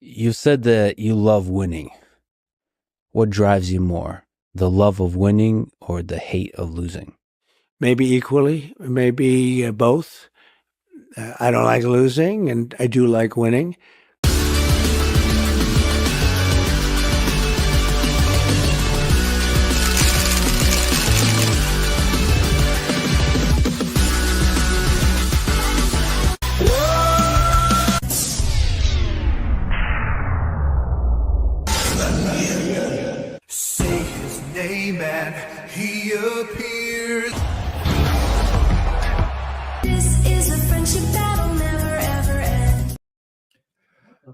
You said that you love winning. What drives you more, the love of winning or the hate of losing? Maybe equally, maybe both. I don't like losing, and I do like winning. Say his name and he appears. This is a friendship that'll never ever end.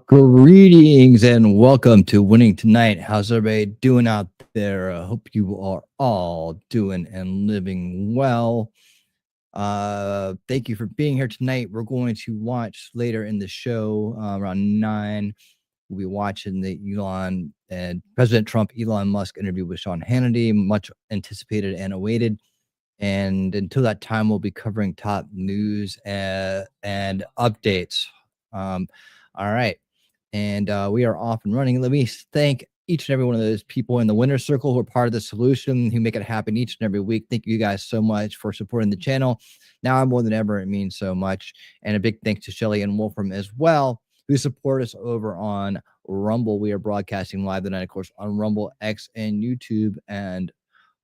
Greetings and welcome to Winning Tonight. How's everybody doing out there? I hope you are all doing and living well. Thank you for being here tonight. We're going to watch later in the show around 9. We'll be watching the Elon and President Trump, Elon Musk interview with Sean Hannity, much anticipated and awaited. And until that time, we'll be covering top news and updates. All right. And we are off and running. Let me thank each and every one of those people in the winner's circle who are part of the solution, who make it happen each and every week. Thank you guys so much for supporting the channel. Now more than ever, it means so much. And a big thanks to Shelly and Wolfram as well, who support us over on Rumble. We are broadcasting live tonight, of course, on Rumble, X, and YouTube. And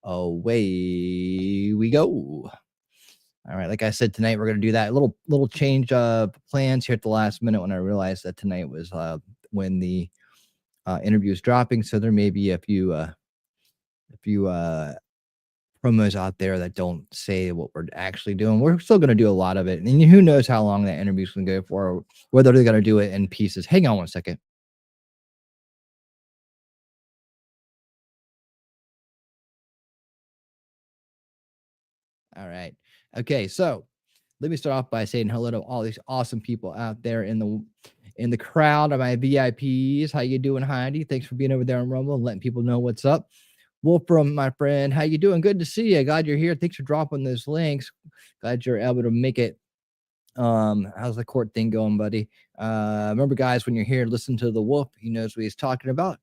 away we go. All right, like I said, tonight we're going to do that little change of plans here at the last minute when I realized that tonight was when the interview is dropping. So there may be a few promos out there that don't say what we're actually doing. We're still going to do a lot of it, and who knows how long that interview is going to go for, or whether they're going to do it in pieces. Hang on one second. All right. Okay, so let me start off by saying hello to all these awesome people out there in the crowd of my VIPs. How you doing, Heidi? Thanks for being over there on Rumble and letting people know what's up. Wolfram, my friend, how you doing? Good to see you. Glad you're here. Thanks for dropping those links. Glad you're able to make it. How's the court thing going, buddy? Remember, guys, when you're here, listen to the wolf. He knows what he's talking about.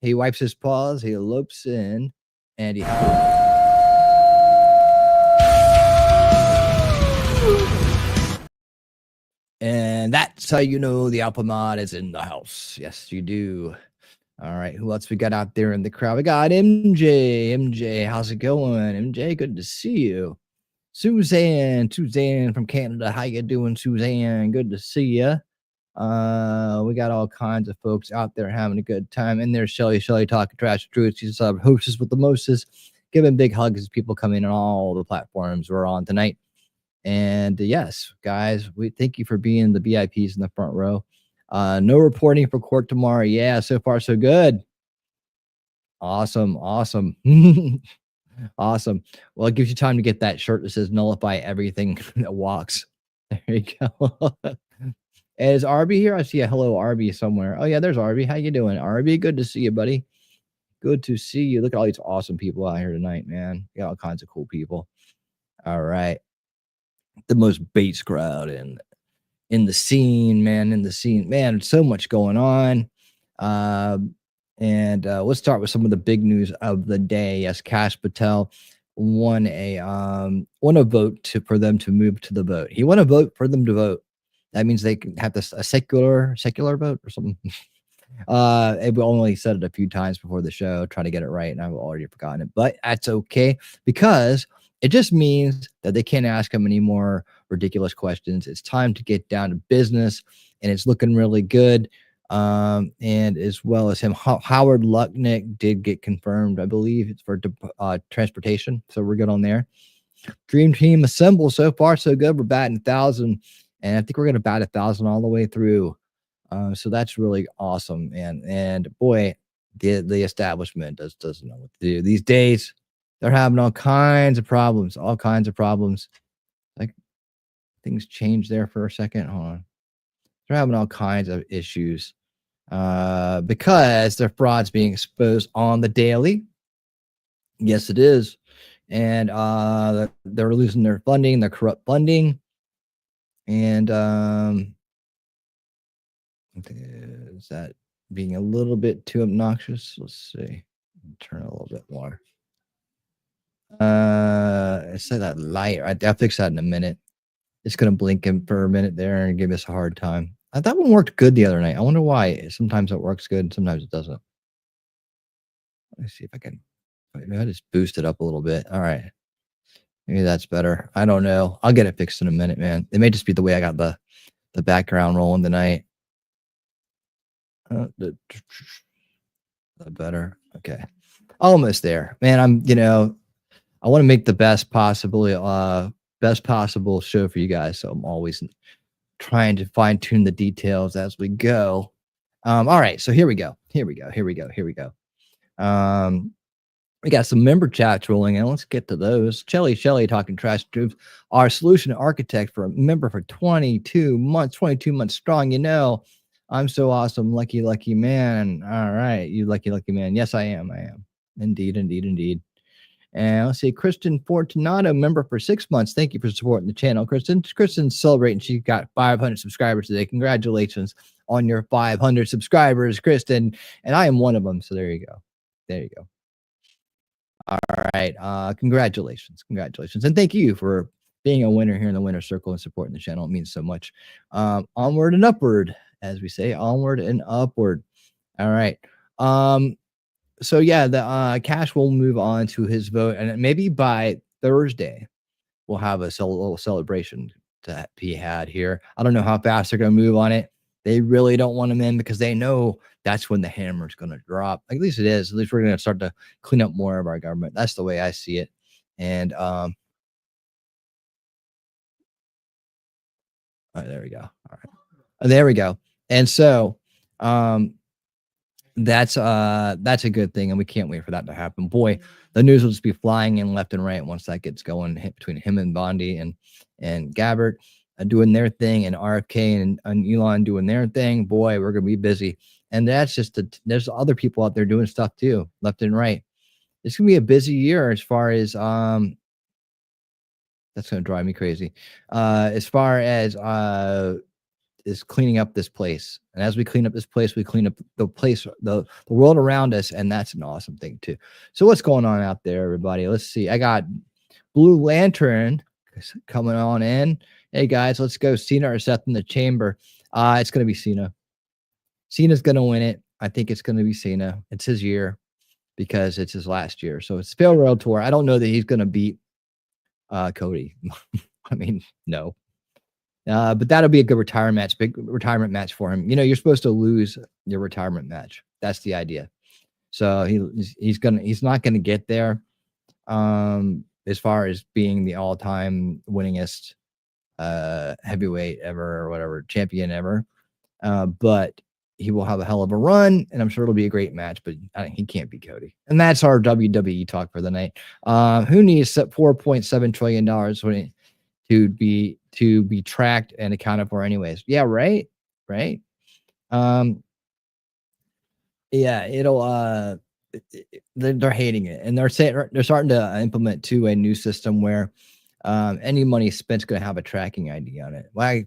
He wipes his paws, he lopes in, and he and that's how you know the Alpha Mod is in the house. Yes, you do. All right, who else we got out there in the crowd? We got MJ. MJ, how's it going? MJ, good to see you. Suzanne from Canada. How you doing, Suzanne? Good to see you. We got all kinds of folks out there having a good time. And there's Shelly talking trash truth. She's hostess with the mostest. Giving big hugs as people come in on all the platforms we're on tonight. And yes, guys, we thank you for being the VIPs in the front row. No reporting for court tomorrow. Yeah, so far so good. Awesome. Awesome. Well, it gives you time to get that shirt that says nullify everything that walks. There you go. Is Arby here? I see a hello Arby somewhere. Oh yeah, there's Arby. How you doing, Arby? Good to see you, buddy. Good to see you. Look at all these awesome people out here tonight, man. You got all kinds of cool people. All right. The most bass crowd in the scene, man. So much going on. And let's start with some of the big news of the day. Yes, Kash Patel won a vote for them to move to the vote. He won a vote for them to vote. That means they can have a secular vote or something. We only said it a few times before the show, trying to get it right, and I've already forgotten it. But that's okay, because it just means that they can't ask him any more ridiculous questions. It's time to get down to business, and it's looking really good. And as well as him, Howard Lucknick did get confirmed. I believe it's for transportation, so we're good on there. Dream team assembled. So far, so good. We're batting 1,000, and I think we're going to bat 1,000 all the way through. So that's really awesome. And boy, the establishment doesn't know what to do these days. They're having all kinds of problems. Like, things changed there for a second. Hold on. They're having all kinds of issues because their fraud's being exposed on the daily. Yes, it is. And they're losing their funding, their corrupt funding. And Is that being a little bit too obnoxious? Let's see. Turn a little bit more. Say that light. I'll fix that in a minute. It's gonna blink in for a minute there and give us a hard time. That one worked good the other night. I wonder why. Sometimes it works good, sometimes it doesn't. Let me see if I can. Maybe I just boost it up a little bit. All right. Maybe that's better. I don't know. I'll get it fixed in a minute, man. It may just be the way I got the background rolling tonight. Better. Okay. Almost there, man. I want to make the best possible show for you guys. So I'm always trying to fine tune the details as we go. All right. So here we go. We got some member chats rolling in. Let's get to those. Shelly talking trash troops. Our solution architect for a member for 22 months strong. I'm so awesome. Lucky man. All right. You lucky man. Yes, I am. Indeed. And let's see, Kristen Fortunato, member for 6 months. Thank you for supporting the channel, Kristen. Kristen's celebrating. She got 500 subscribers today. Congratulations on your 500 subscribers, Kristen. And I am one of them. So there you go. All right. Congratulations. And thank you for being a winner here in the winner circle and supporting the channel. It means so much. Onward and upward, as we say, onward and upward. All right. So yeah, the Kash will move on to his vote, and maybe by Thursday we'll have a little celebration to be had here. I don't know how fast they're going to move on it. They really don't want him in because they know that's when the hammer is going to drop. At least it is. At least we're going to start to clean up more of our government. That's the way I see it. And oh, there we go. All right. There we go. And so that's a good thing, and we can't wait for that to happen. Boy, the news will just be flying in left and right once that gets going between him and Bondi and Gabbard doing their thing, and RFK and Elon doing their thing. Boy, we're gonna be busy, and that's just there's other people out there doing stuff too, left and right. It's gonna be a busy year as far as that's gonna drive me crazy. As far as is cleaning up this place, and as we clean up this place, we clean up the place, the world around us, and that's an awesome thing too. So what's going on out there, everybody? Let's see. I got Blue Lantern coming on in. Hey guys, let's go. Cena or Seth in the chamber. It's gonna be Cena. Cena's gonna win it. I think it's gonna be Cena. It's his year because it's his last year. So it's Fail World Tour. I don't know that he's gonna beat Cody. I mean, no. But that'll be a good big retirement match for him. You're supposed to lose your retirement match. That's the idea. So he's not gonna get there as far as being the all-time winningest heavyweight ever or whatever, champion ever. But he will have a hell of a run, and I'm sure it'll be a great match, but he can't be Cody. And that's our WWE talk for the night. Who needs $4.7 trillion to be tracked and accounted for anyways? Yeah, right. Yeah, it'll they're hating it, and they're starting to implement to a new system where any money spent's going to have a tracking ID on it. Why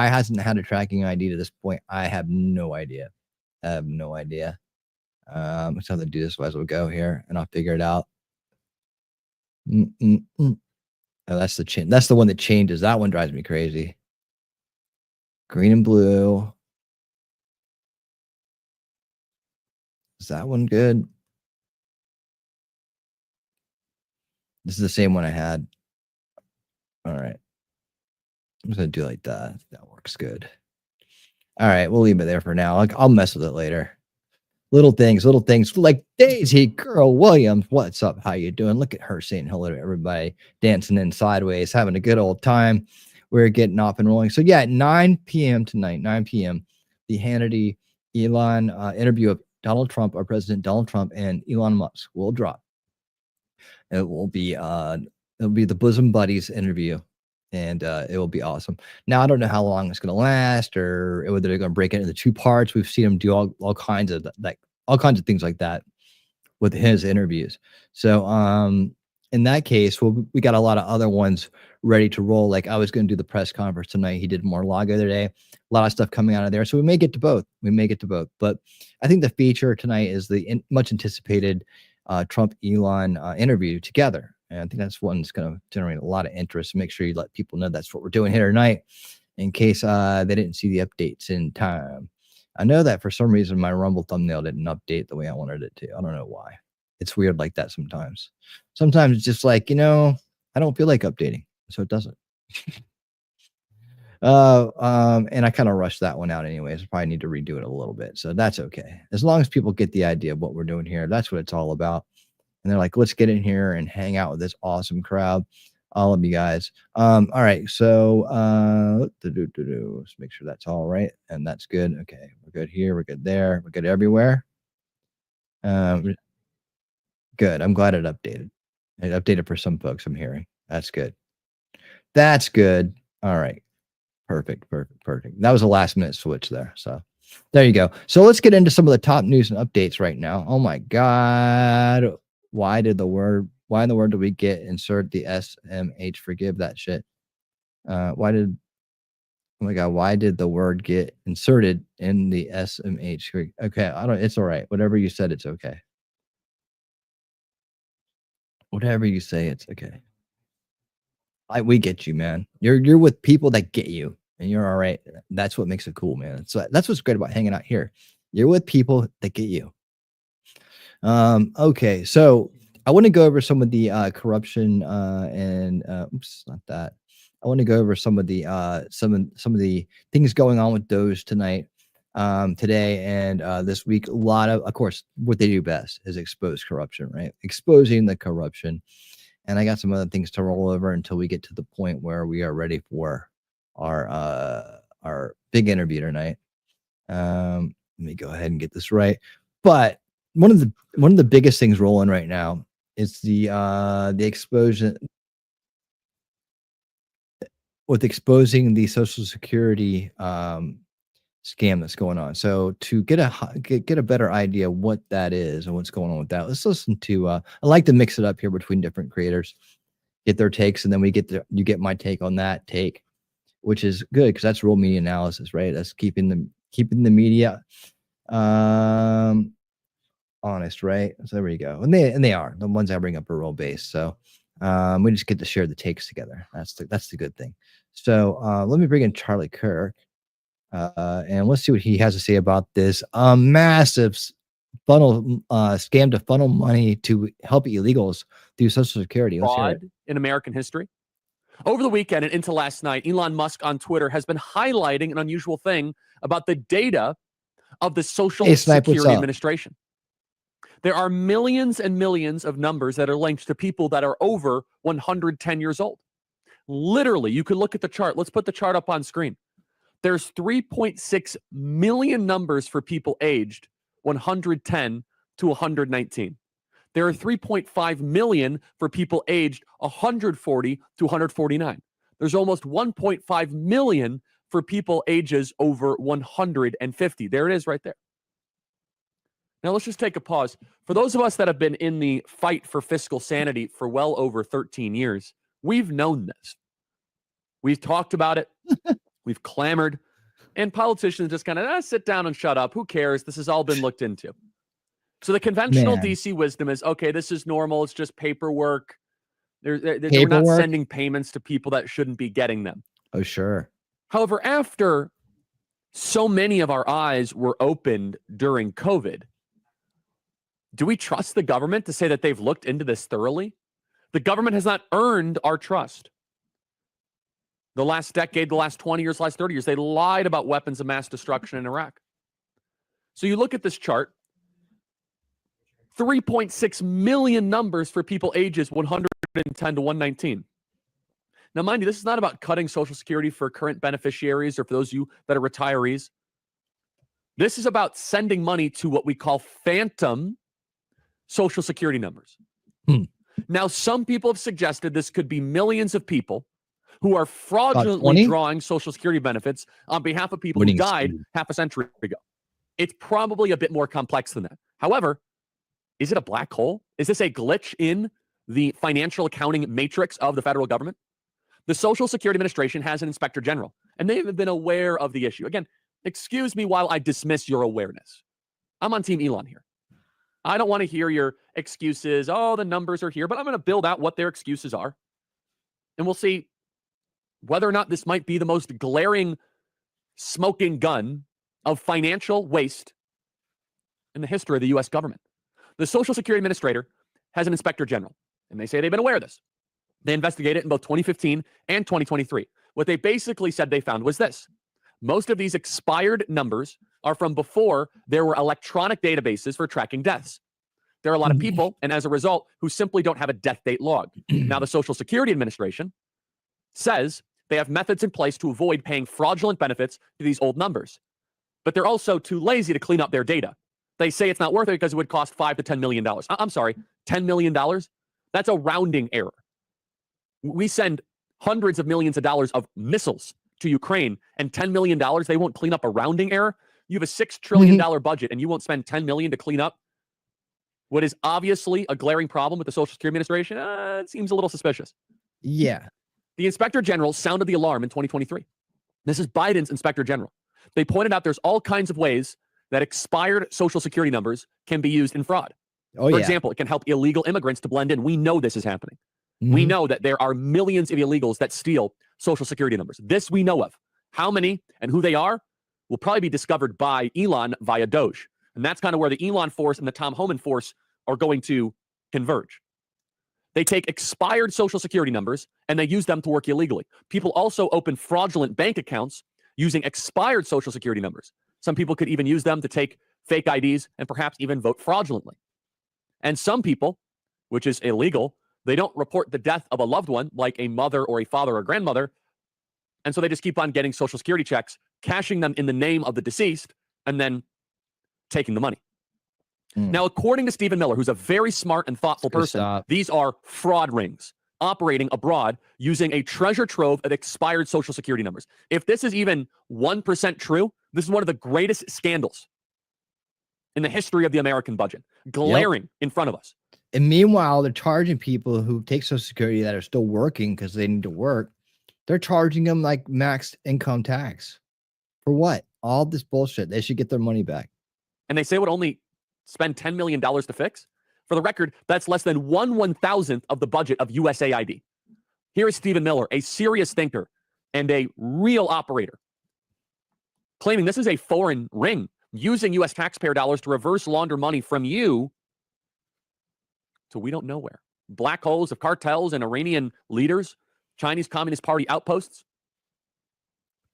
hasn't it had a tracking ID to this point? I have no idea. Let's have to do this as we go here, and I'll figure it out. Oh, that's the one that changes. That one drives me crazy. Green and blue. Is that one good? This is the same one I had. All right. I'm just going to do like that. That works good. All right. We'll leave it there for now. I'll mess with it later. Little things like Daisy Girl Williams. What's up? How you doing? Look at her saying hello to everybody, dancing in sideways, having a good old time. We're getting off and rolling. So yeah, at 9 p.m. tonight, 9 p.m., the Hannity Elon interview of Donald Trump, our President Donald Trump, and Elon Musk will drop. It will be the bosom buddies interview, and it will be awesome. Now I don't know how long it's going to last, or whether they're going to break it into 2 parts. We've seen them do all kinds of things like that with his interviews. So in that case, well, we got a lot of other ones ready to roll. Like I was going to do the press conference tonight. He did Mar-A-Lago today. A lot of stuff coming out of there. So we may get to both. But I think the feature tonight is the much anticipated Trump Elon interview together. And I think that's one that's going to generate a lot of interest. Make sure you let people know that's what we're doing here tonight in case they didn't see the updates in time. I know that for some reason my Rumble thumbnail didn't update the way I wanted it to. I don't know why. It's weird like that sometimes. Sometimes it's just like, I don't feel like updating, so it doesn't. And I kind of rushed that one out anyways. I probably need to redo it a little bit. So that's okay. As long as people get the idea of what we're doing here, that's what it's all about. And they're like, let's get in here and hang out with this awesome crowd. All of you guys. All right. So let's make sure that's all right. And that's good. Okay. We're good here. We're good there. We're good everywhere. Good. I'm glad it updated. It updated for some folks I'm hearing. That's good. That's good. All right. Perfect. That was a last minute switch there. So there you go. So let's get into some of the top news and updates right now. Oh my God. Why in the world did we get insert the SMH? Forgive that shit. Why did the word get inserted in the SMH? Okay. It's all right. Whatever you said, it's okay. Whatever you say, it's okay. We get you, man. You're with people that get you, and you're all right. That's what makes it cool, man. So that's what's great about hanging out here. You're with people that get you. Okay, so I want to go over some of the corruption and not that. I want to go over some of the things going on with Doge tonight, today, and this week. A lot of course, what they do best is expose corruption, right? Exposing the corruption. And I got some other things to roll over until we get to the point where we are ready for our big interview tonight. Let me go ahead and get this right. But one of the biggest things rolling right now is the explosion with exposing the Social Security scam that's going on. So to get a better idea of what that is and what's going on with that, let's listen to I like to mix it up here between different creators, get their takes, and then you get my take on that take, which is good because that's real media analysis, right? That's keeping the media honest, right? So there we go. And they are the ones I bring up are role based. So we just get to share the takes together. That's the good thing. So let me bring in Charlie Kirk. And let's see what he has to say about this massive scam to funnel money to help illegals through Social Security. Let's hear it. In American history. Over the weekend and into last night, Elon Musk on Twitter has been highlighting an unusual thing about the data of the Social Security Administration. There are millions and millions of numbers that are linked to people that are over 110 years old. Literally, you could look at the chart. Let's put the chart up on screen. There's 3.6 million numbers for people aged 110 to 119. There are 3.5 million for people aged 140 to 149. There's almost 1.5 million for people ages over 150. There it is right there. Now let's just take a pause. For those of us that have been in the fight for fiscal sanity for well over 13 years, we've known this. We've talked about it. We've clamored, and politicians just kind of sit down and shut up. Who cares? This has all been looked into. So the conventional DC wisdom is, okay, this is normal. It's just paperwork. They're not sending payments to people that shouldn't be getting them. Oh, sure. However, after so many of our eyes were opened during COVID, do we trust the government to say that they've looked into this thoroughly? The government has not earned our trust. The last decade, the last 20 years, the last 30 years, they lied about weapons of mass destruction in Iraq. So you look at this chart, 3.6 million numbers for people ages 110 to 119. Now, mind you, this is not about cutting Social Security for current beneficiaries or for those of you that are retirees. This is about sending money to what we call phantom Social Security numbers. Now, some people have suggested this could be millions of people who are fraudulently drawing Social Security benefits on behalf of people who died half a century ago. It's probably a bit more complex than that. However, is it a black hole? Is this a glitch in the financial accounting matrix of the federal government, the Social Security Administration has an inspector general, and they've been aware of the issue. Again, excuse me while I dismiss your awareness. I'm on Team Elon here. I don't want to hear your excuses. Oh, the numbers are here, but I'm going to build out what their excuses are. And we'll see whether or not this might be the most glaring smoking gun of financial waste in the history of the U.S. government. The Social Security Administrator has an inspector general, and they say they've been aware of this. They investigated it in both 2015 and 2023. What they basically said they found was this. Most of these expired numbers are from before there were electronic databases for tracking deaths. There are a lot of people, and as a result, who simply don't have a death date log. Now, the Social Security Administration says they have methods in place to avoid paying fraudulent benefits to these old numbers. But they're also too lazy to clean up their data. They say it's not worth it because it would cost $5 to $10 million. I'm sorry, $10 million? That's a rounding error. We send hundreds of millions of dollars of missiles to Ukraine, and $10 million, they won't clean up a rounding error. You have a $6 trillion budget, and you won't spend $10 million to clean up what is obviously a glaring problem with the Social Security Administration. It seems a little suspicious. Yeah. The Inspector General sounded the alarm in 2023. This is Biden's Inspector General. They pointed out there's all kinds of ways that expired Social Security numbers can be used in fraud. For example, it can help illegal immigrants to blend in. We know this is happening. We know that there are millions of illegals that steal Social Security numbers. This we know of. How many and who they are will probably be discovered by Elon via Doge. And that's kind of where the Elon force and the Tom Homan force are going to converge. They take expired Social Security numbers and they use them to work illegally. People also open fraudulent bank accounts using expired Social Security numbers. Some people could even use them to take fake IDs and perhaps even vote fraudulently. And some people, which is illegal, they don't report the death of a loved one, like a mother or a father or grandmother. And so they just keep on getting Social Security checks, cashing them in the name of the deceased, and then taking the money. Now, according to Stephen Miller, who's a very smart and thoughtful person, these are fraud rings operating abroad using a treasure trove of expired Social Security numbers. If this is even 1% true, this is one of the greatest scandals in the history of the American budget, glaring in front of us. And meanwhile, they're charging people who take Social Security that are still working because they need to work. They're charging them like max income tax. For what? All this bullshit. They should get their money back. And they say would only spend $10 million to fix. For the record, that's less than 1/1000th of the budget of USAID. Here is Stephen Miller, a serious thinker and a real operator, claiming this is a foreign ring using U.S. taxpayer dollars to reverse launder money from you to we don't know where. Black holes of cartels and Iranian leaders, Chinese Communist Party outposts.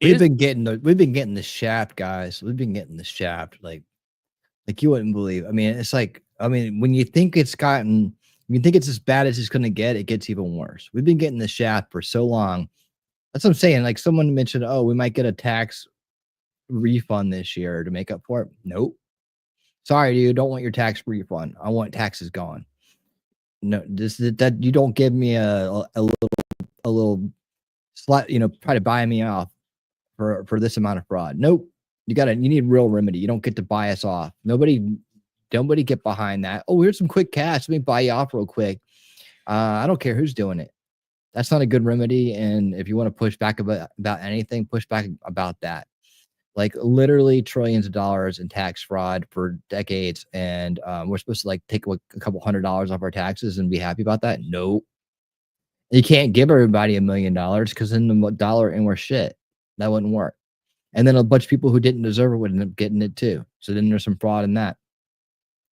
We've been getting the shaft, guys. We've been getting the shaft like you wouldn't believe. I mean, it's like, when you think it's as bad as it's going to get, it gets even worse. We've been getting the shaft for so long. That's what I'm saying. Like someone mentioned, oh, we might get a tax refund this year to make up for it. Nope. Sorry, dude. Don't want your tax refund. I want taxes gone. No, that you don't give me a little slight, try to buy me off for this amount of fraud. Nope. You need real remedy. You don't get to buy us off. Nobody get behind that. Oh, here's some quick cash. Let me buy you off real quick. I don't care who's doing it. That's not a good remedy. And if you want to push back about anything, push back about that. Like literally trillions of dollars in tax fraud for decades. And we're supposed to like take a couple $100 off our taxes and be happy about that. Nope. You can't give everybody $1 million because then the dollar ain't worth shit. That wouldn't work. And then a bunch of people who didn't deserve it would end up getting it too. So then there's some fraud in that.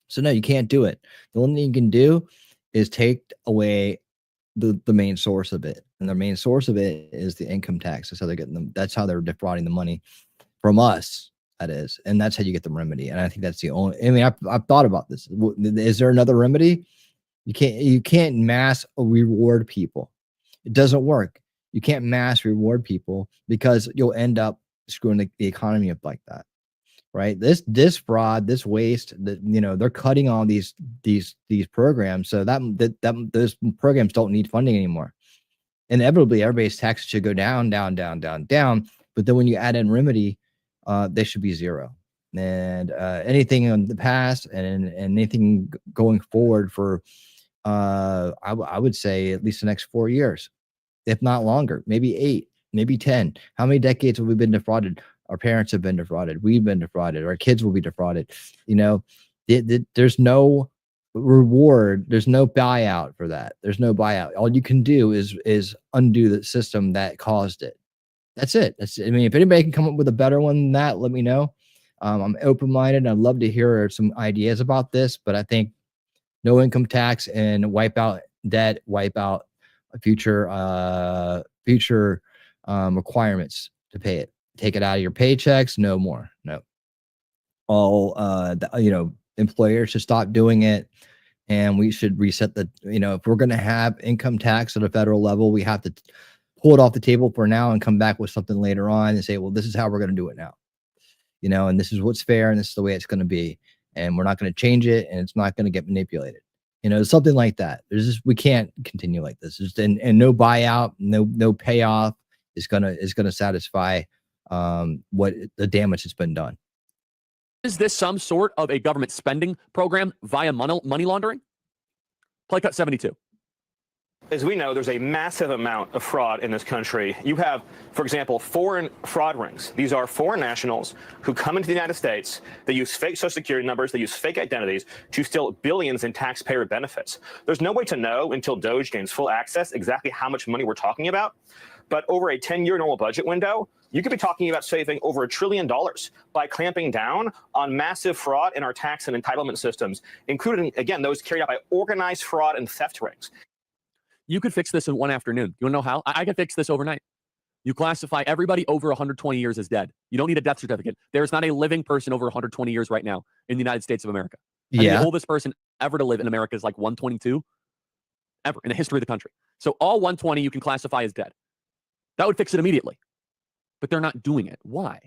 So no, you can't do it. The only thing you can do is take away the main source of it. And the main source of it is the income tax. That's how they're getting them. That's how they're defrauding the money from us. That is. And that's how you get the remedy. And I think that's the only, I've thought about this. Is there another remedy? You can't mass reward people. It doesn't work. You can't mass reward people because you'll end up screwing the economy up like that, right? This fraud, this waste, that they're cutting all these programs, so that those programs don't need funding anymore. Inevitably, everybody's taxes should go down. But then when you add in remedy, they should be zero. And anything in the past and anything going forward for I would say at least the next 4 years, if not longer, maybe 8, maybe 10. How many decades have we been defrauded? Our parents have been defrauded. We've been defrauded. Our kids will be defrauded. You know, there's no reward. There's no buyout for that. There's no buyout. All you can do is undo the system that caused it. That's it. I mean, if anybody can come up with a better one than that, let me know. I'm open-minded. I'd love to hear some ideas about this, but I think no income tax and wipe out debt, wipe out future requirements to pay it. Take it out of your paychecks. No more. No. All employers should stop doing it, and we should reset the. If we're going to have income tax at a federal level, we have to pull it off the table for now and come back with something later on and say, well, this is how we're going to do it now. And this is what's fair, and this is the way it's going to be, and we're not going to change it, and it's not going to get manipulated. Something like that. We can't continue like this. And no buyout, no payoff is gonna satisfy what the damage that's been done. Is this some sort of a government spending program via money laundering? Play cut 72. As we know, there's a massive amount of fraud in this country. You have, for example, foreign fraud rings. These are foreign nationals who come into the United States. They use fake social security numbers. They use fake identities to steal billions in taxpayer benefits. There's no way to know until DOJ gains full access exactly how much money we're talking about. But over a 10-year normal budget window, you could be talking about saving over $1 trillion by clamping down on massive fraud in our tax and entitlement systems, including, again, those carried out by organized fraud and theft rings. You could fix this in one afternoon. You want to know how? I could fix this overnight. You classify everybody over 120 years as dead. You don't need a death certificate. There is not a living person over 120 years right now in the United States of America. The oldest person ever to live in America is like 122 ever in the history of the country. So all 120 you can classify as dead. That would fix it immediately. But they're not doing it. Why?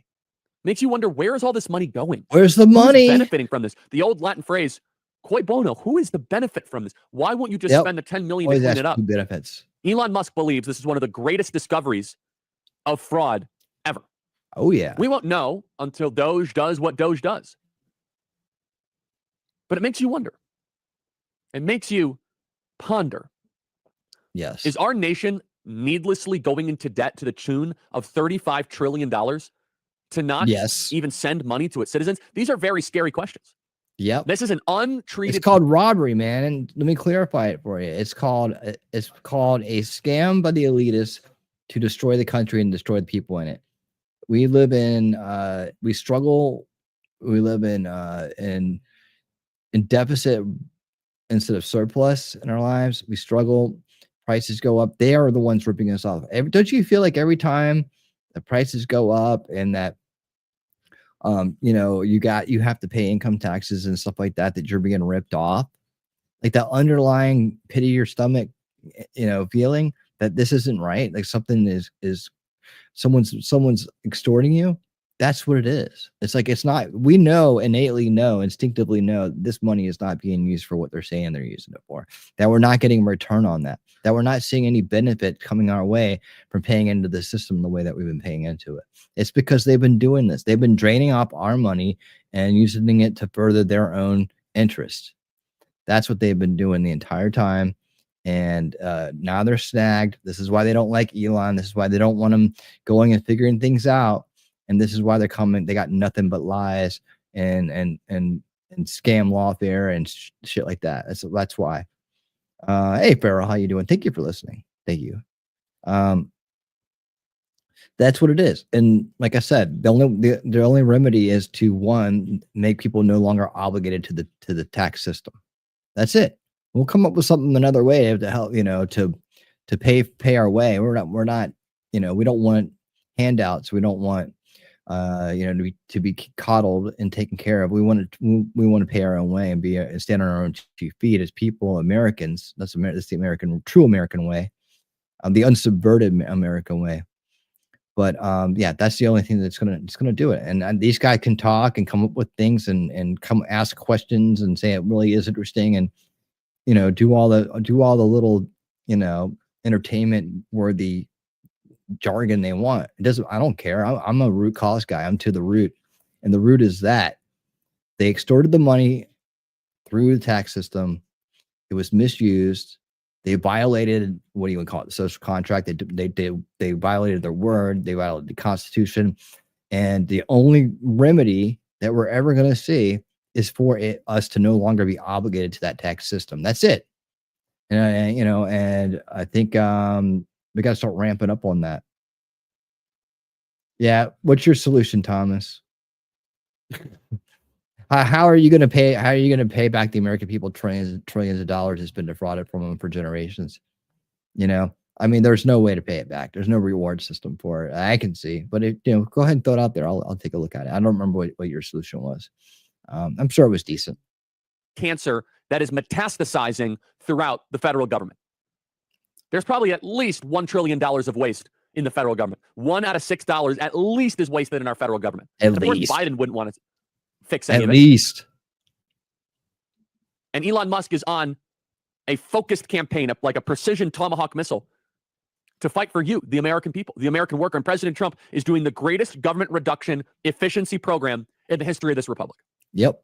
Makes you wonder, where is all this money going? Where's the money? Who's benefiting from this? The old Latin phrase, Quid bono, who is the benefit from this? Why won't you just spend the $10 million to clean it up? Benefits. Elon Musk believes this is one of the greatest discoveries of fraud ever. Oh, yeah. We won't know until Doge does what Doge does. But it makes you wonder. It makes you ponder. Yes. Is our nation needlessly going into debt to the tune of $35 trillion to not even send money to its citizens? These are very scary questions. Yep. This is an untreated. It's called robbery, man. And let me clarify it for you. It's called a scam by the elitists to destroy the country and destroy the people in it. We live in we struggle. We live in deficit instead of surplus in our lives. We struggle. Prices go up. They are the ones ripping us off. Don't you feel like every time the prices go up and that you have to pay income taxes and stuff like that, that you're being ripped off? Like that underlying pit of your stomach, feeling that this isn't right. Like something is someone's extorting you. That's what it is. It's like, it's not, we instinctively know this money is not being used for what they're saying they're using it for, that we're not getting a return on that we're not seeing any benefit coming our way from paying into the system the way that we've been paying into it. It's because they've been doing this. They've been draining off our money and using it to further their own interest. That's what they've been doing the entire time. And now they're snagged. This is why they don't like Elon. This is why they don't want him going and figuring things out. And this is why they're coming. They got nothing but lies and scam lawfare and shit like that. That's why. Hey, Farrell, how you doing? Thank you for listening. Thank you. That's what it is. And like I said, the only remedy is to, one, make people no longer obligated to the tax system. That's it. We'll come up with another way to help, to pay our way. We're not, we don't want handouts. We don't want, to be coddled and taken care of. We want to pay our own way and stand on our own 2 feet as people, Americans. That's the true American way, the unsubverted American way. But that's the only thing that's gonna do it. And these guys can talk and come up with things and come ask questions and say it really is interesting and do all the little entertainment worthy jargon they want. I don't care. I'm a root cause guy. I'm to the root, and the root is that they extorted the money through the tax system, It was misused. They violated, what do you want to call it, the social contract. They violated their word. They violated the Constitution. And the only remedy that we're ever going to see is for us to no longer be obligated to that tax system. That's it. And you know, and I think we got to start ramping up on that. Yeah. What's your solution, Thomas? How are you going to pay? How are you going to pay back the American people trillions of dollars that's been defrauded from them for generations? You know, I mean, there's no way to pay it back. There's no reward system for it. I can see, but you know, go ahead and throw it out there. I'll take a look at it. I don't remember what your solution was. I'm sure it was decent. Cancer that is metastasizing throughout the federal government. There's probably at least $1 trillion of waste in the federal government. $1 out of $6 at least is wasted in our federal government. At of least. course, Biden wouldn't want to fix any At of it. least. And Elon Musk is on a focused campaign, like a precision Tomahawk missile, to fight for you, the American people, the American worker. And President Trump is doing the greatest government reduction efficiency program in the history of this republic. Yep.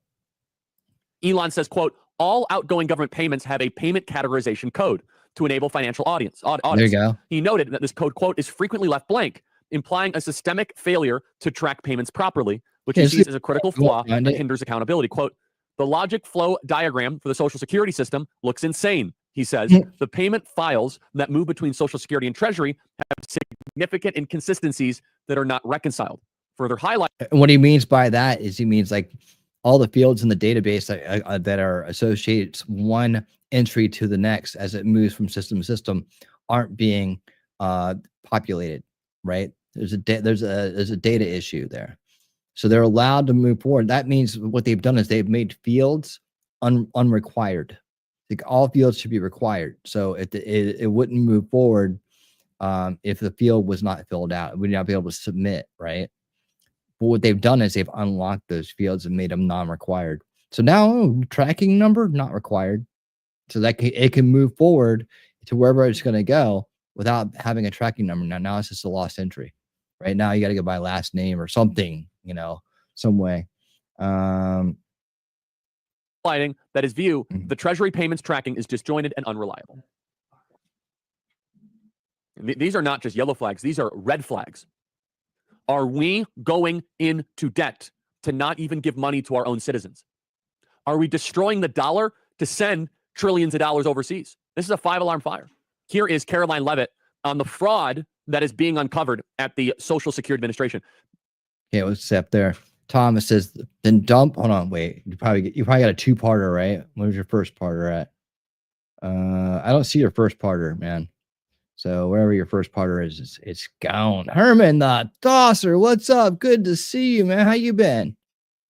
Elon says, quote, all outgoing government payments have a payment categorization code to enable financial audits. There you go. He noted that this code, quote, is frequently left blank, implying a systemic failure to track payments properly, which he sees as a critical flaw that hinders accountability. Quote, the logic flow diagram for the Social Security system looks insane. He says the payment files that move between Social Security and Treasury have significant inconsistencies that are not reconciled. Further highlight. And what he means by that is he means like all the fields in the database that are associated one entry to the next as it moves from system to system aren't being populated, right? There's a data issue there. So they're allowed to move forward. That means what they've done is they've made fields unrequired. Like all fields should be required. So it wouldn't move forward if the field was not filled out. It would not be able to submit, right? But what they've done is they've unlocked those fields and made them non-required. So now tracking number, not required. So that it can move forward to wherever it's going to go without having a tracking number. Now it's just a lost entry. Right now you got to go by last name or something, you know, some way. That his view, the Treasury payments tracking is disjointed and unreliable. These are not just yellow flags. These are red flags. Are we going into debt to not even give money to our own citizens? Are we destroying the dollar to send trillions of dollars overseas? This is a 5-alarm fire. Here is Caroline Levitt on the fraud that is being uncovered at the Social Security Administration. Okay, what's up there? Thomas says, then dump. Hold on, wait. You probably got a two-parter, right? What was your first parter at? I don't see your first parter, man. So wherever your first parter is, it's gone. Herman the Tosser, what's up? Good to see you, man. How you been?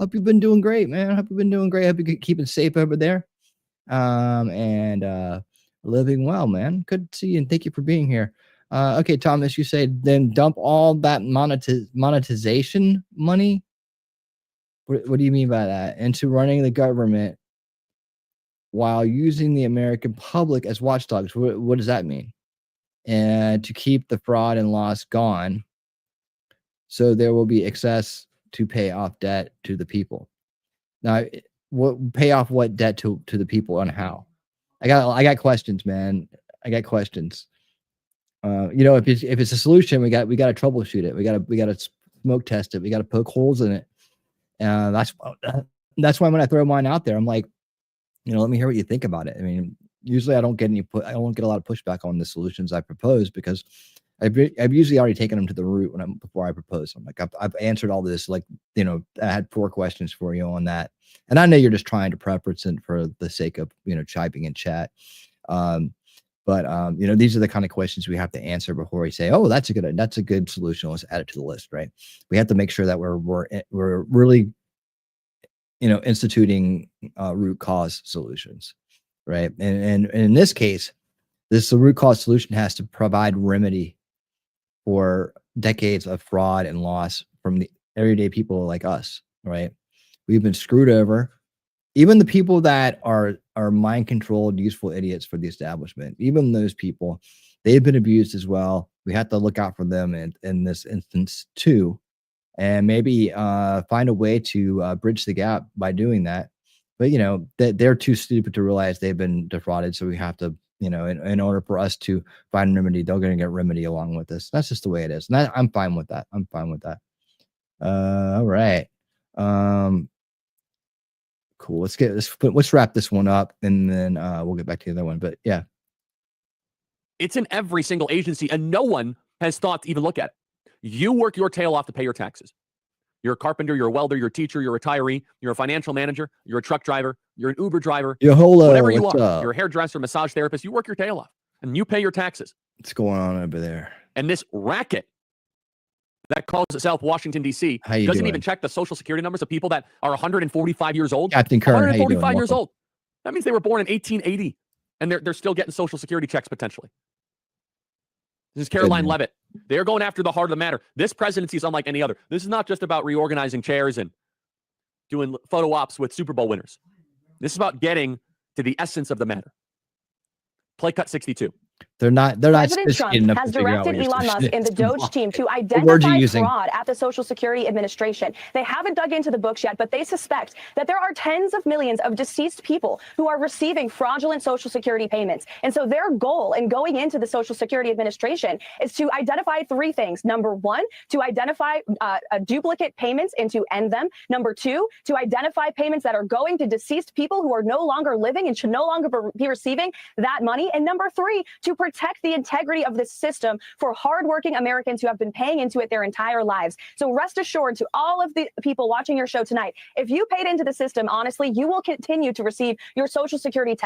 Hope you've been doing great, man. Hope you've been doing great. Hope you're keeping safe over there. And living well, man. Good to see you, and thank you for being here. Okay, Thomas, you say then dump all that monetization money. What do you mean by that? Into running the government while using the American public as watchdogs. What does that mean? And to keep the fraud and loss gone, so there will be excess to pay off debt to the people. Now, pay off what debt to the people and how? I got questions, man. I got questions. You know, if it's a solution, we got to troubleshoot it. We got to smoke test it. We got to poke holes in it. That's why when I throw mine out there, I'm like, you know, let me hear what you think about it. I mean, usually I don't get a lot of pushback on the solutions I propose because I've usually already taken them to the root before I propose. I'm like, I've answered all this. Like, you know, I had 4 questions for you on that, and I know you're just trying to preference it for the sake of, you know, chiming in chat. But you know, these are the kind of questions we have to answer before we say, oh, that's a good solution. Let's add it to the list, right? We have to make sure that we're really, you know, instituting root cause solutions, right? And in this case, the root cause solution has to provide remedy for decades of fraud and loss from the everyday people like us, right? We've been screwed over. Even the people that are mind-controlled, useful idiots for the establishment, even those people, they've been abused as well. We have to look out for them in this instance too, and maybe find a way to bridge the gap by doing that. But they're too stupid to realize they've been defrauded. So we have to, in order for us to find remedy, they're going to get remedy along with this. That's just the way it is. And I'm fine with that. I'm fine with that. All right. Cool. Let's wrap this one up, and then we'll get back to the other one. But yeah, it's in every single agency, and no one has thought to even look at it. You work your tail off to pay your taxes. You're a carpenter, you're a welder, you're a teacher, you're a retiree, you're a financial manager, you're a truck driver, you're an Uber driver, whatever you are. You're a hairdresser, massage therapist. You work your tail off, and you pay your taxes. What's going on over there? And this racket that calls itself Washington, D.C. doesn't even check the social security numbers of people that are 145 years old. Captain Kern, 145 years old. That means they were born in 1880, and they're still getting social security checks potentially. This is Caroline Leavitt. They're going after the heart of the matter. This presidency is unlike any other. This is not just about reorganizing chairs and doing photo ops with Super Bowl winners. This is about getting to the essence of the matter. Play cut 62. They're not President Trump has directed Elon Musk and the Doge team to identify fraud at the Social Security Administration. They haven't dug into the books yet, but they suspect that there are tens of millions of deceased people who are receiving fraudulent Social Security payments. And so their goal in going into the Social Security Administration is to identify three things. Number one, to identify duplicate payments and to end them. Number two, to identify payments that are going to deceased people who are no longer living and should no longer be receiving that money. And number three, to protect the integrity of this system for hardworking Americans who have been paying into it their entire lives. So rest assured, to all of the people watching your show tonight, if you paid into the system, honestly, you will continue to receive your Social Security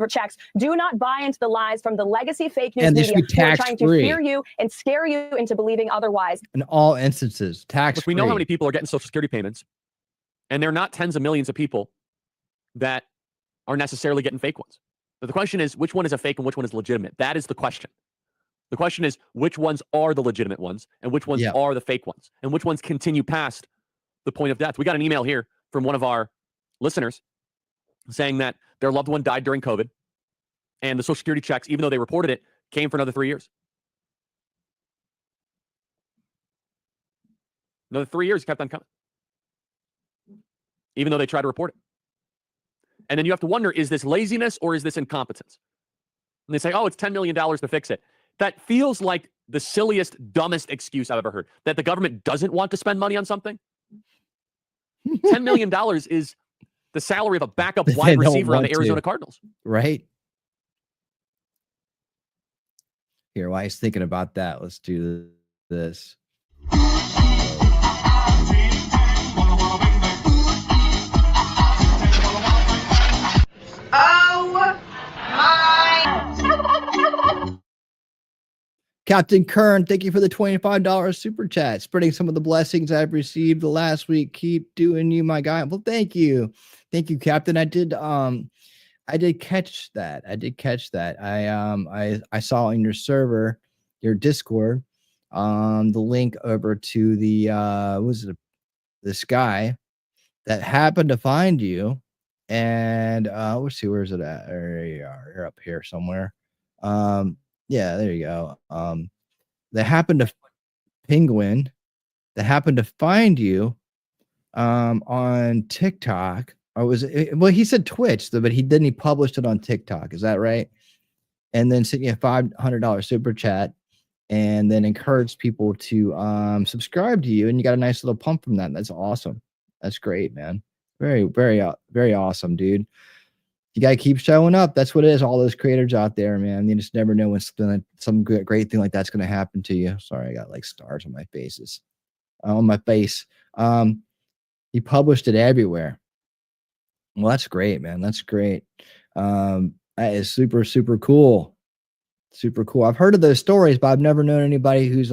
checks. Do not buy into the lies from the legacy fake news media who are trying to fear you and scare you into believing otherwise. In all instances, tax-free. We know how many people are getting Social Security payments, and they're not tens of millions of people that are necessarily getting fake ones. But the question is, which one is a fake and which one is legitimate? That is the question. The question is, which ones are the legitimate ones and which ones are the fake ones, and which ones continue past the point of death. We got an email here from one of our listeners saying that their loved one died during COVID, and the Social Security checks, even though they reported it, came for another 3 years. Another 3 years kept on coming, even though they tried to report it. And then you have to wonder, is this laziness or is this incompetence? And they say, oh, it's $10 million to fix it. That feels like the silliest, dumbest excuse I've ever heard. That the government doesn't want to spend money on something. $10 million is the salary of a backup wide receiver on the Arizona Cardinals. Right. Here, while he's thinking about that, let's do this. Captain Kern, thank you for the $25 super chat. Spreading some of the blessings I've received the last week. Keep doing you, my guy. Well, thank you. Thank you, Captain. I did catch that. I saw on your server, your Discord, the link over to the this guy that happened to find you. And let's see, where's it at? There you are. You're up here somewhere. Yeah, there you go. They happened to Penguin. That happened to find you on TikTok. Or was it? Well, he said Twitch, but he published it on TikTok. Is that right? And then sent you a $500 super chat, and then encouraged people to subscribe to you. And you got a nice little pump from that. That's awesome. That's great, man. Very, very, very awesome, dude. You got to keep showing up. That's what it is. All those creators out there, man. You just never know when some great thing like that's going to happen to you. Sorry, I got like stars on my face. He published it everywhere. Well, that's great, man. That's great. That is super, super cool. Super cool. I've heard of those stories, but I've never known anybody who's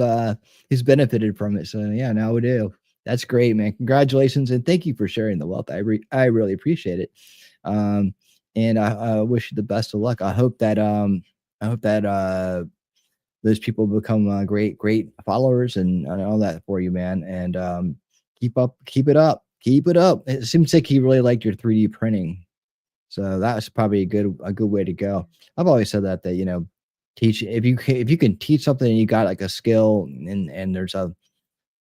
benefited from it. So yeah, now we do. That's great, man. Congratulations, and thank you for sharing the wealth. I really appreciate it. And I wish you the best of luck. I hope that those people become great followers and all that for you, man. And keep it up. It seems like he really liked your 3D printing, so that's probably a good way to go. I've always said that teach if you can teach something and you got like a skill and there's a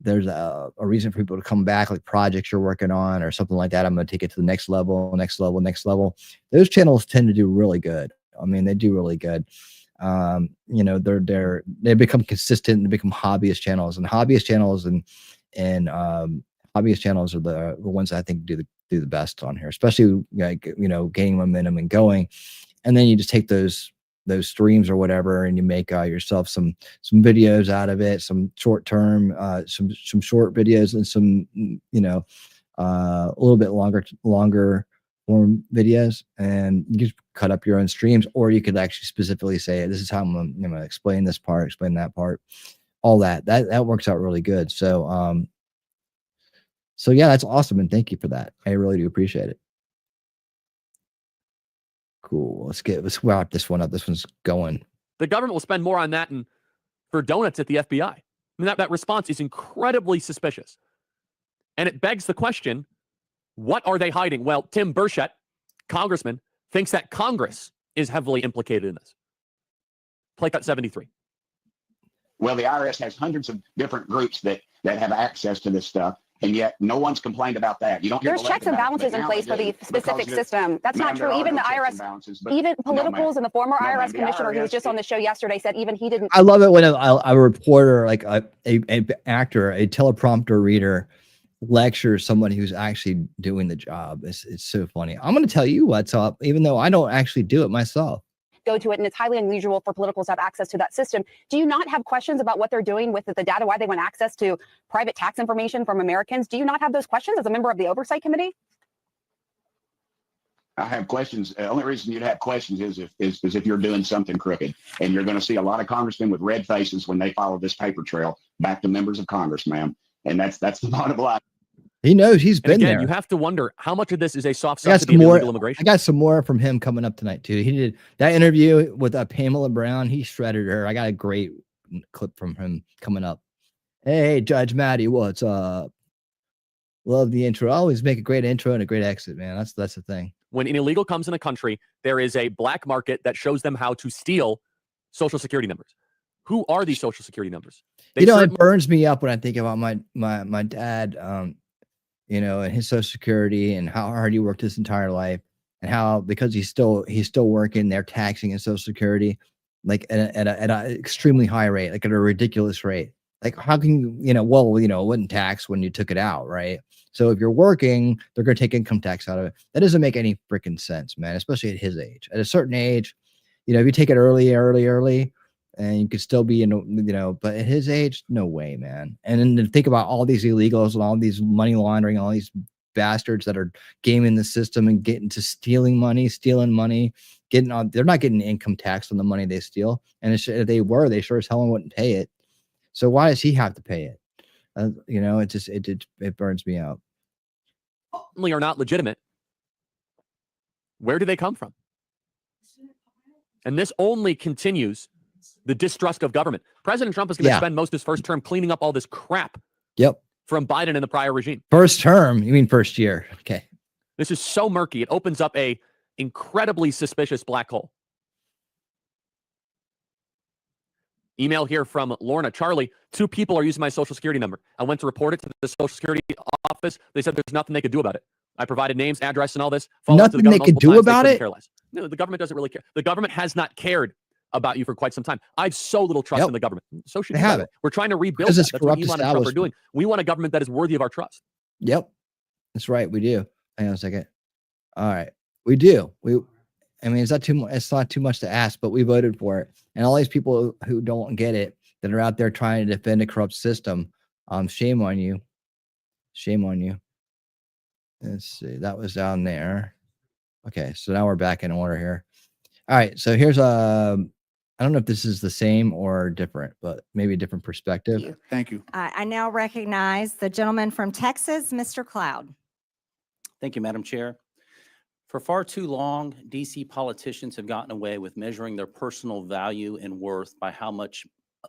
there's a reason for people to come back, like projects you're working on or something like that. I'm going to take it to the next level, next level, next level. Those channels tend to do really good. I mean, they do really good. You know, they become consistent and become hobbyist channels, and hobbyist channels and hobbyist channels are the ones that I think do the best on here, especially like, you know, gaining momentum and going. And then you just take those streams or whatever, and you make yourself some videos out of it, some short term, some short videos, and some, you know, a little bit longer form videos, and you just cut up your own streams. Or you could actually specifically say, this is how I'm going to explain this part, explain that part, all that works out really good. So so yeah, that's awesome, and thank you for that. I really do appreciate it. Cool. Let's wrap this one up. This one's going. The government will spend more on that and for donuts at the FBI. I mean, that response is incredibly suspicious. And it begs the question, what are they hiding? Well, Tim Burchett, congressman, thinks that Congress is heavily implicated in this. Play cut 73. Well, the IRS has hundreds of different groups that have access to this stuff. And yet no one's complained about that. You don't hear There's checks and balances in place for the specific system. That's not true. Even the IRS, even politicals and the former IRS commissioner who was just on the show yesterday said even he didn't. I love it when a reporter, like a actor, a teleprompter reader, lectures someone who's actually doing the job. It's so funny. I'm going to tell you what's up, even though I don't actually do it myself. Go to it, and it's highly unusual for politicals to have access to that system. Do you not have questions about what they're doing with the data, why they want access to private tax information from Americans? Do you not have those questions as a member of the Oversight Committee? I have questions. The only reason you'd have questions is if you're doing something crooked. And you're going to see a lot of congressmen with red faces when they follow this paper trail back to members of Congress, ma'am. And that's the bottom line. He knows. He's been there. You have to wonder how much of this is a soft subsidy of illegal immigration. I got some more from him coming up tonight too. He did that interview with Pamela Brown. He shredded her. I got a great clip from him coming up. Hey, Judge Maddie, what's up? Love the intro. I always make a great intro and a great exit, man. That's the thing. When an illegal comes in a country, there is a black market that shows them how to steal Social Security numbers. Who are these Social Security numbers? It burns me up when I think about my dad. You know, and his Social Security and how hard he worked his entire life, and how, because he's still working, they're taxing his Social Security like at an extremely high rate, like at a ridiculous rate. Like, how can it wouldn't tax when you took it out, right? So if you're working, they're going to take income tax out of it. That doesn't make any freaking sense, man. Especially at his age. At a certain age, if you take it early, and you could still be but at his age, no way, man. And then to think about all these illegals and all these money laundering, all these bastards that are gaming the system and getting to stealing money, they're not getting income tax on the money they steal. And if they were, they sure as hell wouldn't pay it. So why does he have to pay it? It burns me out. Are not legitimate. Where do they come from? And this only continues the distrust of government. President Trump is going to spend most of his first term cleaning up all this crap. Yep. From Biden and the prior regime. First term? You mean first year? Okay. This is so murky. It opens up a incredibly suspicious black hole. Email here from Lorna. Charlie, 2 people are using my Social Security number. I went to report it to the Social Security office. They said there's nothing they could do about it. I provided names, address, and all this. Nothing they could do about it? No, the government doesn't really care. The government has not cared about you for quite some time. I have so little trust in the government. So should you. We're trying to rebuild that. That's what Elon and Trump are doing. We want a government that is worthy of our trust. Yep. That's right. We do. Hang on a second. All right. We do. It's not too much to ask, but we voted for it. And all these people who don't get it, that are out there trying to defend a corrupt system, shame on you. Shame on you. Let's see. That was down there. Okay. So now we're back in order here. All right. So here's I don't know if this is the same or different, but maybe a different perspective. Thank you. I now recognize the gentleman from Texas, Mr. Cloud. Thank you, Madam Chair. For far too long, DC politicians have gotten away with measuring their personal value and worth by how much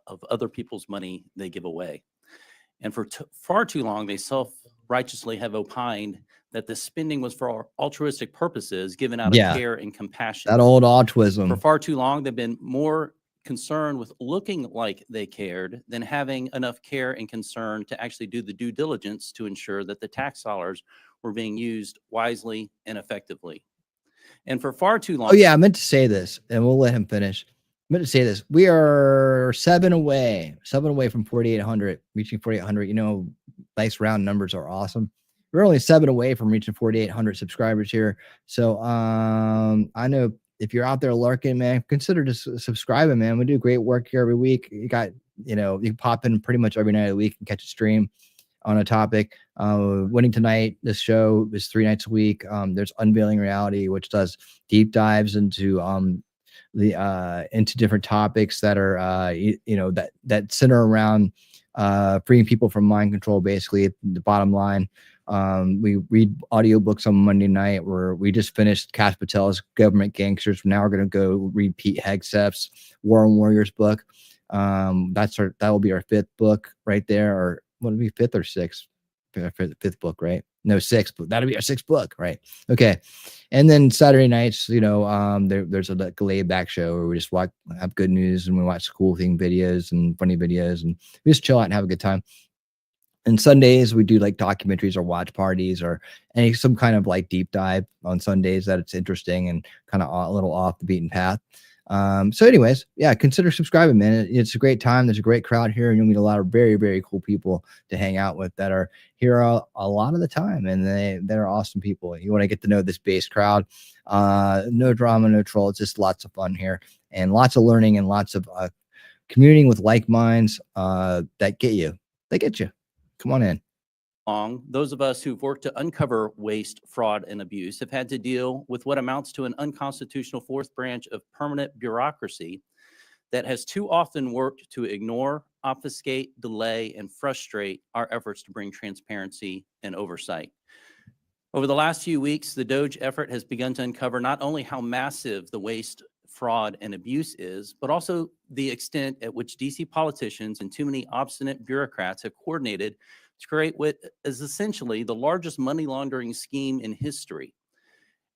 of other people's money they give away. And for far too long, they self-righteously have opined that the spending was for altruistic purposes, given out of care and compassion. That old altruism. For far too long, they've been more concerned with looking like they cared than having enough care and concern to actually do the due diligence to ensure that the tax dollars were being used wisely and effectively. And for far too long. Oh yeah, I meant to say this, and we'll let him finish. I meant to say this. We are 7 away from 4,800, reaching 4,800. You know, nice round numbers are awesome. We're only 7 away from reaching 4,800 subscribers here. So I know if you're out there lurking, man, consider just subscribing, man. We do great work here every week. You got, you know, you can pop in pretty much every night of the week and catch a stream on a topic. Winning Tonight, this show is 3 nights a week. There's Unveiling Reality, which does deep dives into into different topics that are you know, that center around freeing people from mind control, basically, the bottom line. We read audiobooks on Monday night, where we just finished Kash Patel's Government Gangsters. Now we're going to go read Pete Hegseth's War and Warriors book. That will be our 5th book right there, or what would be 5th or 6th? 5th book, right? No, 6th, but that'll be our 6th book, right? Okay. And then Saturday nights, you know, there's a laid back show where we just have good news, and we watch cool thing videos and funny videos, and we just chill out and have a good time. And Sundays we do like documentaries or watch parties or some kind of like deep dive on Sundays that it's interesting and kind of a little off the beaten path. So anyways, yeah, consider subscribing, man. It's a great time. There's a great crowd here, and you'll meet a lot of very, very cool people to hang out with that are here a lot of the time, and they're awesome people. You want to get to know this base crowd. No drama, no troll. It's just lots of fun here, and lots of learning, and lots of communing with like minds that get you. They get you. Come on in. Those of us who've worked to uncover waste, fraud, and abuse have had to deal with what amounts to an unconstitutional 4th branch of permanent bureaucracy that has too often worked to ignore, obfuscate, delay, and frustrate our efforts to bring transparency and oversight. Over the last few weeks, the DOGE effort has begun to uncover not only how massive the waste, fraud, and abuse is, but also the extent at which DC politicians and too many obstinate bureaucrats have coordinated to create what is essentially the largest money laundering scheme in history.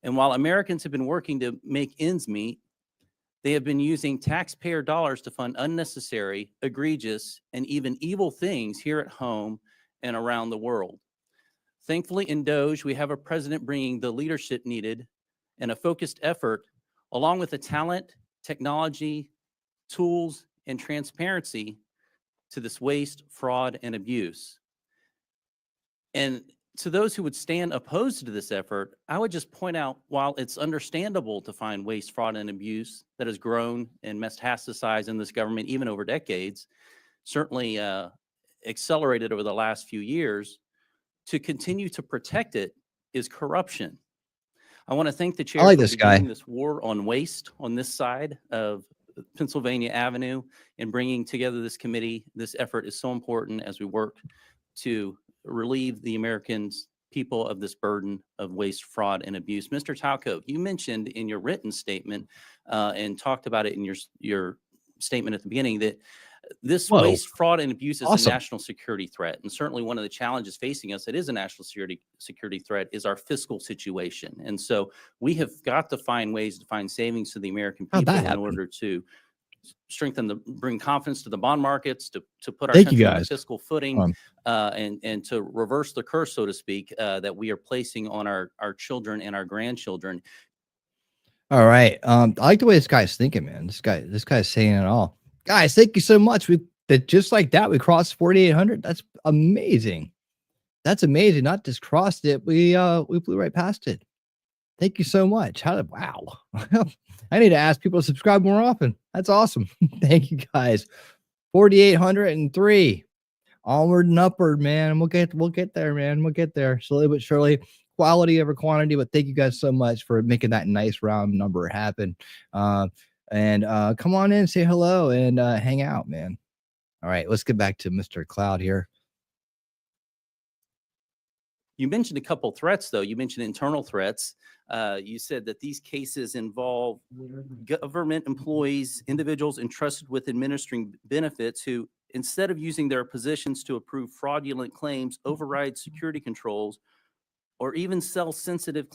And while Americans have been working to make ends meet, they have been using taxpayer dollars to fund unnecessary, egregious, and even evil things here at home and around the world. Thankfully, in DOGE, we have a president bringing the leadership needed and a focused effort, along with the talent, technology, tools, and transparency to this waste, fraud, and abuse. And to those who would stand opposed to this effort, I would just point out, while it's understandable to find waste, fraud, and abuse that has grown and metastasized in this government even over decades, certainly accelerated over the last few years, to continue to protect it is corruption. I want to thank the chair for beginning this war on waste on this side of Pennsylvania Avenue and bringing together this committee. This effort is so important as we work to relieve the Americans, people of this burden of waste, fraud, and abuse. Mr. Talco, you mentioned in your written statement and talked about it in your statement at the beginning that this waste, fraud, and abuse is a national security threat. And certainly one of the challenges facing us that is a national security threat is our fiscal situation. And so we have got to find ways to find savings to the American people in order to bring confidence to the bond markets, to put our country on a fiscal footing, and to reverse the curse, so to speak, that we are placing on our children and our grandchildren. All right. I like the way this guy's thinking, man. This guy's saying it all. Guys, thank you so much. Just like that, we crossed 4,800. That's amazing. That's amazing. Not just crossed it, we flew right past it. Thank you so much. Wow. I need to ask people to subscribe more often. That's awesome. Thank you, guys. 4,803. Onward and upward, man. We'll get there, man. We'll get there slowly but surely. Quality over quantity. But thank you guys so much for making that nice round number happen. And come on in, say hello, and hang out, man. All right, let's get back to Mr. Cloud here. You mentioned a couple threats, though. You mentioned internal threats. You said that these cases involve government employees, individuals entrusted with administering benefits who, instead of using their positions to approve fraudulent claims, override security controls, or even sell sensitive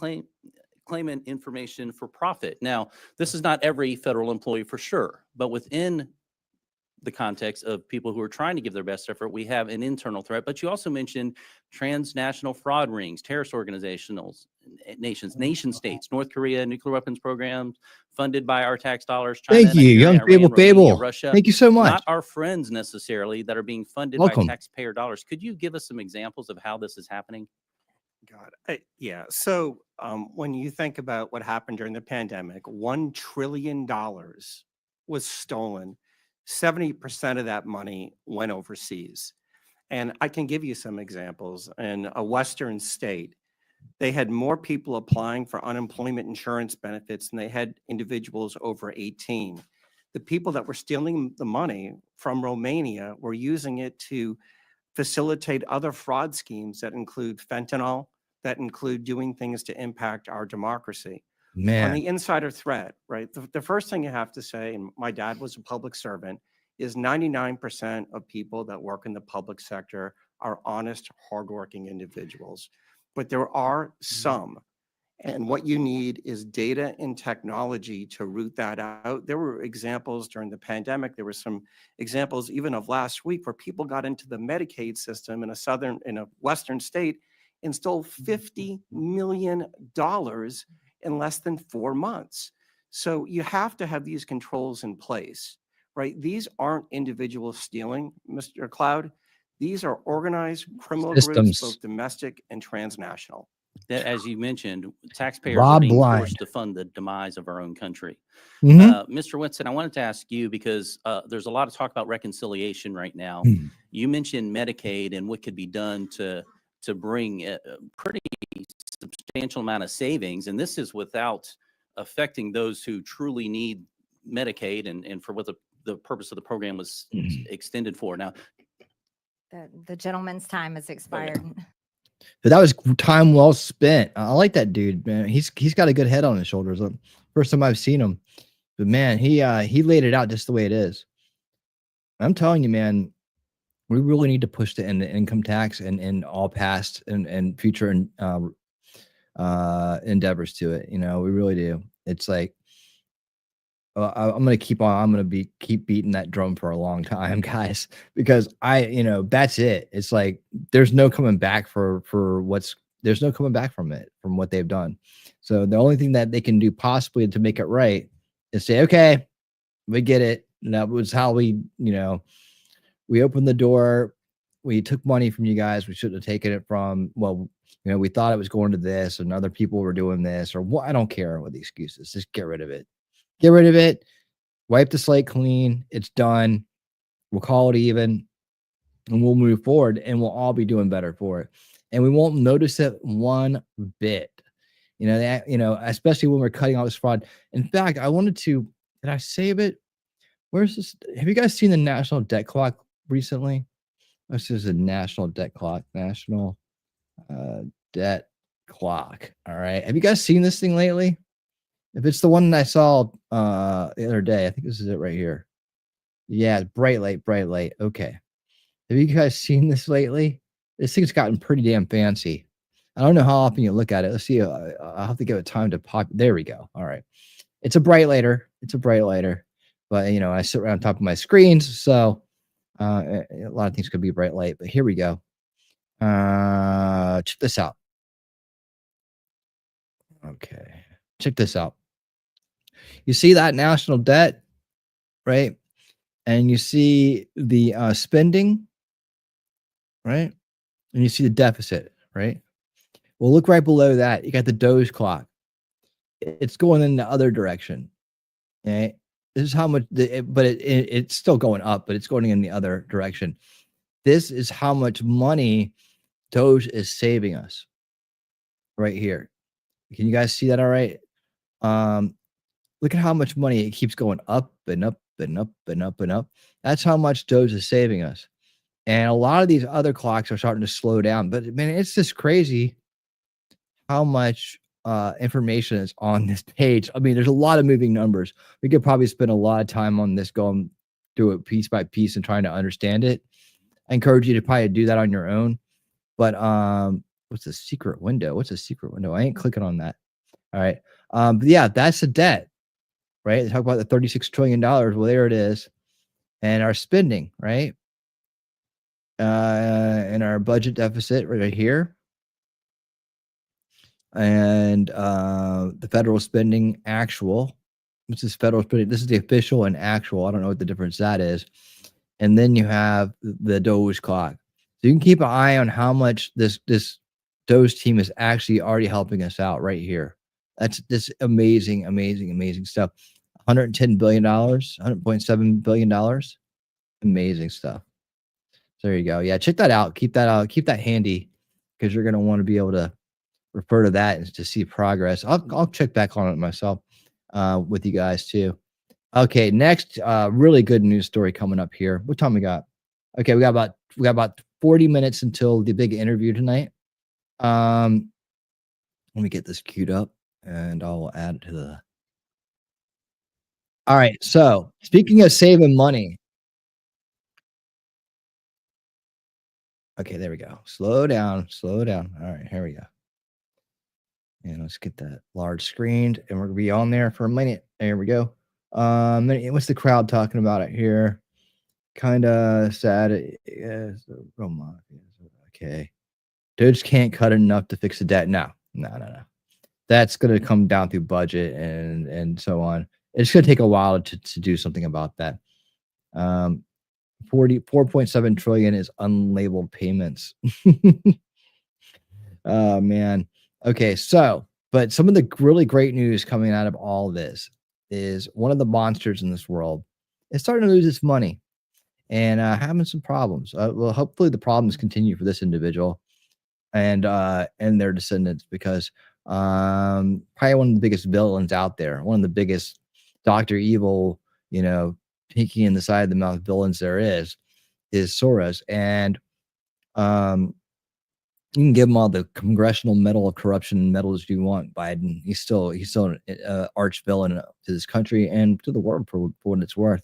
claiming information for profit. Now, this is not every federal employee for sure, but within the context of people who are trying to give their best effort, we have an internal threat. But you also mentioned transnational fraud rings, terrorist organizations, nation states, North Korea, nuclear weapons programs funded by our tax dollars. China, Thank you, Nigeria, young Iran, Romania, Fable. Russia. Thank you so much. Not our friends necessarily that are being funded Welcome. by taxpayer dollars. Could you give us some examples of how this is happening? God, yeah. So when you think about what happened during the pandemic, $1 trillion was stolen. 70% of that money went overseas. And I can give you some examples. In a Western state, they had more people applying for unemployment insurance benefits than they had individuals over 18. The people that were stealing the money from Romania were using it to facilitate other fraud schemes that include fentanyl, that include doing things to impact our democracy. Man. On the insider threat, right? The first thing you have to say, and my dad was a public servant, is 99% of people that work in the public sector are honest, hardworking individuals. But there are some, and what you need is data and technology to root that out. There were examples during the pandemic. There were some examples even of last week where people got into the Medicaid system in a Western state and stole $50 million in less than 4 months. So you have to have these controls in place, right? These aren't individuals stealing, Mr. Cloud. These are organized criminal Systems. groups, both domestic and transnational. That, as you mentioned, taxpayers Rob are being blind. forced to fund the demise of our own country. Mhm. Mr. Winston, I wanted to ask you because there's a lot of talk about reconciliation right now. You mentioned Medicaid and what could be done to bring a pretty substantial amount of savings, and this is without affecting those who truly need Medicaid and for what the purpose of the program was extended for. Now, The gentleman's time has expired. But that was time well spent. I like that dude, man. He's got a good head on his shoulders. First time I've seen him, but man, he laid it out just the way it is. I'm telling you, man, we really need to push the income tax and all past and future endeavors to it. You know, we really do. It's like I'm gonna keep beating that drum for a long time, guys, because that's it. It's like there's no coming back there's no coming back from it, from what they've done. So the only thing that they can do possibly to make it right is say, okay, we get it. And that was how we opened the door. We took money from you guys. We shouldn't have taken it from, we thought it was going to this and other people were doing this or what. I don't care what the excuses. Just get rid of it. Get rid of it. Wipe the slate clean. It's done. We'll call it even and we'll move forward and we'll all be doing better for it. And we won't notice it one bit, especially when we're cutting all this fraud. In fact, did I save it? Where's this? Have you guys seen the national debt clock recently? This is a national debt clock, national debt clock. All right. Have you guys seen this thing lately? If it's the one that I saw the other day, I think this is it right here. Yeah, bright light. Okay. Have you guys seen this lately? This thing's gotten pretty damn fancy. I don't know how often you look at it. Let's see. I'll have to give it time to pop. There we go. All right. It's a bright lighter. But, I sit around on top of my screens. So a lot of things could be bright light. But here we go. Check this out. Okay. Check this out. You see that national debt, right? And you see the spending, right? And you see the deficit, right? Well, look right below that. You got the Doge clock. It's going in the other direction. Okay. This is how much, it's still going up, but it's going in the other direction. This is how much money Doge is saving us right here. Can you guys see that? All right. Look at how much money it keeps going up and up and up and up and up. That's how much Doge is saving us. And a lot of these other clocks are starting to slow down. But man, it's just crazy how much information is on this page. I mean, there's a lot of moving numbers. We could probably spend a lot of time on this, going through it piece by piece and trying to understand it. I encourage you to probably do that on your own. But what's the secret window? I ain't clicking on that. All right. But yeah, that's the debt, right? They talk about the $36 trillion. Well, there it is. And our spending, right? And our budget deficit right here. And the federal spending actual. This is federal spending. This is the official and actual. I don't know what the difference that is. And then you have the Doge clock. So you can keep an eye on how much this Doge team is actually already helping us out right here. That's this amazing stuff. $110 billion, $100.7 billion. Amazing stuff. So there you go. Yeah, check that out. Keep that handy because you're going to want to be able to refer to that and to see progress. I'll check back on it myself with you guys too. Okay, next really good news story coming up here. What time we got? Okay, we got about 40 minutes until the big interview tonight. Let me get this queued up and I'll add it to the. All right, so speaking of saving money. Okay, there we go. Slow down. All right, here we go. And let's get that large screened and we're gonna be on there for a minute. There we go. What's the crowd talking about it here? Kind of sad. Okay. Dudes can't cut enough to fix the debt. No. That's going to come down through budget and so on. It's going to take a while to do something about that. 4.7 trillion is unlabeled payments. Oh man. Okay. So, but some of the really great news coming out of all this is one of the monsters in this world is starting to lose its money and having some problems. Well, hopefully the problems continue for this individual and their descendants because probably one of the biggest villains out there, one of the biggest Dr. Evil, pinky in the side of the mouth villains there is Soros. And you can give him all the Congressional Medal of Corruption medals you want, Biden. He's still an arch villain to this country and to the world for what it's worth.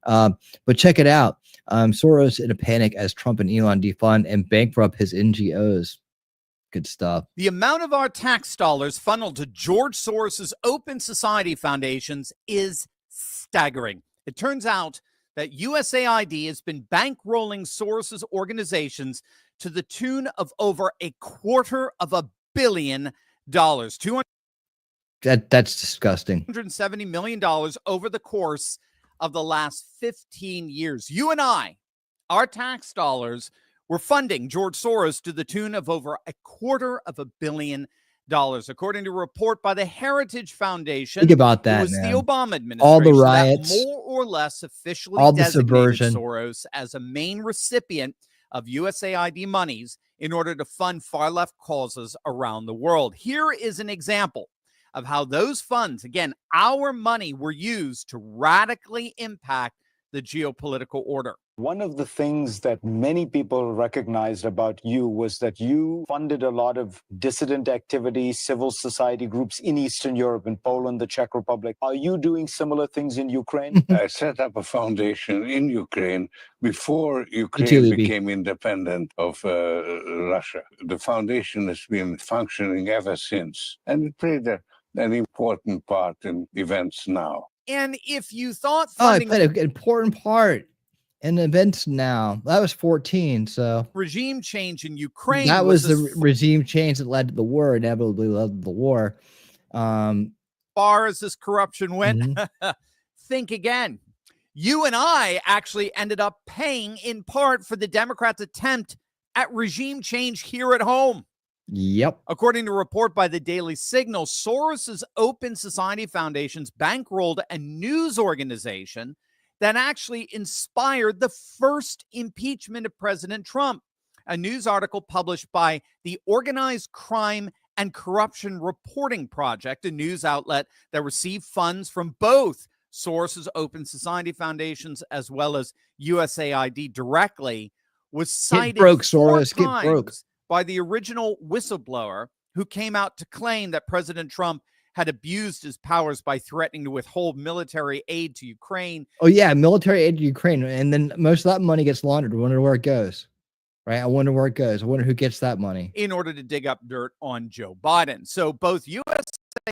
But check it out. Soros in a panic as Trump and Elon defund and bankrupt his NGOs. Good stuff. The amount of our tax dollars funneled to George Soros's Open Society foundations is staggering. It turns out that USAID has been bankrolling Soros's organizations to the tune of over $250 million. That's disgusting. $170 million over the course of the last 15 years. You and I, our tax dollars, were funding George Soros to the tune of over $250 million. According to a report by the Heritage Foundation, think about that. It was man. the Obama administration all the riots, that more or less officially all the designated subversion. Soros as a main recipient of USAID monies in order to fund far-left causes around the world. Here is an example of how those funds, again, our money, were used to radically impact the geopolitical order. One of the things that many people recognized about you was that you funded a lot of dissident activity, civil society groups in Eastern Europe, in Poland, the Czech Republic. Are you doing similar things in Ukraine? I set up a foundation in Ukraine before Ukraine became independent of Russia. The foundation has been functioning ever since, and it played an important part in events now. And if you thought funding... I played an important part in events now. That was 14, so... regime change in Ukraine... That was the regime change that led to the war, inevitably led to the war. Far as this corruption went, think again. You and I actually ended up paying in part for the Democrats' attempt at regime change here at home. Yep. According to a report by the Daily Signal, Soros's Open Society Foundations bankrolled a news organization that actually inspired the first impeachment of President Trump. A news article published by the Organized Crime and Corruption Reporting Project, a news outlet that received funds from both Soros's Open Society Foundations as well as USAID directly, was cited Get broke, Soros. Get broke. By the original whistleblower who came out to claim that President Trump had abused his powers by threatening to withhold military aid to Ukraine. Oh, yeah, military aid to Ukraine. And then most of that money gets laundered. I wonder where it goes, right? I wonder where it goes. I wonder who gets that money. In order to dig up dirt on Joe Biden. So both U.S.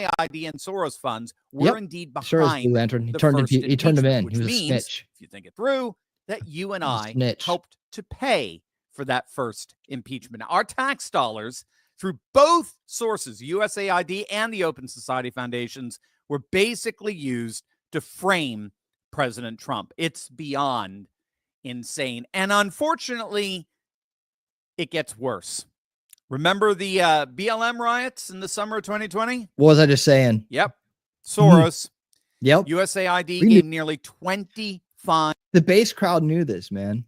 USAID and Soros funds were indeed Soros behind Blue Lantern. He the turned first he turned him in. which He was a means, snitch. if you think it through, that you and I snitch. helped to pay for that first impeachment. Now, our tax dollars through both sources, USAID and the Open Society Foundations, were basically used to frame President Trump. It's beyond insane. And unfortunately, it gets worse. Remember the BLM riots in the summer of 2020? What was I just saying? Yep. Soros. Yep. USAID We gave knew- nearly $25 The base crowd knew this, man.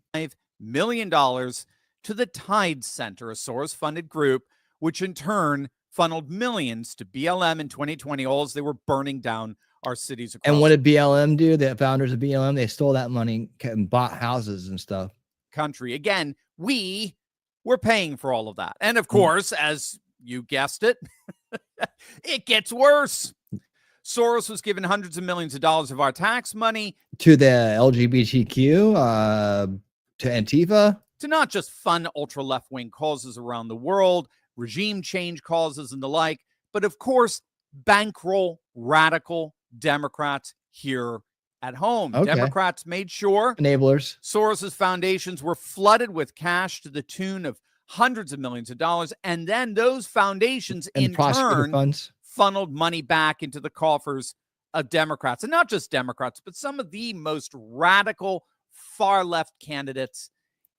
million to the Tide Center, a Soros-funded group, which in turn funneled millions to BLM in 2020, all as they were burning down our cities across And what did BLM do? The founders of BLM, they stole that money and bought houses and stuff. country. Again, we were paying for all of that. And of course, as you guessed it, it gets worse. Soros was given hundreds of millions of dollars of our tax money To the LGBTQ, to Antifa. to not just fund ultra left-wing causes around the world, regime change causes and the like, but of course, bankroll radical Democrats here at home. Okay. Democrats made sure Enablers. Soros's foundations were flooded with cash to the tune of hundreds of millions of dollars, and then those foundations And in prosecutor turn funds. funneled money back into the coffers of Democrats, and not just Democrats, but some of the most radical far left candidates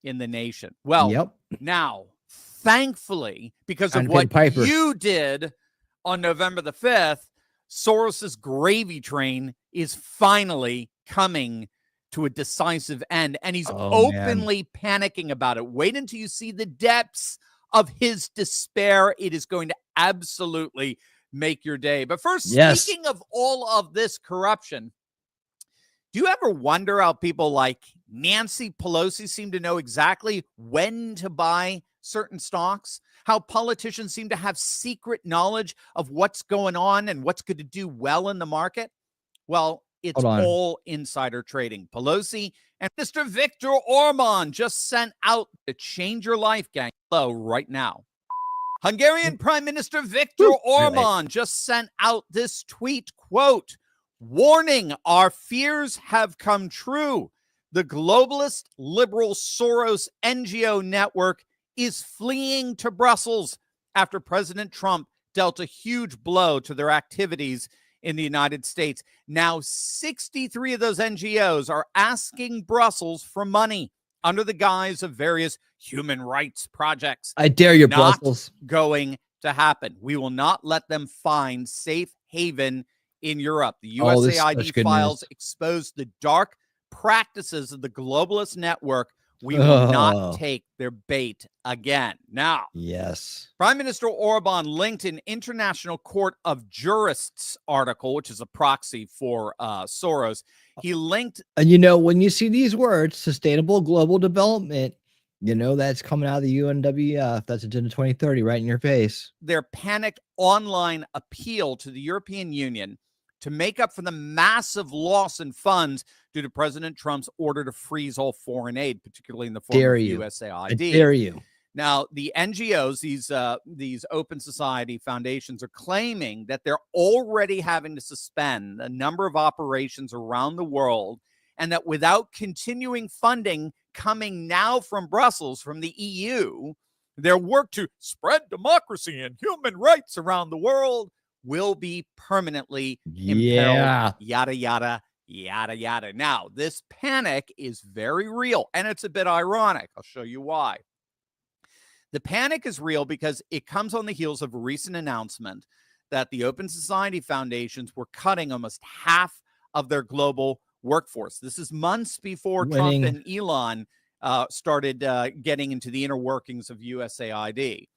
in the nation. Well, now, thankfully, because of Trying to what pay the piper. you did on November the 5th, Soros's gravy train is finally coming to a decisive end, and he's openly panicking about it. Wait until you see the depths of his despair. It is going to absolutely make your day. But first, speaking of all of this corruption, do you ever wonder how people like Nancy Pelosi seem to know exactly when to buy certain stocks? How politicians seem to have secret knowledge of what's going on and what's going to do well in the market? Well, it's all insider trading. Pelosi and Mr. Viktor Orban just sent out to change your life, gang. Hello, right now. Hungarian Prime Minister Viktor Orban just sent out this tweet, quote, "Warning, our fears have come true. The globalist liberal Soros NGO network is fleeing to Brussels after President Trump dealt a huge blow to their activities in the United States. Now, 63 of those NGOs are asking Brussels for money under the guise of various human rights projects. I dare you, Not Brussels. going to happen. We will not let them find safe haven in Europe. The Oh, this is USAID such good files news. expose the dark practices of the globalist network. We will not Oh. take their bait again. Now, Yes. Prime Minister Orban linked an International Court of Jurists article, which is a proxy for Soros. He linked And you know, when you see these words, sustainable global development, you know that's coming out of the UNWF. That's Agenda 2030 right in your face. their panicked online appeal to the European Union to make up for the massive loss in funds due to President Trump's order to freeze all foreign aid, particularly in the form Dare of you. USAID. I dare you. Now, the NGOs, these open society foundations, are claiming that they're already having to suspend a number of operations around the world, and that without continuing funding coming now from Brussels, from the EU, their work to spread democracy and human rights around the world will be permanently Yeah. imperiled. Yada, yada, yada, yada. Now, this panic is very real, and it's a bit ironic. I'll show you why. The panic is real because it comes on the heels of a recent announcement that the Open Society Foundations were cutting almost half of their global workforce. This is months before Trump and Elon started getting into the inner workings of USAID.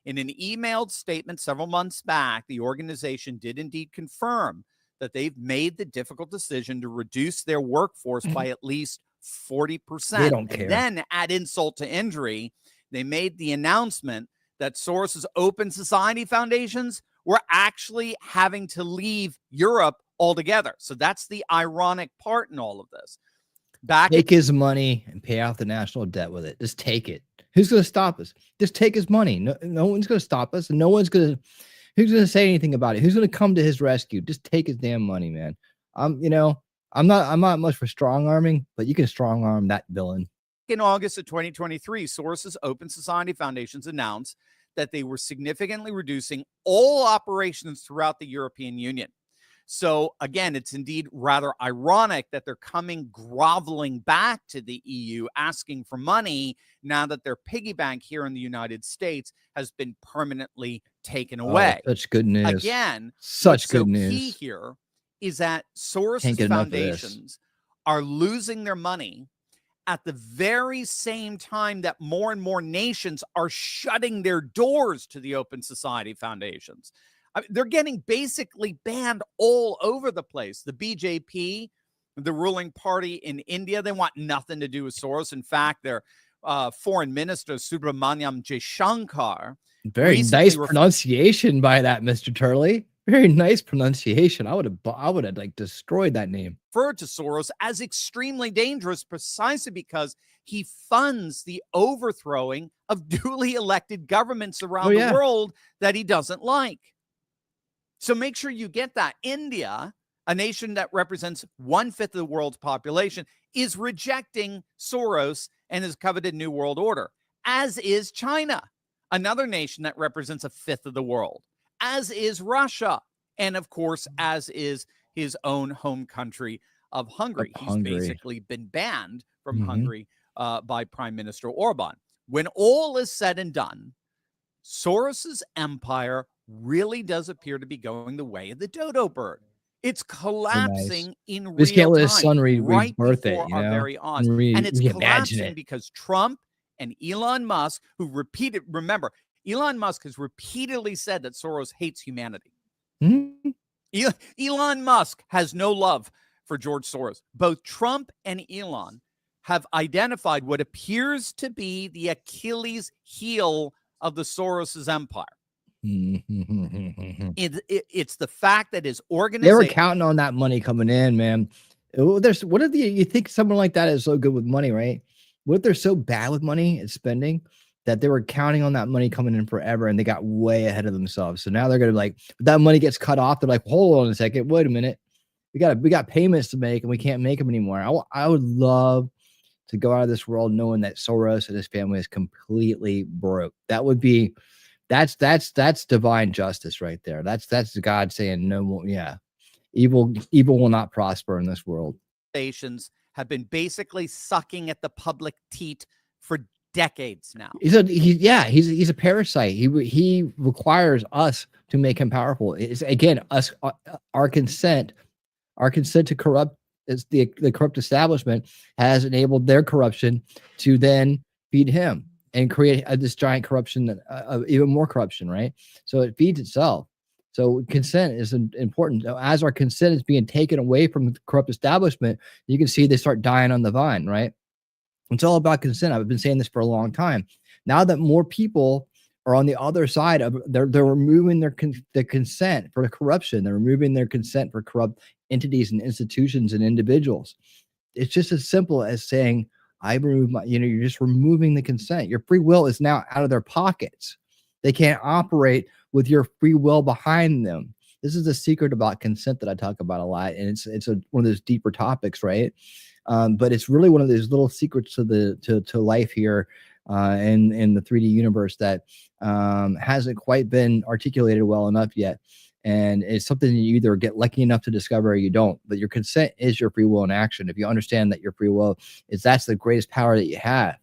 In an emailed statement several months back, the organization did indeed confirm that they've made the difficult decision to reduce their workforce by at least 40%. They don't care. And then, add insult to injury, they made the announcement that Soros's Open Society Foundations were actually having to leave Europe altogether. So that's the ironic part in all of this. Take his money and pay off the national debt with it. Just take it. Who's going to stop us? Just take his money. No one's going to stop us. And no one's going to Who's going to say anything about it? Who's going to come to his rescue? Just take his damn money, man. You know, I'm not much for strong arming, but you can strong arm that villain. In August of 2023, sources Open Society Foundations announced that they were significantly reducing all operations throughout the European Union. So again, it's indeed rather ironic that they're coming groveling back to the EU asking for money now that their piggy bank here in the United States has been permanently taken away. Such good news. Again, such good so news. Key here is that Soros Can't get enough of this. foundations are losing their money at the very same time that more and more nations are shutting their doors to the Open Society Foundations. I mean, they're getting basically banned all over the place. The BJP, the ruling party in India, they want nothing to do with Soros. In fact, their foreign minister, Subramanyam Jaishankar. Very nice pronunciation by that, Mr. Turley. Very nice pronunciation. I would have like destroyed that name. Referred to Soros as extremely dangerous precisely because he funds the overthrowing of duly elected governments around the world that he doesn't like. So make sure you get that. India, a nation that represents 1/5 of the world's population, is rejecting Soros and his coveted New World Order, as is China, another nation that represents 1/5 of the world, as is Russia, and of course, as is his own home country of Hungary. He's basically been banned from Hungary by Prime Minister Orban. When all is said and done, Soros's empire really does appear to be going the way of the dodo bird. It's collapsing in real time. Just can't let his son right rebirth it, before you our know? very eyes. And it's collapsing because Trump and Elon Musk, who remember, Elon Musk has repeatedly said that Soros hates humanity. Elon Musk has no love for George Soros. Both Trump and Elon have identified what appears to be the Achilles heel of the Soros's empire. It's the fact that his organization. They were counting on that money coming in, man. What if you think someone like that is so good with money, right? What if they're so bad with money and spending that they were counting on that money coming in forever and they got way ahead of themselves? So now they're gonna like, that money gets cut off. They're like, hold on a second, wait a minute, we got payments to make and we can't make them anymore. I would love to go out of this world knowing that Soros and his family is completely broke. That would be. That's divine justice right there. That's God saying no more. Yeah, evil will not prosper in this world. Nations have been basically sucking at the public teat for decades now. He's a parasite. He requires us to make him powerful. It's again us our consent to corrupt. Is the corrupt establishment has enabled their corruption to then feed him and create this giant corruption, even more corruption, right? So it feeds itself. So consent is important. As our consent is being taken away from the corrupt establishment, you can see they start dying on the vine, right? It's all about consent. I've been saying this for a long time. Now that more people are on the other side of, they're removing their consent for the corruption. They're removing their consent for corrupt entities and institutions and individuals. It's just as simple as saying, I remove my, you're just removing the consent. Your free will is now out of their pockets. They can't operate with your free will behind them. This is the secret about consent that I talk about a lot. And it's one of those deeper topics, right? But it's really one of those little secrets to life here in the 3D universe that hasn't quite been articulated well enough yet. And it's something you either get lucky enough to discover or you don't. But your consent is your free will in action. If you understand that your free will that's the greatest power that you have,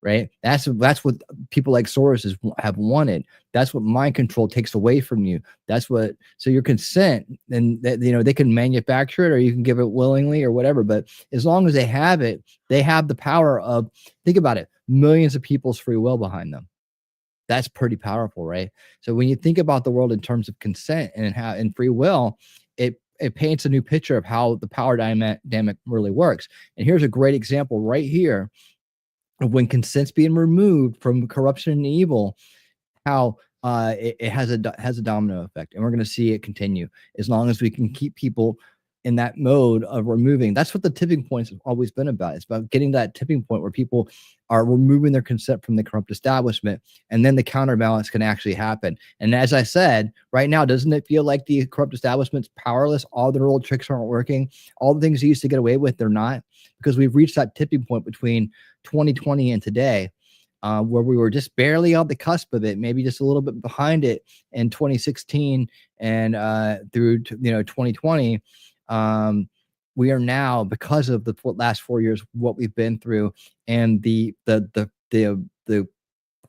right? That's what people like Soros have wanted. That's what mind control takes away from you. So your consent, and they can manufacture it or you can give it willingly or whatever. But as long as they have it, they have the power of, think about it, millions of people's free will behind them. That's pretty powerful, right? So when you think about the world in terms of consent and free will, it paints a new picture of how the power dynamic really works. And here's a great example right here of when consent's being removed from corruption and evil, how it has a domino effect. And we're going to see it continue as long as we can keep people in that mode of removing. That's what the tipping points have always been about. It's about getting that tipping point where people are removing their consent from the corrupt establishment, and then the counterbalance can actually happen. And as I said, right now, doesn't it feel like the corrupt establishment's powerless? All their old tricks aren't working. All the things they used to get away with, they're not, because we've reached that tipping point between 2020 and today, where we were just barely on the cusp of it, maybe just a little bit behind it in 2016 and through 2020. We are now, because of the last 4 years, what we've been through, and the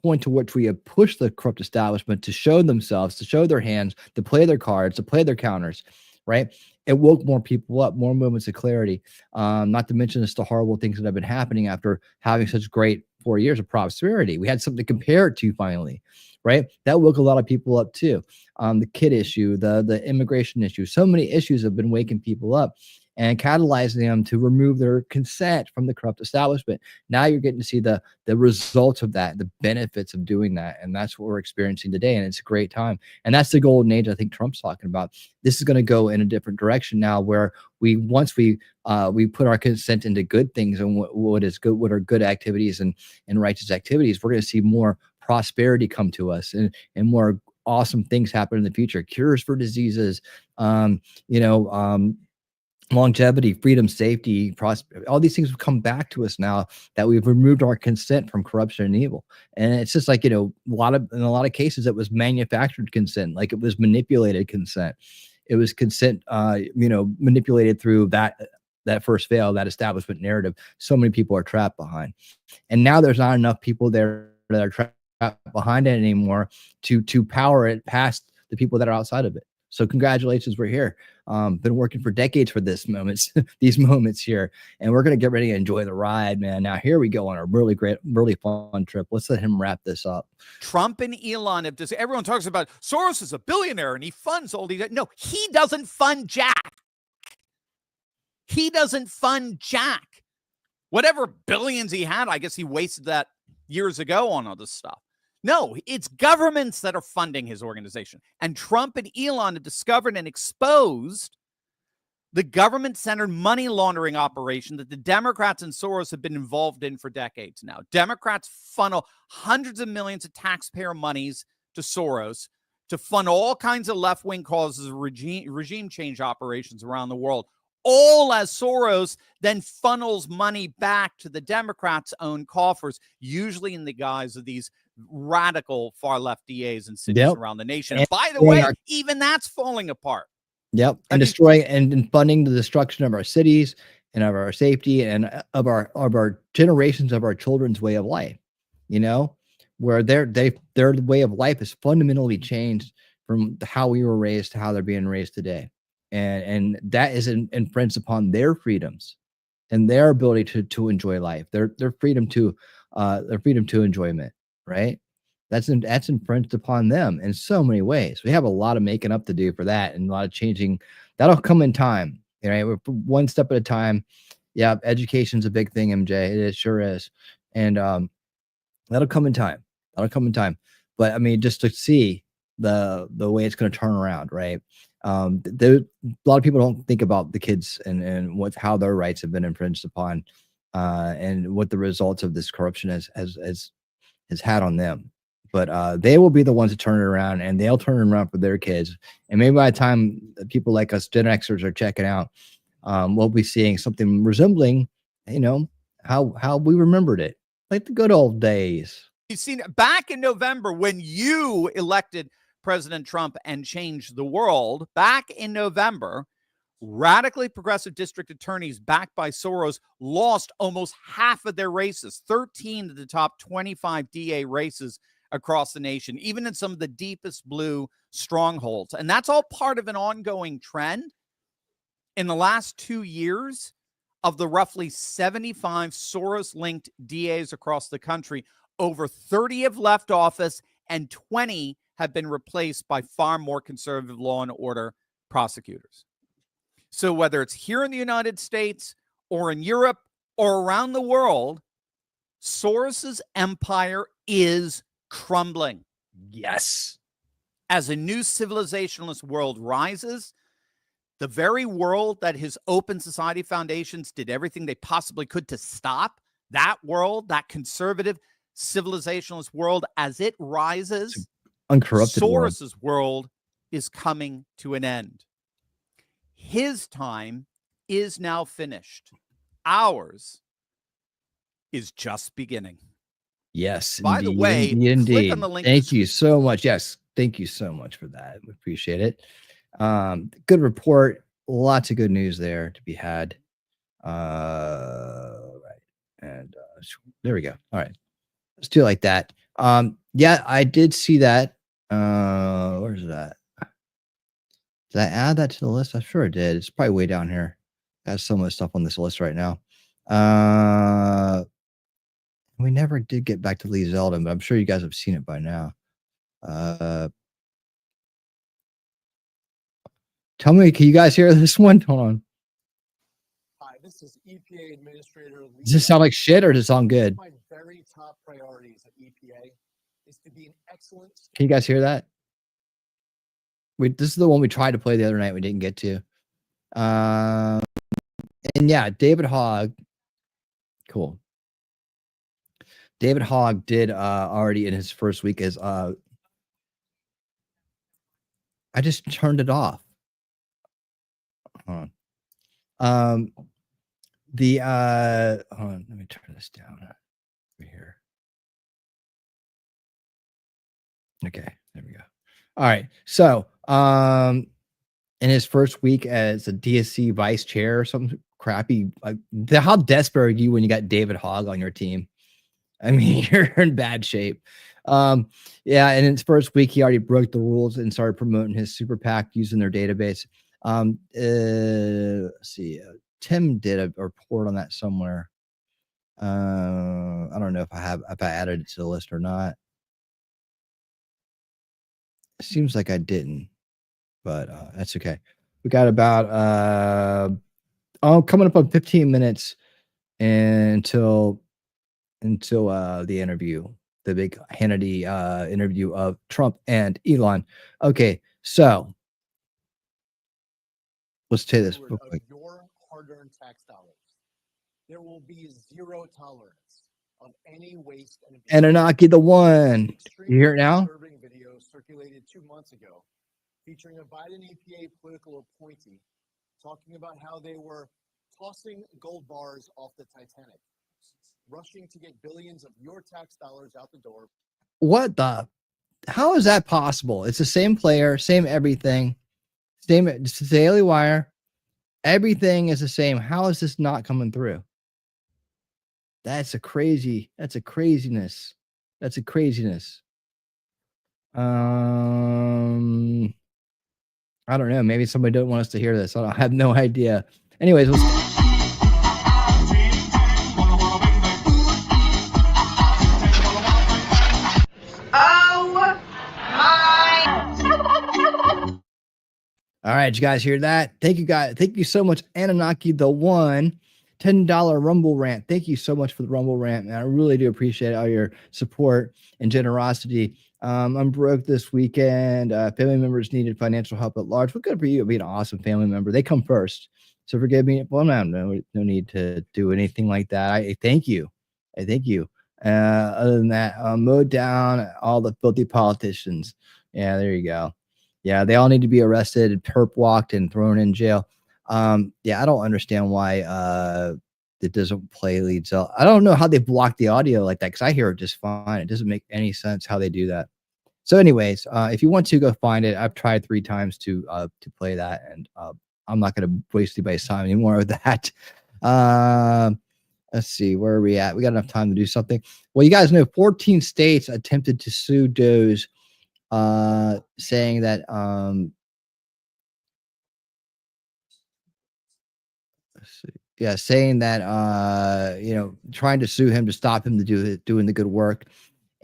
point to which we have pushed the corrupt establishment to show themselves, to show their hands, to play their cards, to play their counters, right? It woke more people up, more moments of clarity. Not to mention just the horrible things that have been happening after having such great 4 years of prosperity. We had something to compare it to finally, right? That woke a lot of people up too. The kid issue, the immigration issue, so many issues have been waking people up and catalyzing them to remove their consent from the corrupt establishment. Now you're getting to see the results of that, the benefits of doing that. And that's what we're experiencing today. And it's a great time. And that's the golden age I think Trump's talking about. This is going to go in a different direction now, where once we put our consent into good things and what is good, what are good activities and righteous activities, we're going to see more prosperity come to us and more awesome things happen in the future. Cures for diseases, longevity, freedom, safety, prosperity. All these things have come back to us now that we've removed our consent from corruption and evil. And it's just like, in a lot of cases, it was manufactured consent, like it was manipulated consent. It was consent, manipulated through that first veil, that establishment narrative. So many people are trapped behind. And now there's not enough people there that are trapped behind it anymore to power it past the people that are outside of it. So congratulations, we're here. Been working for decades for these moments here, and we're going to get ready to enjoy the ride, man. Now here we go on a really great, really fun trip. Let's let him wrap this up. Trump and Elon have just, everyone talks about Soros is a billionaire and he funds all these. No, he doesn't fund jack. He doesn't fund jack. Whatever billions he had, I guess he wasted that years ago on all this stuff. No, it's governments that are funding his organization. And Trump and Elon have discovered and exposed the government-centered money laundering operation that the Democrats and Soros have been involved in for decades now. Democrats funnel hundreds of millions of taxpayer monies to Soros to fund all kinds of left-wing causes, regime change operations around the world, all as Soros then funnels money back to the Democrats' own coffers, usually in the guise of these radical far-left DAs in cities around the nation. And by the way, even that's falling apart. Yep. And destroying and funding the destruction of our cities and of our safety and of our generations of our children's way of life, where their way of life is fundamentally changed from how we were raised to how they're being raised today. And that is infringed upon their freedoms and their ability to enjoy life, their freedom to enjoyment, right? That's infringed upon them in so many ways. We have a lot of making up to do for that, and a lot of changing. That'll come in time, right? We're one step at a time. Yeah, education's a big thing, MJ. It sure is, and that'll come in time. But I mean, just to see the way it's going to turn around, right? A lot of people don't think about the kids and how their rights have been infringed upon, and what the results of this corruption has had on them. But they will be the ones to turn it around, and they'll turn it around for their kids. And maybe by the time people like us Gen Xers are checking out, we'll be seeing something resembling, how we remembered it, like the good old days. You've seen back in November when you elected President Trump and changed the world. Back in November, radically progressive district attorneys backed by Soros lost almost half of their races, 13 of the top 25 DA races across the nation, even in some of the deepest blue strongholds. And that's all part of an ongoing trend. In the last 2 years, of the roughly 75 Soros-linked DAs across the country, over 30 have left office and 20 have been replaced by far more conservative law and order prosecutors. So whether it's here in the United States or in Europe or around the world, Soros's empire is crumbling. Yes. As a new civilizationalist world rises, the very world that his Open Society foundations did everything they possibly could to stop, that world, that conservative, civilizationalist world, as it rises, Uncorrupted world. Soros's world is coming to an end. His time is now finished. Ours is just beginning. Yes. By the way, click on the link. Thank you so much. Yes. Thank you so much for that. We appreciate it. Good report. Lots of good news there to be had. Right. And there we go. All right. Let's do it like that. Yeah, I did see that. Where's that? Did I add that to the list? I'm sure I did. It's probably way down here. I have some of the stuff on this list right now. We never did get back to Lee Zeldin, but I'm sure you guys have seen it by now. Tell me, can you guys hear this one? Hold on. Hi, this is EPA Administrator Lee. Does this sound like shit or does it sound good? My very top priorities at EPA is to be an excellent. Can you guys hear that? This is the one we tried to play the other night. We didn't get to. And yeah, David Hogg. Cool. David Hogg did already in his first week as I just turned it off. Hold on. Hold on, let me turn this down over here. Okay, there we go. All right. So in his first week as a DSC vice chair or something crappy, how desperate are you when you got David Hogg on your team? I mean, you're in bad shape. Yeah, and in his first week, he already broke the rules and started promoting his super PAC using their database. Let's see. Tim did a report on that somewhere. I don't know if I added it to the list or not. It seems like I didn't, but that's okay. We got about coming up on 15 minutes until the interview, the big Hannity interview of Trump and Elon. Okay, so let's take this real quick. Your hard-earned tax dollars. There will be zero tolerance of any waste and abuse. Anunnaki the one. You hear it now? Video circulated 2 months ago, featuring a Biden EPA political appointee talking about how they were tossing gold bars off the Titanic, rushing to get billions of your tax dollars out the door. What the? How is that possible? It's the same player, same everything, same. It's the Daily Wire. Everything is the same. How is this not coming through? That's a crazy. That's a craziness. That's a craziness. I don't know. Maybe somebody don't want us to hear this. I have no idea. Anyways, all right, you guys hear that? Thank you guys. Thank you so much, Anunnaki the one. $10 Rumble rant. Thank you so much for the Rumble rant, man. I really do appreciate all your support and generosity. I'm broke this weekend. Family members needed financial help at large. What good for you being an awesome family member? They come first. So forgive me. Well, no need to do anything like that. I thank you. I thank you. Other than that, mowed down all the filthy politicians. Yeah, there you go. Yeah, they all need to be arrested, perp walked, and thrown in jail. Yeah, I don't understand why it doesn't play lead cell. I don't know how they block the audio like that because I hear it just fine. It doesn't make any sense how they do that. So, anyways, if you want to go find it, I've tried 3 times to play that, and I'm not going to waste anybody's time anymore with that. Let's see, where are we at? We got enough time to do something. Well, you guys know 14 states attempted to sue Doge, saying that saying that trying to sue him to stop him to doing the good work,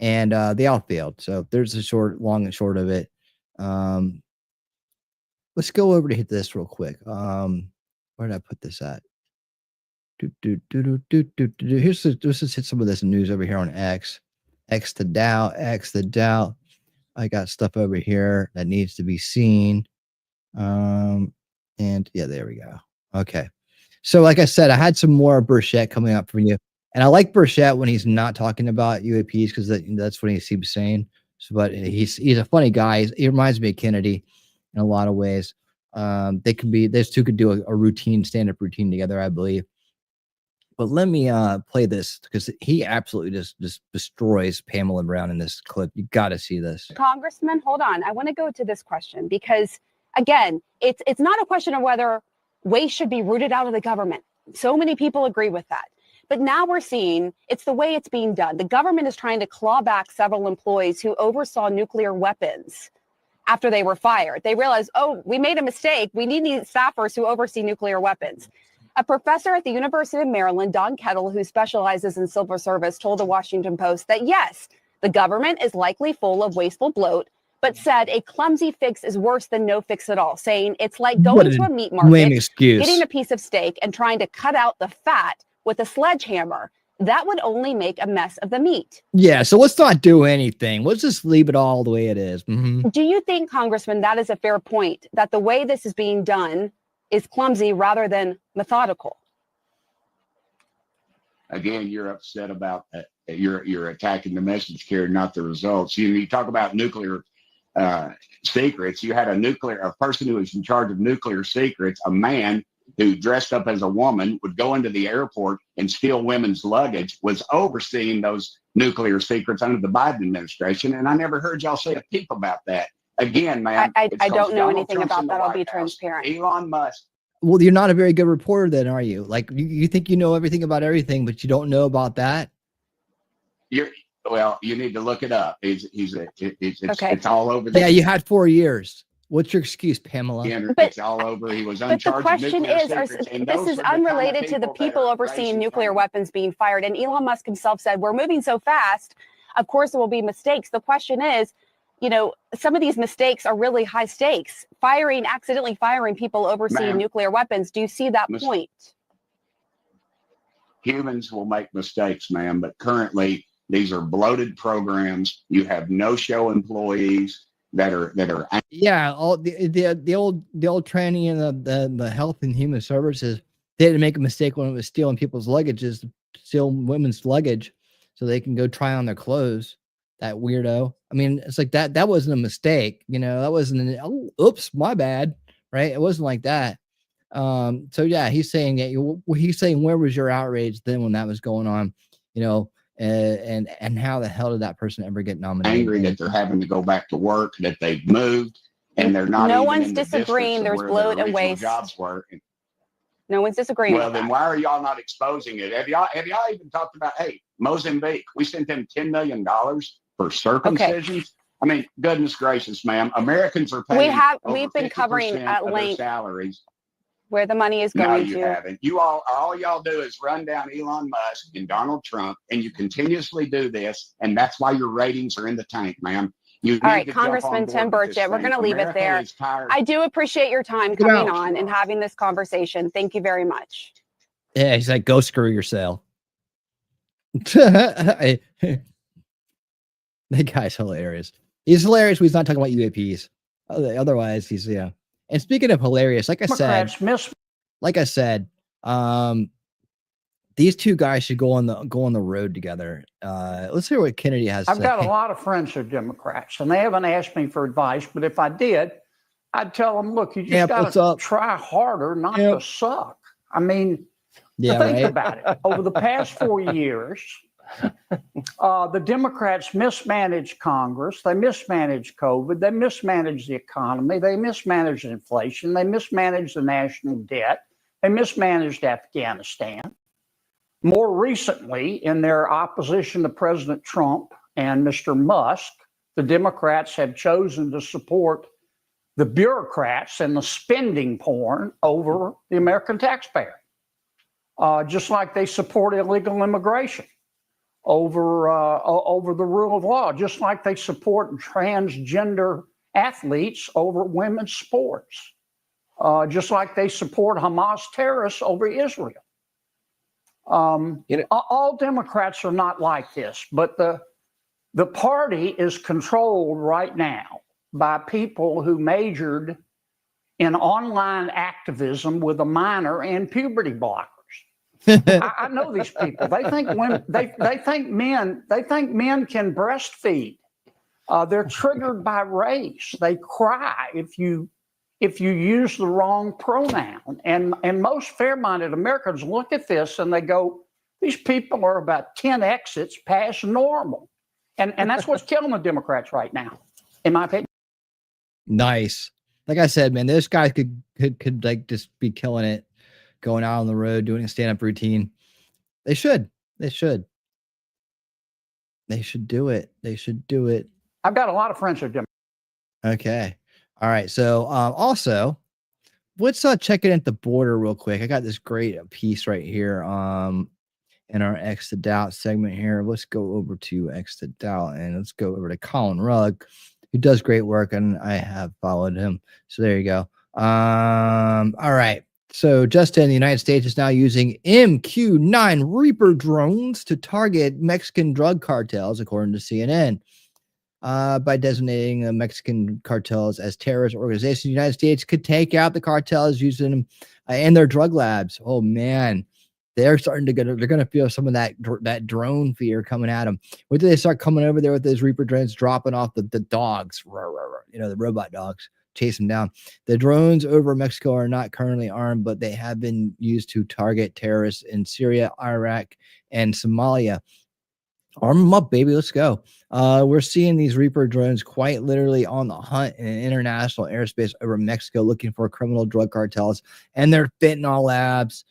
and they all failed. So there's the long and short of it. Let's go over to hit this real quick. Where did I put this at? Let's just hit some of this news over here on X. X the Dow. I got stuff over here that needs to be seen. And yeah, there we go. Okay. So like I said, I had some more Burchett coming up from you. And I like Burchett when he's not talking about UAPs because that's what he seems saying. So, but he's a funny guy. He reminds me of Kennedy in a lot of ways. Those two could do a routine, stand-up routine together, I believe. But let me play this because he absolutely just destroys Pamela Brown in this clip. You got to see this. Congressman, hold on. I want to go to this question because, again, it's not a question of whether waste should be rooted out of the government. So many people agree with that. But now we're seeing it's the way it's being done. The government is trying to claw back several employees who oversaw nuclear weapons after they were fired. They realized, oh, we made a mistake. We need these staffers who oversee nuclear weapons. A professor at the University of Maryland, Don Kettle, who specializes in civil service, told the Washington Post that, yes, the government is likely full of wasteful bloat, but said a clumsy fix is worse than no fix at all, saying it's like going to a meat market, getting a piece of steak and trying to cut out the fat with a sledgehammer. That would only make a mess of the meat. Yeah, so let's not do anything. Let's just leave it all the way it is. Do you think, Congressman, that is a fair point, that the way this is being done is clumsy rather than methodical? Again, you're upset about you're attacking the message carrier, not the results. You talk about nuclear secrets. You had a person who was in charge of nuclear secrets, a man who dressed up as a woman, would go into the airport and steal women's luggage, was overseeing those nuclear secrets under the Biden administration. And I never heard y'all say a peep about that. Again, man, I don't know anything about that. I'll be transparent. Elon Musk. Well, you're not a very good reporter then, are you? Like you think you know everything about everything, but you don't know about that? Well, you need to look it up. Okay. It's all over. Yeah, you had 4 years. What's your excuse, Pamela? It's all over. He was uncharged. But the question is, this is unrelated to the people overseeing nuclear weapons being fired. And Elon Musk himself said, we're moving so fast, of course there will be mistakes. The question is, some of these mistakes are really high stakes. Accidentally firing people overseeing nuclear weapons. Do you see that point? Humans will make mistakes, ma'am, but currently these are bloated programs. You have no-show employees that are yeah, all the old training in the health and human services, they didn't make a mistake when it was stealing people's luggages, steal women's luggage so they can go try on their clothes. That weirdo. I mean, it's like that wasn't a mistake, that wasn't oops, my bad, right? It wasn't like that. So yeah, he's saying where was your outrage then when that was going on, and how the hell did that person ever get nominated? Angry that they're having to go back to work, that they've moved, and they're not. No one's disagreeing. There's bloat and waste. Jobs were. No one's disagreeing. Well, then why are y'all not exposing it? Have y'all even talked about? Hey, Mozambique, we sent them $10 million for circumcisions. Okay. I mean, goodness gracious, ma'am, Americans are paying. We've been covering at length salaries. Where the money is going to. No, you haven't. All y'all do is run down Elon Musk and Donald Trump, and you continuously do this, and that's why your ratings are in the tank, ma'am. All right, Congressman Tim Burchett, we're going to leave it there. I do appreciate your time coming on and having this conversation. Thank you very much. Yeah, he's like, go screw yourself. That guy's hilarious. He's hilarious when he's not talking about UAPs. Otherwise, he's And speaking of hilarious, like I said, these two guys should go on the road together. Let's hear what Kennedy has to say. I've got a lot of friends who are Democrats, and they haven't asked me for advice. But if I did, I'd tell them, look, you just got to try harder not to suck. I mean, think about it. Over the past 4 years, the Democrats mismanaged Congress. They mismanaged COVID. They mismanaged the economy. They mismanaged inflation. They mismanaged the national debt. They mismanaged Afghanistan. More recently, in their opposition to President Trump and Mr. Musk, the Democrats have chosen to support the bureaucrats and the spending porn over the American taxpayer, just like they support illegal immigration over the rule of law, just like they support transgender athletes over women's sports, just like they support Hamas terrorists over Israel. All Democrats are not like this, but the party is controlled right now by people who majored in online activism with a minor and puberty blockers. I know these people. They think women, they think men can breastfeed. They're triggered by race. They cry if you use the wrong pronoun. And most fair-minded Americans look at this and they go, these people are about 10 exits past normal. And that's what's killing the Democrats right now, in my opinion. Nice. Like I said, man, those guys could like just be killing it, going out on the road, doing a stand-up routine. They should do it. They should do it. I've got a lot of friends who are Democrats. Okay. All right. So also, let's check it at the border real quick. I got this great piece right here in our X to Doubt segment here. Let's go over to X to Doubt and let's go over to Colin Rugg, who does great work, and I have followed him. So there you go. All right. So just in, the United States is now using MQ-9 Reaper drones to target Mexican drug cartels, according to CNN. By designating the Mexican cartels as terrorist organizations, the United States could take out the cartels using them in their drug labs. Oh man, they're starting to they're going to feel some of that drone fear coming at them. Wait till they start coming over there with those Reaper drones, dropping off the dogs, the robot dogs, chase them down. The drones over Mexico are not currently armed, but they have been used to target terrorists in Syria, Iraq, and Somalia. Arm them up, baby. Let's go. We're seeing these Reaper drones quite literally on the hunt in international airspace over Mexico, looking for criminal drug cartels and their fentanyl labs.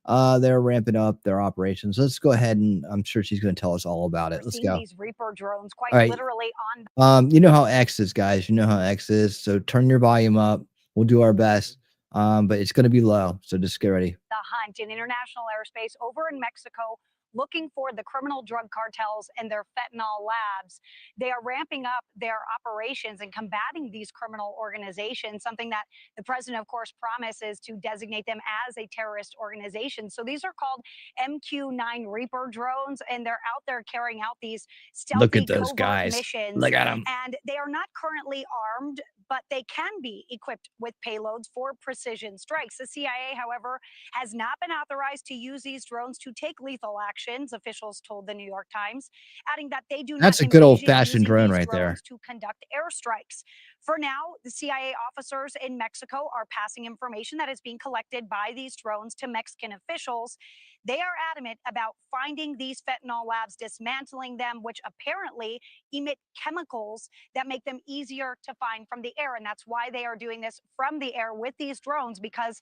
They're ramping up their operations. Let's go ahead, and I'm sure she's going to tell us all about it. Let's go. These Reaper drones quite All right. literally on. You know how X is, guys. You know how X is. So turn your volume up. We'll do our best. But it's going to be low. So just get ready. The hunt in international airspace over in Mexico, looking for the criminal drug cartels and their fentanyl labs. They are ramping up their operations and combating these criminal organizations, something that the president, of course, promises to designate them as a terrorist organization. So these are called MQ-9 Reaper drones, and they're out there carrying out these stealthy, look at those covert guys. missions. Look at them. And they are not currently armed, but they can be equipped with payloads for precision strikes. The CIA, however, has not been authorized to use these drones to take lethal actions, officials told the New York Times, adding that they do That's not a good envision old-fashioned using drone these right there. drones to conduct airstrikes. For now, the CIA officers in Mexico are passing information that is being collected by these drones to Mexican officials. They are adamant about finding these fentanyl labs, dismantling them, which apparently emit chemicals that make them easier to find from the air. And that's why they are doing this from the air with these drones, because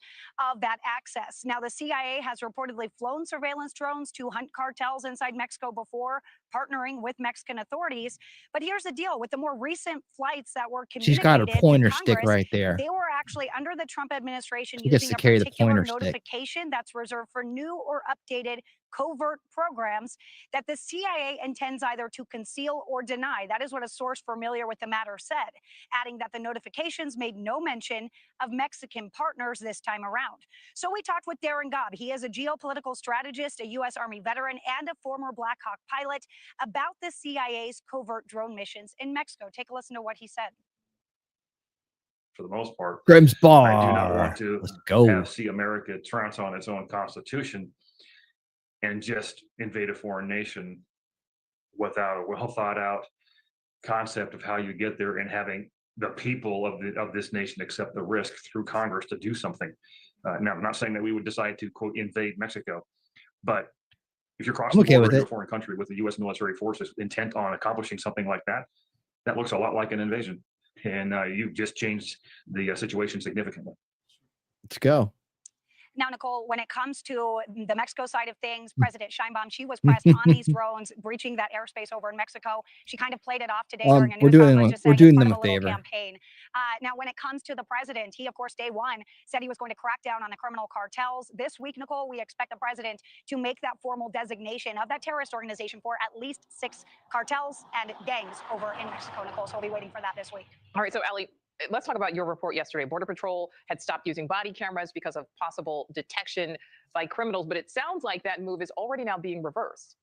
of that access. Now, the CIA has reportedly flown surveillance drones to hunt cartels inside Mexico before, partnering with Mexican authorities. But here's the deal. With the more recent flights that were She's got her communicated pointer to stick Congress, right there. they were actually under the Trump administration She gets using to a carry the particular pointer stick. notification that's reserved for new or updated covert programs that the CIA intends either to conceal or deny. That is what a source familiar with the matter said, adding that the notifications made no mention of Mexican partners this time around. So we talked with Darren Gobb. He is a geopolitical strategist, a U.S. Army veteran, and a former Black Hawk pilot, about the CIA's covert drone missions in Mexico. Take a listen to what he said. For the most part, Grimm's bar. I do not want to Let's go. see America trounce on its own constitution and just invade a foreign nation without a well thought out concept of how you get there, and having the people of this nation accept the risk through Congress to do something. Now, I'm not saying that we would decide to, quote, invade Mexico, but if you're crossing the border into a foreign country with the U.S. military forces intent on accomplishing something like that, that looks a lot like an invasion. And you've just changed the situation significantly. Let's go. Now, Nicole, when it comes to the Mexico side of things, President Sheinbaum, she was pressed on these drones breaching that airspace over in Mexico. She kind of played it off today during a news conference, just saying it's part of a little campaign. Now, when it comes to the president, he, of course, day one said he was going to crack down on the criminal cartels. This week, Nicole, we expect the president to make that formal designation of that terrorist organization for at least 6 cartels and gangs over in Mexico, Nicole. So we'll be waiting for that this week. All right, so Allie, let's talk about your report yesterday. Border Patrol had stopped using body cameras because of possible detection by criminals, but it sounds like that move is already now being reversed.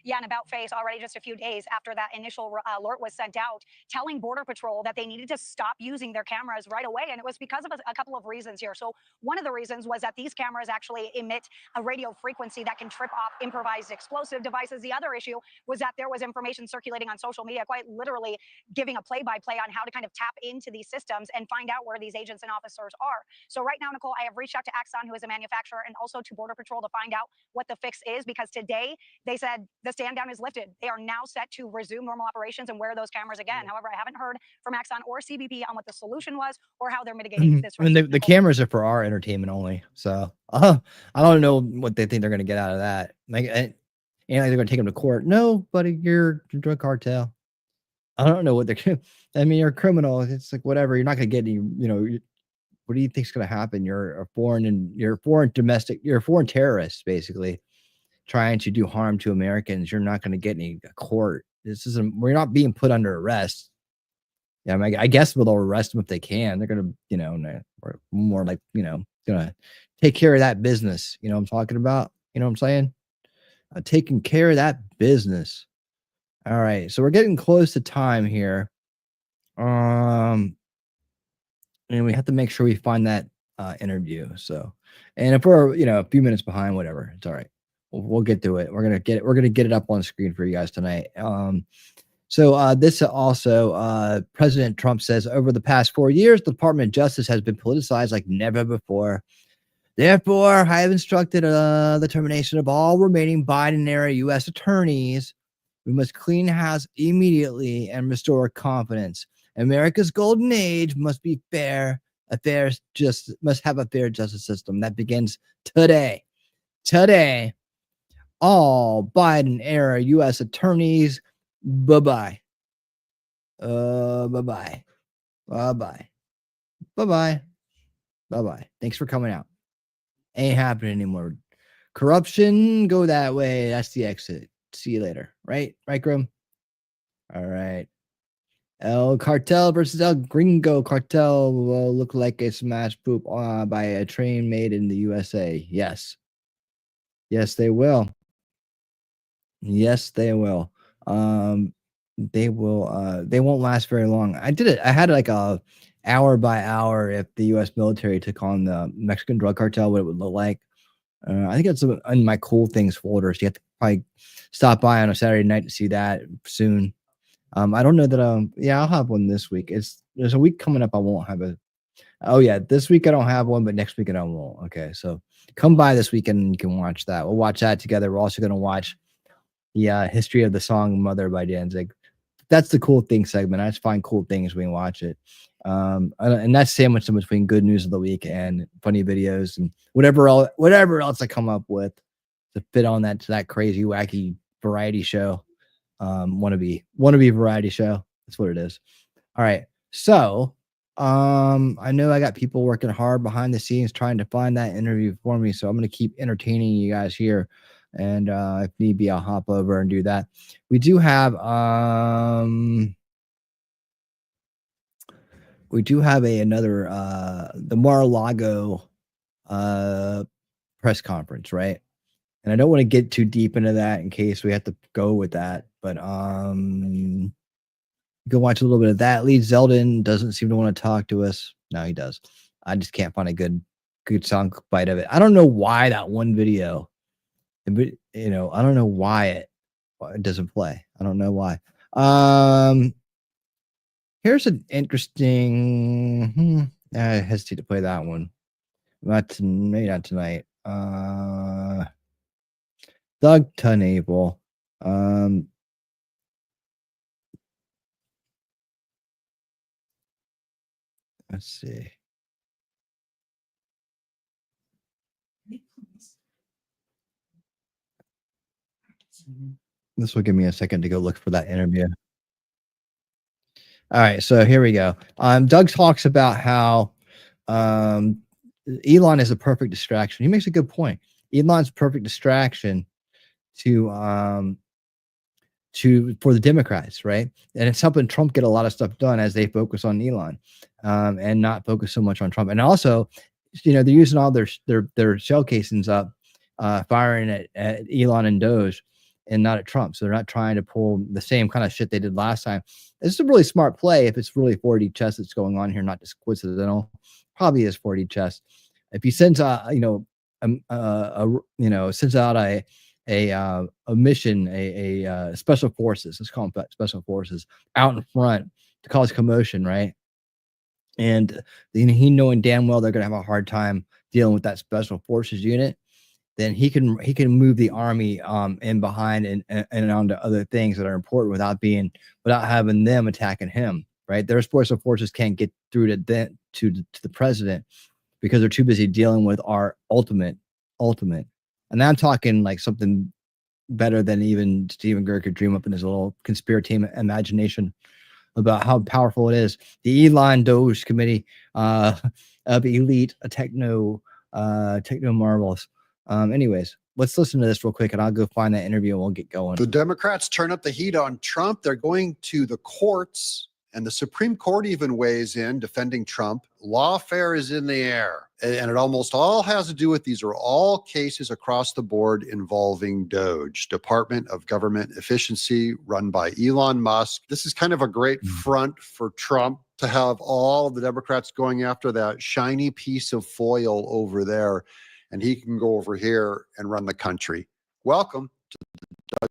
Yeah, an about face already just a few days after that initial alert was sent out, telling Border Patrol that they needed to stop using their cameras right away. And it was because of a couple of reasons here. So one of the reasons was that these cameras actually emit a radio frequency that can trip off improvised explosive devices. The other issue was that there was information circulating on social media, quite literally giving a play-by-play on how to kind of tap into these systems and find out where these agents and officers are. So right now, Nicole, I have reached out to Axon, who is a manufacturer, and also to Border Patrol to find out what the fix is, because today they said the stand down is lifted. They are now set to resume normal operations and wear those cameras again. However, I haven't heard from Axon or CBP on what the solution was or how they're mitigating this I mean, risk. the cameras are for our entertainment only. So I don't know what they think they're going to get out of that. Like, and they're going to take them to court. No, buddy, you're a drug cartel. I don't know what they're. I mean, you're a criminal. It's like whatever. You're not going to get any. What do you think's going to happen? You're a foreign terrorist, basically, trying to do harm to Americans. You're not going to get any court. We're not being put under arrest. Yeah, I mean, I guess they'll arrest them if they can. They're going to, or more like, going to take care of that business. You know what I'm talking about? You know what I'm saying? Taking care of that business. All right. So we're getting close to time here. And we have to make sure we find that interview. So, and if we're, a few minutes behind, whatever, it's all right. We'll get to it. We're going to get it up on screen for you guys tonight. So this also, President Trump says, over the past 4 years, the Department of Justice has been politicized like never before. Therefore, I have instructed the termination of all remaining Biden-era U.S. attorneys. We must clean house immediately and restore confidence. America's golden age must be fair. Must have a fair justice system that begins today. Today, all Biden-era U.S. attorneys. Bye-bye. Bye-bye. Bye-bye. Bye-bye. Bye-bye. Thanks for coming out. Ain't happening anymore. Corruption, go that way. That's the exit. See you later. Right, Grim? All right. El Cartel versus El Gringo Cartel will look like a smash poop by a train made in the USA. Yes. Yes, they will. Yes, they will. They won't last very long. I did it. I had like a hour by hour if the U.S. military took on the Mexican drug cartel, what it would look like. I think it's in my cool things folder. So you have to probably stop by on a Saturday night to see that soon. I don't know that. I'll have one this week. There's a week coming up. I won't have a. Oh yeah, this week I don't have one, but next weekend I won't. Okay, so come by this weekend and you can watch that. We'll watch that together. We're also going to watch the history of the song "Mother" by Danzig. That's the cool thing segment. I just find cool things when we watch it. And that's sandwiched in between good news of the week and funny videos and whatever else I come up with to fit on that crazy, wacky variety show. Wannabe variety show. That's what it is. All right. So, I know I got people working hard behind the scenes trying to find that interview for me. So I'm going to keep entertaining you guys here. And if need be, I'll hop over and do that. We do have another the Mar-A-Lago press conference, right? And I don't want to get too deep into that in case we have to go with that. But you can watch a little bit of that. Lee Zeldin doesn't seem to want to talk to us. No, he does. I just can't find a good sound bite of it. I don't know why that one video. But I don't know why it doesn't play. I don't know why. Here's an interesting. I hesitate to play that one. Maybe not tonight. Doug Tunable. Let's see. This will give me a second to go look for that interview. All right, so here we go. Doug talks about how Elon is a perfect distraction. He makes a good point. Elon's perfect distraction for the Democrats, right? And it's helping Trump get a lot of stuff done as they focus on Elon and not focus so much on Trump. And also, they're using all their shell casings up, firing at Elon and Doge. and not at Trump. So they're not trying to pull the same kind of shit they did last time. It's a really smart play if it's really 4D chess that's going on here, not just coincidental. Probably is 4D chess. If he sends sends out a mission, a special forces, let's call them special forces, out in front to cause commotion, right? And he knowing damn well they're gonna have a hard time dealing with that special forces unit, then he can move the army in behind and onto other things that are important without having them attacking him, right? Their special forces can't get through to the president because they're too busy dealing with our ultimate. And I'm talking like something better than even Stephen Greer could dream up in his little conspiracy imagination about how powerful it is. The Elon Doge Committee of elite techno marvels. Anyways, let's listen to this real quick and I'll go find that interview and we'll get going. The Democrats turn up the heat on Trump. They're going to the courts, and the Supreme Court even weighs in defending Trump. Lawfare is in the air. And it almost all has to do with, these are all cases across the board involving DOGE, Department of Government Efficiency, run by Elon Musk. This is kind of a great front for Trump to have all of the Democrats going after that shiny piece of foil over there, and he can go over here and run the country. Welcome to the Doug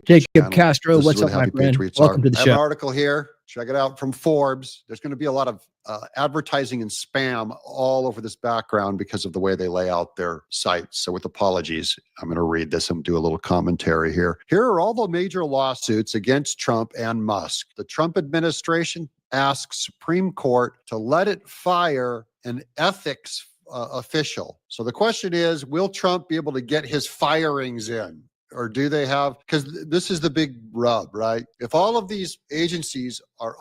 Jacob channel. Castro, This is what's where up, the my Happy friend? Patriots Welcome are. to the I have an show. article here. Check it out from Forbes. There's going to be a lot of advertising and spam all over this background because of the way they lay out their sites. So with apologies, I'm going to read this and do a little commentary here. Here are all the major lawsuits against Trump and Musk. The Trump administration asks Supreme Court to let it fire an ethics official. So the question is, will Trump be able to get his firings in? Or do they have, because this is the big rub, right? If all of these agencies are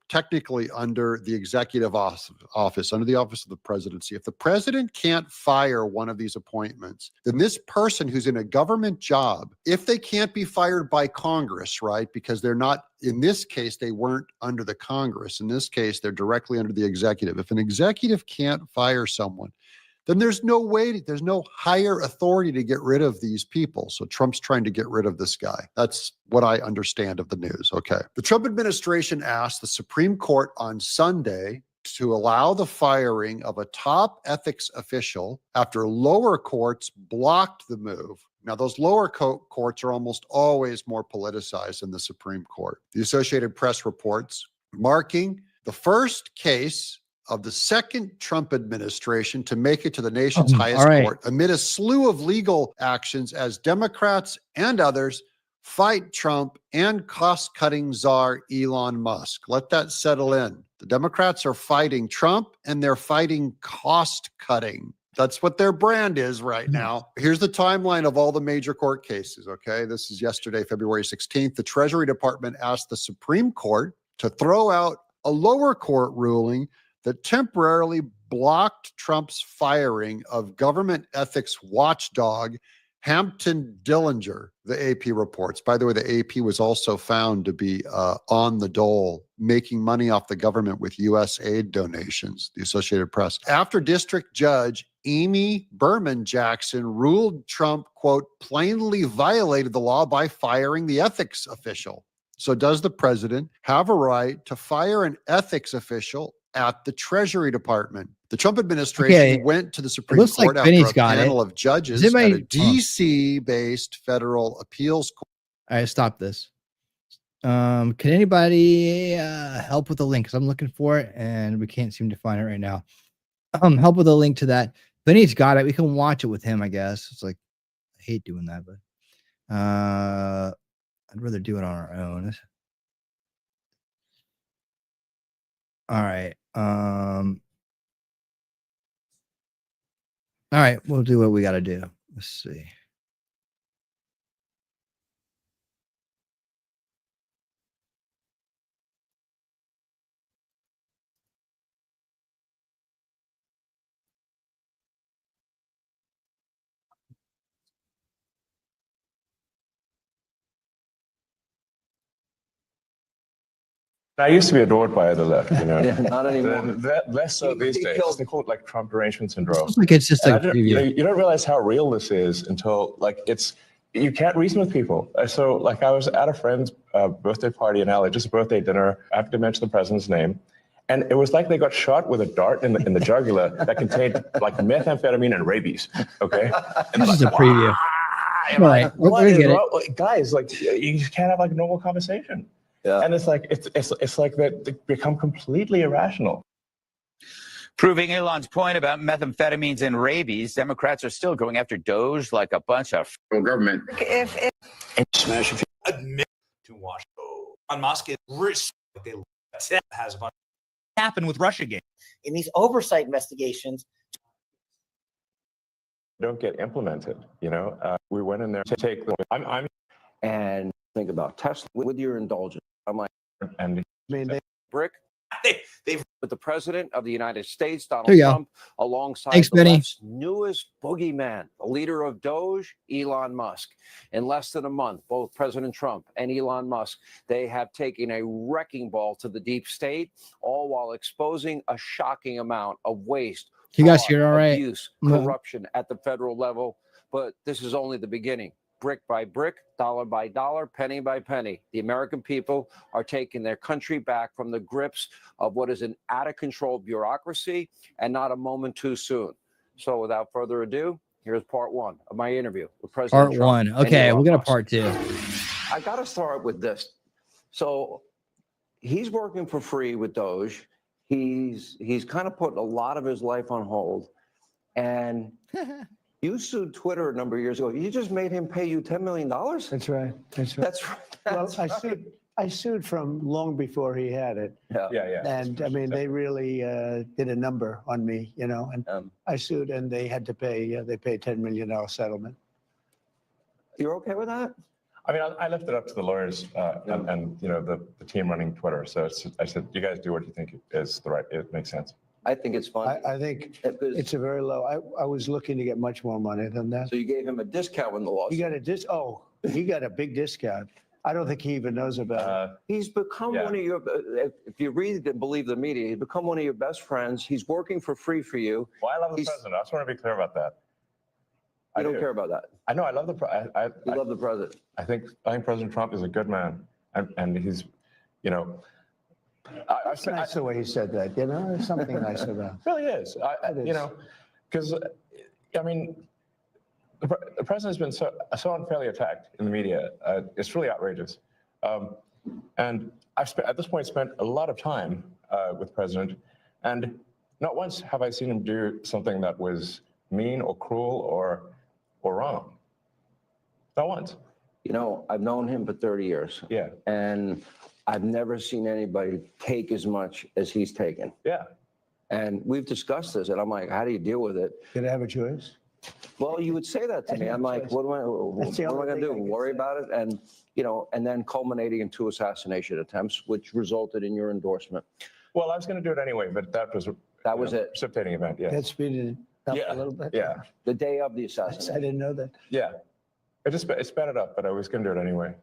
technically under the executive office, under the office of the presidency, if the president can't fire one of these appointments, then this person who's in a government job, if they can't be fired by Congress, right? Because they're not, in this case, they weren't under the Congress. In this case, they're directly under the executive. If an executive can't fire someone, then there's no way, there's no higher authority to get rid of these people. So Trump's trying to get rid of this guy. That's what I understand of the news. Okay. The Trump administration asked the Supreme Court on Sunday to allow the firing of a top ethics official after lower courts blocked the move. Now, those lower courts are almost always more politicized than the Supreme Court. The Associated Press reports, marking the first case of the second Trump administration to make it to the nation's highest court amid a slew of legal actions as Democrats and others fight Trump and cost-cutting czar Elon Musk. Let that settle in. The Democrats are fighting Trump and they're fighting cost-cutting. That's what their brand is right now. Here's the timeline of all the major court cases, okay? This is yesterday, February 16th. The Treasury Department asked the Supreme Court to throw out a lower court ruling that temporarily blocked Trump's firing of government ethics watchdog Hampton Dillinger, the AP reports. By the way, the AP was also found to be on the dole, making money off the government with U.S. aid donations, the Associated Press. After District Judge Amy Berman Jackson ruled Trump, quote, plainly violated the law by firing the ethics official. So does the president have a right to fire an ethics official at the Treasury Department? The Trump administration went to the Supreme Court after a panel of judges at a DC-based federal appeals court. All right, stop this. Can anybody help with the link? Because I'm looking for it and we can't seem to find it right now. Help with a link to that. Benny's got it. We can watch it with him, I guess. It's like, I hate doing that, but I'd rather do it on our own. All right. All right, we'll do what we got to do. Let's see. I used to be adored by the left, you know. Yeah, not anymore. Less so these days. They call it like Trump derangement syndrome. Like it's just like you don't realize how real this is until like it's you can't reason with people. So like I was at a friend's birthday party in LA, just a birthday dinner. I have to mention the president's name. And it was like they got shot with a dart in the jugular that contained like methamphetamine and rabies. Okay. And This is a preview. And Right. like, what is get it. wrong? Guys, like you just can't have like a normal conversation. Yeah. And it's like it's like that they become completely irrational. Proving Elon's point about methamphetamines and rabies, Democrats are still going after Doge like a bunch of government. If Smash if you admit to Washington. Elon Musk is risk they has a bunch happened with Russiagate. In these oversight investigations, Don't get implemented. You know, we went in there to take the. I'm and think about Tesla with your indulgence. I'm like, and I mean, brick. They've with the president of the United States, Donald There you go. Trump, alongside Thanks, the Benny. left's newest boogeyman, the leader of Doge, Elon Musk. In less than a month, both President Trump and Elon Musk, they have taken a wrecking ball to the deep state, all while exposing a shocking amount of waste, You guys fraud, hear all right? abuse, corruption at the federal level. But this is only the beginning. Brick by brick, dollar by dollar, penny by penny. The American people are taking their country back from the grips of what is an out-of-control bureaucracy and not a moment too soon. So without further ado, here's part one of my interview with President Part Trump one. and Okay, Elon we're gonna Musk. part two. I got to start with this. So he's working for free with Doge. He's kind of put a lot of his life on hold. And you sued Twitter a number of years ago. You just made him pay you $10 million? That's right. That's right. That's right. That's well, right. I sued from long before he had it. Yeah. And I mean, they really did a number on me, you know, and I sued and they had to pay, they paid $10 million settlement. You're okay with that? I mean, I left it up to the lawyers and you know the team running Twitter. So I said, you guys do what you think is the right. It makes sense. I think it's fine. I think it's a very low. I was looking to get much more money than that. So you gave him a discount in the lawsuit? He got a oh, he got a big discount. I don't think he even knows about it. He's become one of your, if you read and believe the media, he's become one of your best friends. He's working for free for you. Well, I love the president. I just want to be clear about that. You don't care about that? I know. I love the president. You love the president. I think President Trump is a good man, and he's, you know. It's nice the way he said that. You know, there's something nice about it. Really is. You know, because I mean, the president's been so unfairly attacked in the media. It's really outrageous. And I've at this point spent a lot of time with the president, and not once have I seen him do something that was mean or cruel or wrong. Not once. You know, I've known him for 30 years. Yeah. And I've never seen anybody take as much as he's taken. Yeah. And we've discussed this, and I'm like, how do you deal with it? Did I have a choice? Well, you would say that to me. I'm like, what am I going to do? Worry about it? And, you know, and then culminating in 2 assassination attempts, which resulted in your endorsement. Well, I was going to do it anyway, but that was it. Precipitating event. Yeah. That speeded it up Yeah. a little bit. Yeah. The day of the assassination. I didn't know that. Yeah. It sped it up, but I was going to do it anyway.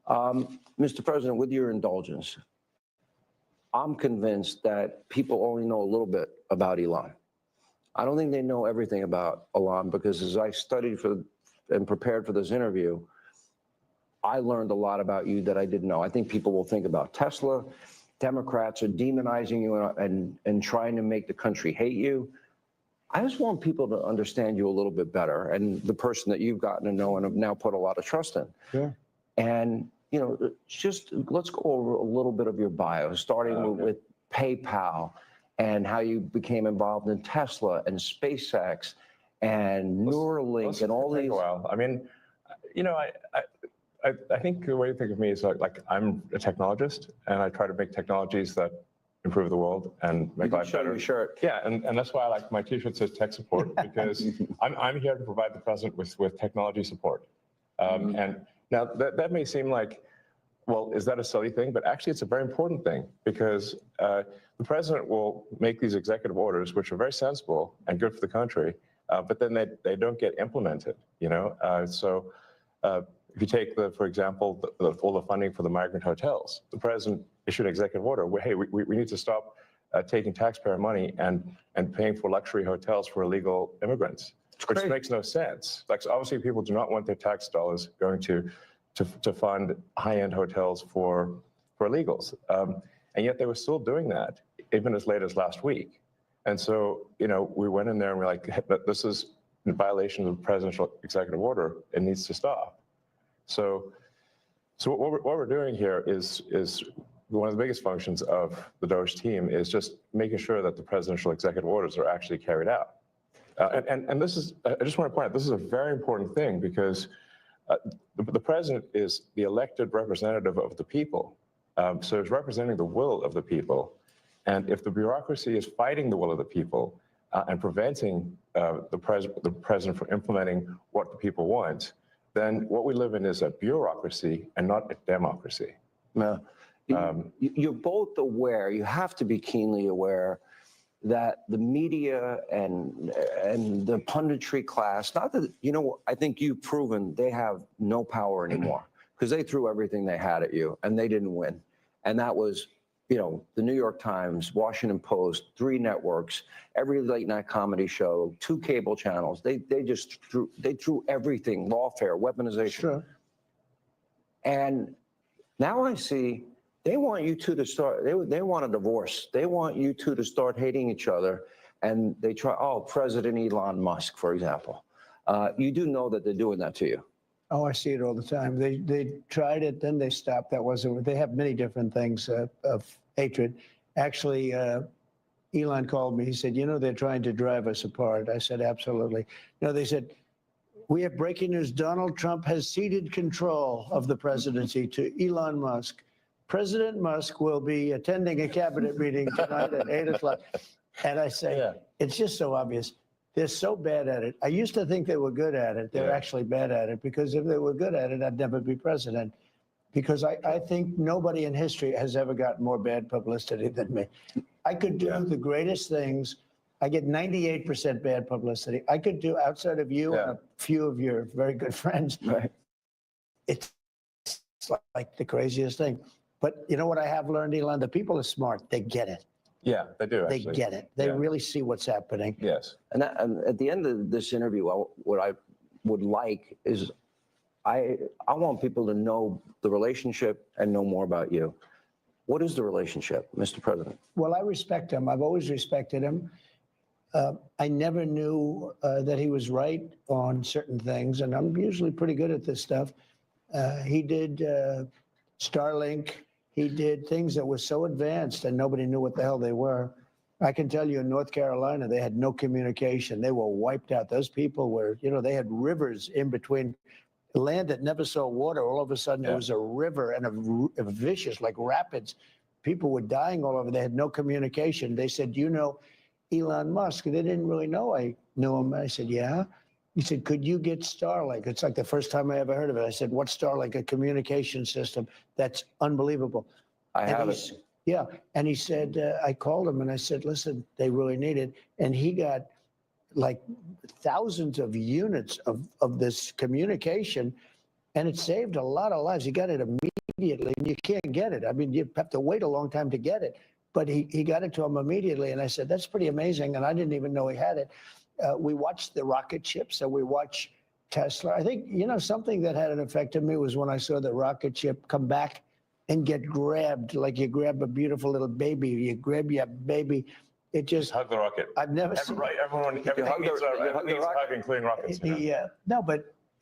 Mr. President, with your indulgence, I'm convinced that people only know a little bit about Elon. I don't think they know everything about Elon because as I studied and prepared for this interview, I learned a lot about you that I didn't know. I think people will think about Tesla. Democrats are demonizing you and trying to make the country hate you. I just want people to understand you a little bit better and the person that you've gotten to know and have now put a lot of trust in. Sure. And, you know, just let's go over a little bit of your bio, starting with PayPal and how you became involved in Tesla and SpaceX and Neuralink and all these. Well, I mean, you know, I think the way to think of me is like I'm a technologist and I try to make technologies that improve the world and make life better. Your shirt. Yeah, and that's why I like my T-shirt says tech support because I'm here to provide the president with technology support. And now that may seem like, well, is that a silly thing? But actually, it's a very important thing because the president will make these executive orders, which are very sensible and good for the country, but then they don't get implemented. You know, so if you take for example, all the funding for the migrant hotels, the president issued an executive order where, hey, we need to stop taking taxpayer money and paying for luxury hotels for illegal immigrants. which makes no sense. Like, so obviously people do not want their tax dollars going to fund high-end hotels for illegals. And yet they were still doing that even as late as last week. And so, we went in there and we're like, this is in violation of the presidential executive order. It needs to stop. So what we're doing here is one of the biggest functions of the DOGE team is just making sure that the presidential executive orders are actually carried out. And this is, I just want to point out, this is a very important thing because the president is the elected representative of the people. So he's representing the will of the people. And if the bureaucracy is fighting the will of the people and preventing the president from implementing what the people want, then what we live in is a bureaucracy and not a democracy. Now, you're both aware, you have to be keenly aware that the media and the punditry class, not that, I think you've proven they have no power anymore because they threw everything they had at you and they didn't win. And that was, the New York Times, Washington Post, 3 networks, every late night comedy show, 2 cable channels. They just threw everything, lawfare, weaponization. Sure. And now I see they want you two to start, they want a divorce. They want you two to start hating each other. And they try, President Elon Musk, for example. You do know that they're doing that to you. Oh, I see it all the time. They tried it, then they stopped. That wasn't. They have many different things of hatred. Actually, Elon called me. He said, they're trying to drive us apart. I said, absolutely. They said, we have breaking news. Donald Trump has ceded control of the presidency to Elon Musk. President Musk will be attending a cabinet meeting tonight at 8 o'clock. And I say, it's just so obvious. They're so bad at it. I used to think they were good at it. They're actually bad at it because if they were good at it, I'd never be president. Because I think nobody in history has ever gotten more bad publicity than me. I could do the greatest things. I get 98% bad publicity. I could do, outside of you and a few of your very good friends, it's like the craziest thing. But you know what I have learned, Elon? The people are smart. They get it. Yeah, they do. They get it. They really see what's happening. Yes. And at the end of this interview, what I would like is I want people to know the relationship and know more about you. What is the relationship, Mr. President? Well, I respect him. I've always respected him. I never knew that he was right on certain things, and I'm usually pretty good at this stuff. He did Starlink. He did things that were so advanced and nobody knew what the hell they were. I can tell you in North Carolina, they had no communication. They were wiped out. Those people were, they had rivers in between. Land that never saw water, all of a sudden there was a river and a vicious, like rapids. People were dying all over. They had no communication. They said, Elon Musk? They didn't really know I knew him. I said, yeah. He said, could you get Starlink? It's like the first time I ever heard of it. I said, what's Starlink? A communication system. That's unbelievable. I have it. Yeah. And he said, I called him and I said, listen, they really need it. And he got like thousands of units of this communication, and it saved a lot of lives. He got it immediately, and you can't get it. I mean, you have to wait a long time to get it. But he got it to him immediately. And I said, that's pretty amazing. And I didn't even know he had it. We watched the rocket ships and we watch Tesla. I think, something that had an effect on me was when I saw the rocket ship come back and get grabbed, like you grab a beautiful little baby, you grab your baby. It just hug the rocket. I've never seen. Right, everyone needs a hug and clean rockets.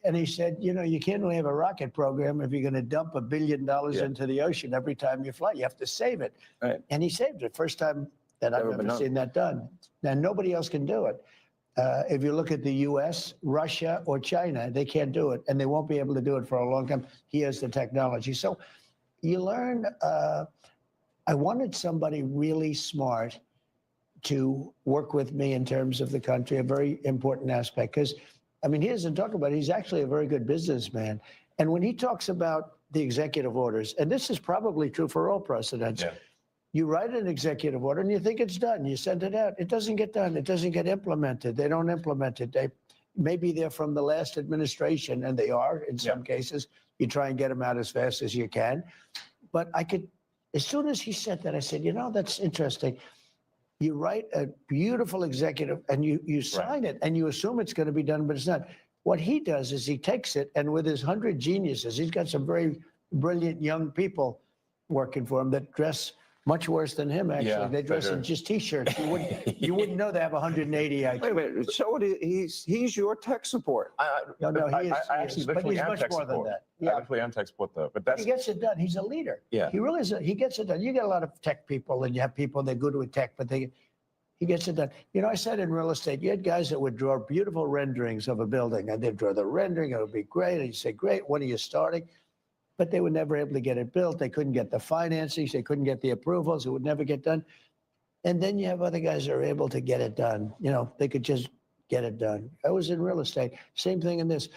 And he said, you can't really have a rocket program if you're going to dump $1 billion into the ocean every time you fly. You have to save it. Right. And he saved it. First time that I've ever seen that done. Now, nobody else can do it. If you look at the U.S., Russia, or China, they can't do it, and they won't be able to do it for a long time. He has the technology. So you learn, I wanted somebody really smart to work with me in terms of the country, a very important aspect. Because, he doesn't talk about it. He's actually a very good businessman. And when he talks about the executive orders, and this is probably true for all presidents, you write an executive order and you think it's done. You send it out. It doesn't get done. It doesn't get implemented. They don't implement it. Maybe they're from the last administration, and they are in some cases. You try and get them out as fast as you can. But as soon as he said that, I said, that's interesting. You write a beautiful executive and you sign it and you assume it's going to be done, but it's not. What he does is he takes it and with his 100 geniuses, he's got some very brilliant young people working for him that dress much worse than him, actually. Yeah, they dress in just T-shirts. You wouldn't know they have 180 IQ. Wait a minute. So he's your tech support. No, he is. I actually but literally he's am much tech more support. than that. I Yeah. literally am tech support though, but But that's he gets it done. He's a leader. Yeah. He really is. He gets it done. You get a lot of tech people and you have people, they're good with tech, but he gets it done. You know, I said in real estate, you had guys that would draw beautiful renderings of a building and they'd draw the rendering. It would be great. And you say, great, when are you starting? But they were never able to get it built. They couldn't get the financing. They couldn't get the approvals. It would never get done. And then you have other guys that are able to get it done. You know, they could just get it done. I was in real estate. Same thing in this.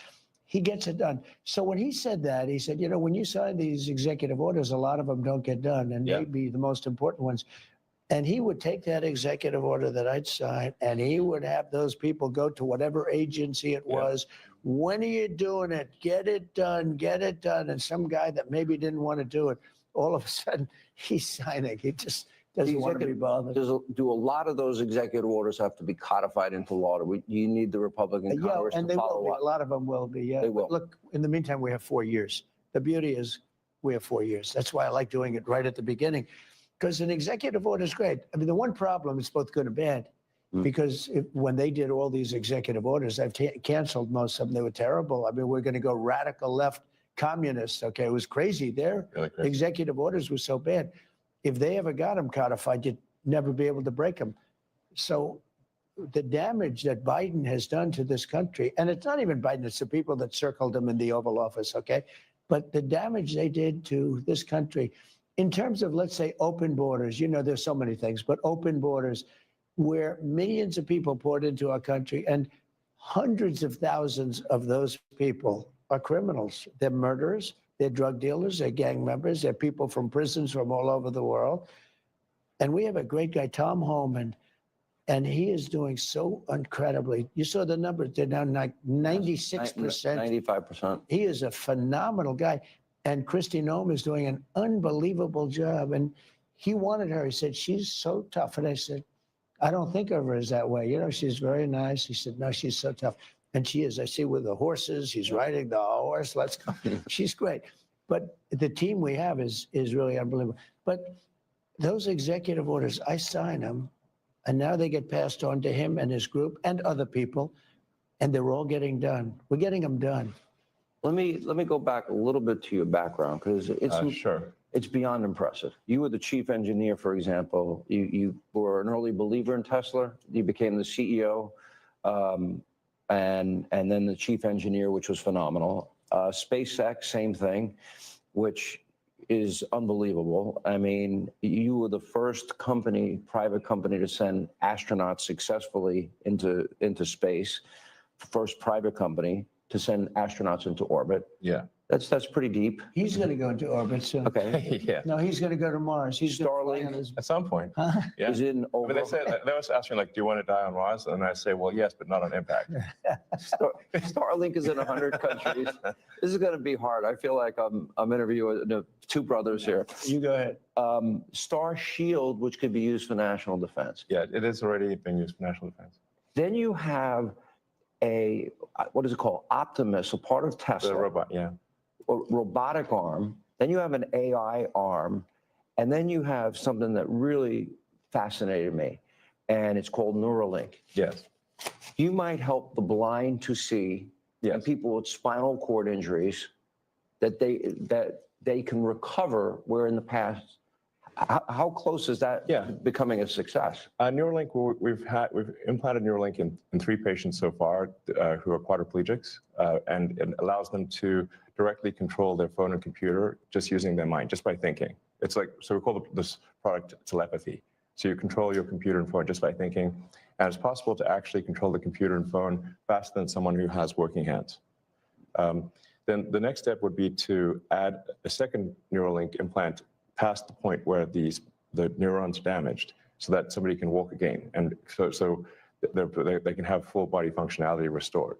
He gets it done. So when he said that, he said, you know, when you sign these executive orders, a lot of them don't get done, and maybe the most important ones. And he would take that executive order that I'd sign, and he would have those people go to whatever agency it was. When are you doing it? Get it done. Get it done. And some guy that maybe didn't want to do it, all of a sudden he's signing. He just doesn't want to be bothered. Do a lot of those executive orders have to be codified into law? Do you need the Republican Congress and to they follow will be. up? A lot of them will be. Yeah. They will. But look, in the meantime, we have 4 years. The beauty is we have 4 years. That's why I like doing it right at the beginning, because an executive order is great. I mean, the one problem is both good and bad, because when they did all these executive orders, I've canceled most of them. They were terrible. I mean, we're going to go radical left communists. Okay, it was crazy. Their executive orders were so bad. If they ever got them codified, you'd never be able to break them. So the damage that Biden has done to this country, and it's not even Biden, it's the people that circled him in the Oval Office, okay? But the damage they did to this country, in terms of, let's say, open borders, you know, there's so many things, but open borders where millions of people poured into our country and hundreds of thousands of those people are criminals. They're murderers, they're drug dealers, they're gang members, they're people from prisons from all over the world. And we have a great guy, Tom Homan, and he is doing so incredibly. You saw the numbers, they're down like 96%. 95%. He is a phenomenal guy. And Kristi Noem is doing an unbelievable job. And he wanted her. He said, she's so tough. And I said, I don't think of her as that way. You know, she's very nice. He said, no, she's so tough. And she is. I see with the horses, he's riding the horse. Let's go. She's great. But the team we have is really unbelievable. But those executive orders, I sign them, and now they get passed on to him and his group and other people, and they're all getting done. We're getting them done. Let me go back a little bit to your background, because it's beyond impressive. You were the chief engineer, for example. You were an early believer in Tesla. You became the CEO, and then the chief engineer, which was phenomenal. SpaceX, same thing, which is unbelievable. I mean, you were the first private company to send astronauts successfully into space, first private company to send astronauts into orbit. Yeah. That's pretty deep. He's going to go into orbit soon. Okay. Yeah. No, he's going to go to Mars. He's Starlink at some point. Huh? Yeah. Is in I mean, they was asking like, do you want to die on Mars? And I say, well, yes, but not on impact. Starlink is in 100 countries. This is going to be hard. I feel like I'm interviewing two brothers here. You go ahead. Star Shield, which could be used for national defense. Yeah, it is already being used for national defense. Then you have what is it called? Optimus, a part of Tesla. The robot, yeah. A robotic arm. Then you have an AI arm. And then you have something that really fascinated me, and it's called Neuralink. Yes. You might help the blind to see, and people with spinal cord injuries, that they can recover, where in the past, how close is that becoming a success? Neuralink, we've implanted Neuralink in 3 patients so far who are quadriplegics, and it allows them to directly control their phone and computer just using their mind, just by thinking. It's like, so we call this product telepathy. So you control your computer and phone just by thinking, and it's possible to actually control the computer and phone faster than someone who has working hands. Then the next step would be to add a second Neuralink implant past the point where the neurons are damaged, so that somebody can walk again, and so they can have full body functionality restored.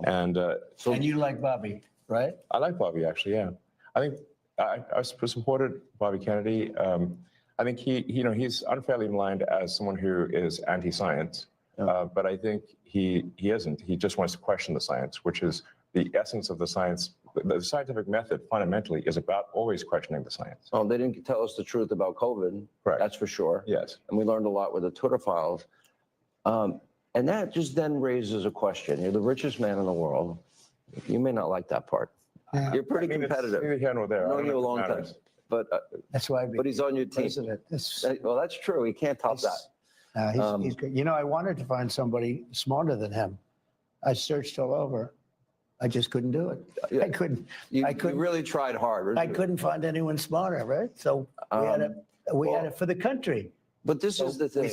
And you like Bobby, right? I like Bobby, actually. Yeah, I think I supported Bobby Kennedy. I think he's unfairly maligned as someone who is anti-science, but I think he isn't. He just wants to question the science, which is the essence of the science. The scientific method fundamentally is about always questioning the science. Oh, they didn't tell us the truth about COVID. Correct. That's for sure. Yes. And we learned a lot with the Twitter files. And that just then raises a question. You're the richest man in the world. You may not like that part. You're pretty competitive. Neither here nor there. I've known you a long time. Matters. But that's why. But he's on your team. Well, that's true. He can't top that. He's good. You know, I wanted to find somebody smarter than him. I searched all over. I just couldn't do it. I couldn't. You really tried hard. I couldn't find anyone smarter, right? So we had it for the country. But this is the thing.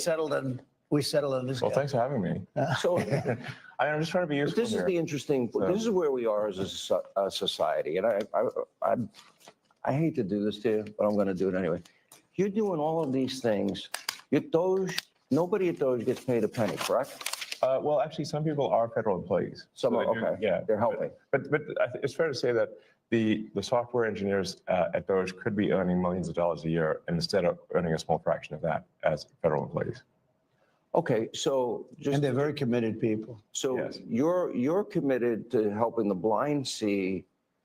We settled on this. Well, guy. thanks for having me. So I'm just trying to be useful. But this is the interesting. This is where we are as a society, and I hate to do this to you, but I'm going to do it anyway. You're doing all of these things. Nobody at Doge gets paid a penny, correct? Well, actually, some people are federal employees. Some are, okay. Yeah, they're helping. But I think it's fair to say that the software engineers at Doge could be earning millions of dollars a year, and instead of earning a small fraction of that as federal employees. Okay, so and they're very committed people. So Yes. you're committed to helping the blind see,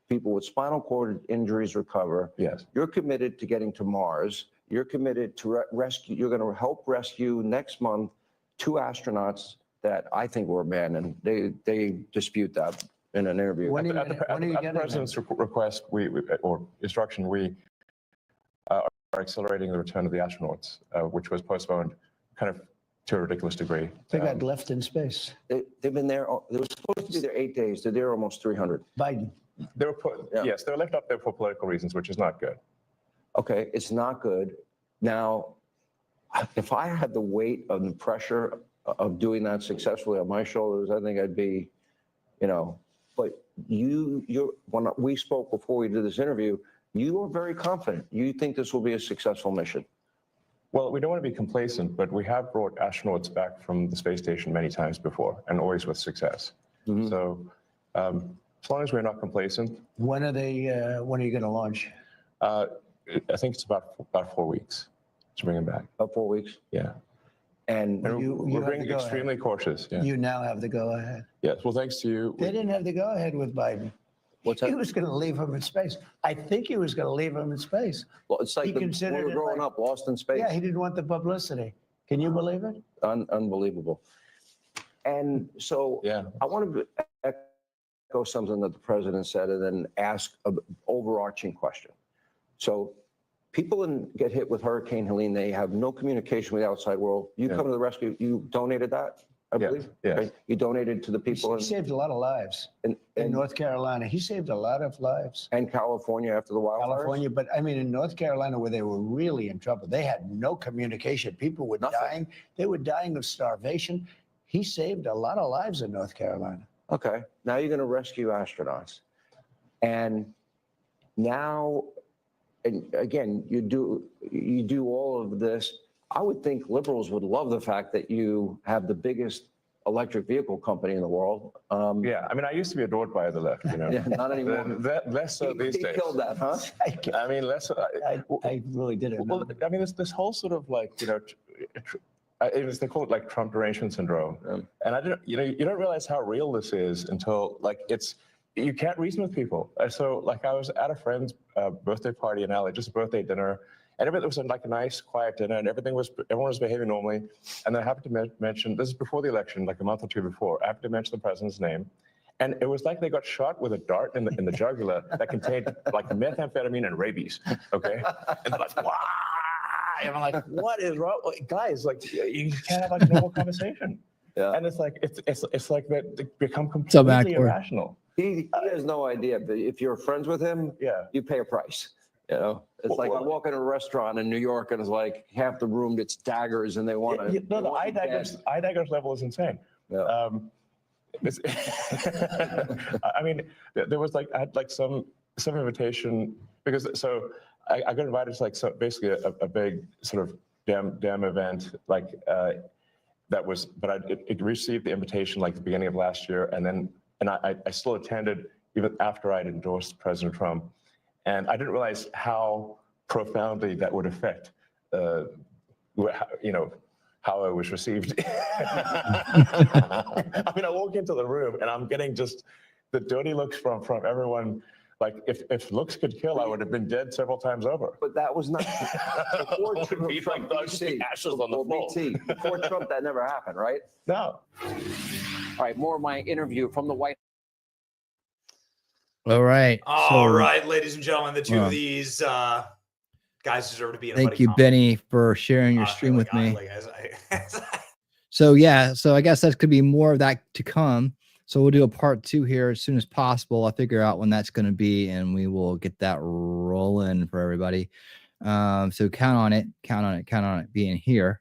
people with spinal cord injuries recover. Yes. You're committed to getting to Mars. You're committed to rescue. You're going to help rescue next month 2 astronauts that I think were abandoned. They dispute that in an interview. At the president's request, or instruction, we are accelerating the return of the astronauts, which was postponed kind of to a ridiculous degree. They got left in space. They've been there. They were supposed to be there 8 days. They're there almost 300. Biden. They were yes, they were left up there for political reasons, which is not good. Okay, it's not good. Now, if I had the weight of the pressure of doing that successfully on my shoulders, I think I'd be, but when we spoke before we did this interview, you are very confident. You think this will be a successful mission. Well, we don't want to be complacent, but we have brought astronauts back from the space station many times before, and always with success. Mm-hmm. So as long as we're not complacent. When are you going to launch? I think it's about 4 weeks to bring them back. About 4 weeks? Yeah. And we're being extremely cautious. Yeah. You now have the go-ahead. Yes. Well, thanks to you. They didn't have the go-ahead with Biden. What's that? He was going to leave him in space. I think he was going to leave him in space. Well, it's like when we were growing up, lost in space. Yeah, he didn't want the publicity. Can you believe it? Unbelievable. And so I want to echo something that the president said and then ask an overarching question. So people get hit with Hurricane Helene. They have no communication with the outside world. You come to the rescue. You donated that, I believe? Yes. Right? You donated to the people. He saved a lot of lives in North Carolina. He saved a lot of lives. And California after the wildfires? California, but I mean, in North Carolina, where they were really in trouble, they had no communication. People were dying. They were dying of starvation. He saved a lot of lives in North Carolina. Okay. Now you're going to rescue astronauts. And now, and again, you do all of this. I would think liberals would love the fact that you have the biggest electric vehicle company in the world. Yeah, I mean, I used to be adored by the left, Yeah, not anymore. Less so these days. He killed that, huh? I mean, less. I really didn't. Well, I mean, this whole sort of like, they call it like Trump derangement syndrome. And I didn't, you don't realize how real this is until like you can't reason with people. So like I was at a friend's birthday party in LA, just a birthday dinner, and everything was like a nice, quiet dinner, and everyone was behaving normally. And then I happened to mention, this is before the election, like a month or two before, I happened to mention the president's name. And it was like they got shot with a dart in the jugular that contained like methamphetamine and rabies, okay? And they're like, wow! And I'm like, what is wrong? Guys, like, you can't have like a normal conversation. Yeah. And it's like they become completely irrational. He has no idea, but if you're friends with him, you pay a price. It's like I walk in a restaurant in New York and it's like half the room gets daggers and they want to. No, the eye daggers level is insane. Yeah. I mean, there was like I had like some invitation because I got invited to like basically a big sort of damn event like that was, but it received the invitation like the beginning of last year, and I still attended even after I'd endorsed President Trump, and I didn't realize how profoundly that would affect how I was received. I mean, I walk into the room and I'm getting just the dirty looks from everyone. Like if looks could kill, I would have been dead several times over. But that was not before Trump. Ashes on the floor. Before Trump, that never happened, right? No. All right, more of my interview from the White. All right. All right, ladies and gentlemen, the two of these guys deserve to be in a Thank buddy you, comedy. Benny, for sharing your stream with me. As So yeah, so I guess that could be more of that to come. So we'll do a part 2 here as soon as possible. I'll figure out when that's going to be, and we will get that rolling for everybody. So count on it being here,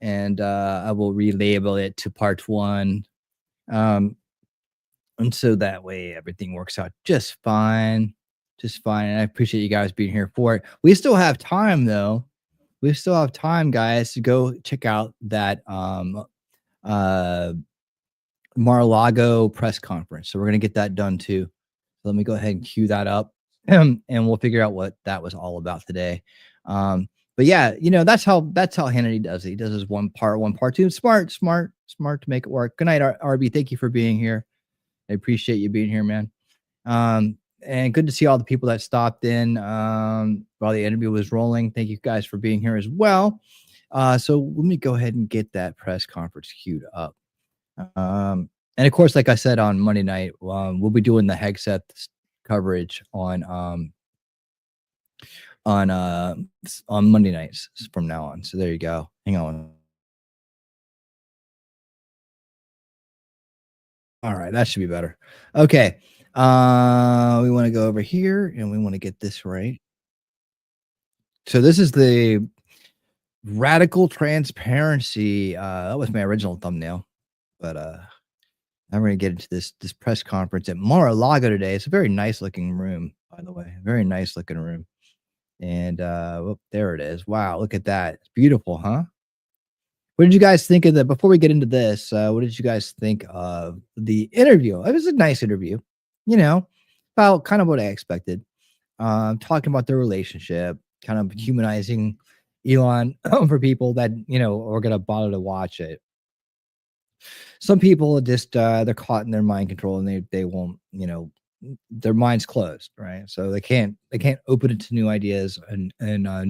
and I will relabel it to part 1. And so that way everything works out just fine. And I appreciate you guys being here for it. We still have time though. We still have time, guys, to go check out that Mar-A-Lago press conference. So we're going to get that done too. Let me go ahead and cue that up and we'll figure out what that was all about today. But yeah, that's how Hannity does it. He does his one part 2. Smart to make it work. Good night, RB. Thank you for being here. I appreciate you being here, man. And good to see all the people that stopped in while the interview was rolling. Thank you guys for being here as well. So let me go ahead and get that press conference queued up. And of course, like I said on Monday night, we'll be doing the Hegseth coverage on Monday nights from now on. So there you go. Hang on. All right, that should be better. Okay. We want to go over here and we want to get this right. So this is the radical transparency. That was my original thumbnail, but I'm going to get into this press conference at Mar-A-Lago today. It's a very nice looking room, by the way, very nice looking room. And there it is. Wow, look at that. It's beautiful, huh? What did you guys think of that? Before we get into this, what did you guys think of the interview? It was a nice interview, about kind of what I expected. Talking about their relationship, kind of humanizing Elon for people that, are going to bother to watch it. Some people just, they're caught in their mind control and they won't, their mind's closed, right? So they can't open it to new ideas and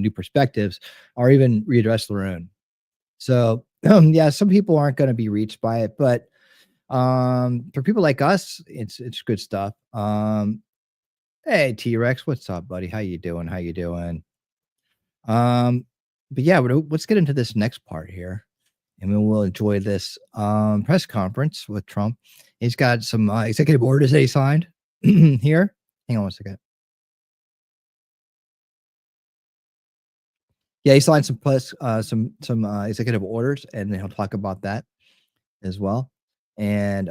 new perspectives or even readdress their own. So yeah, some people aren't going to be reached by it, but for people like us, it's good stuff. Hey T-Rex, what's up, buddy? How you doing? But yeah, let's get into this next part here, and we will enjoy this press conference with Trump. He's got some executive orders that he signed here. Hang on one second. Yeah, he signed some executive orders, and then he'll talk about that as well. And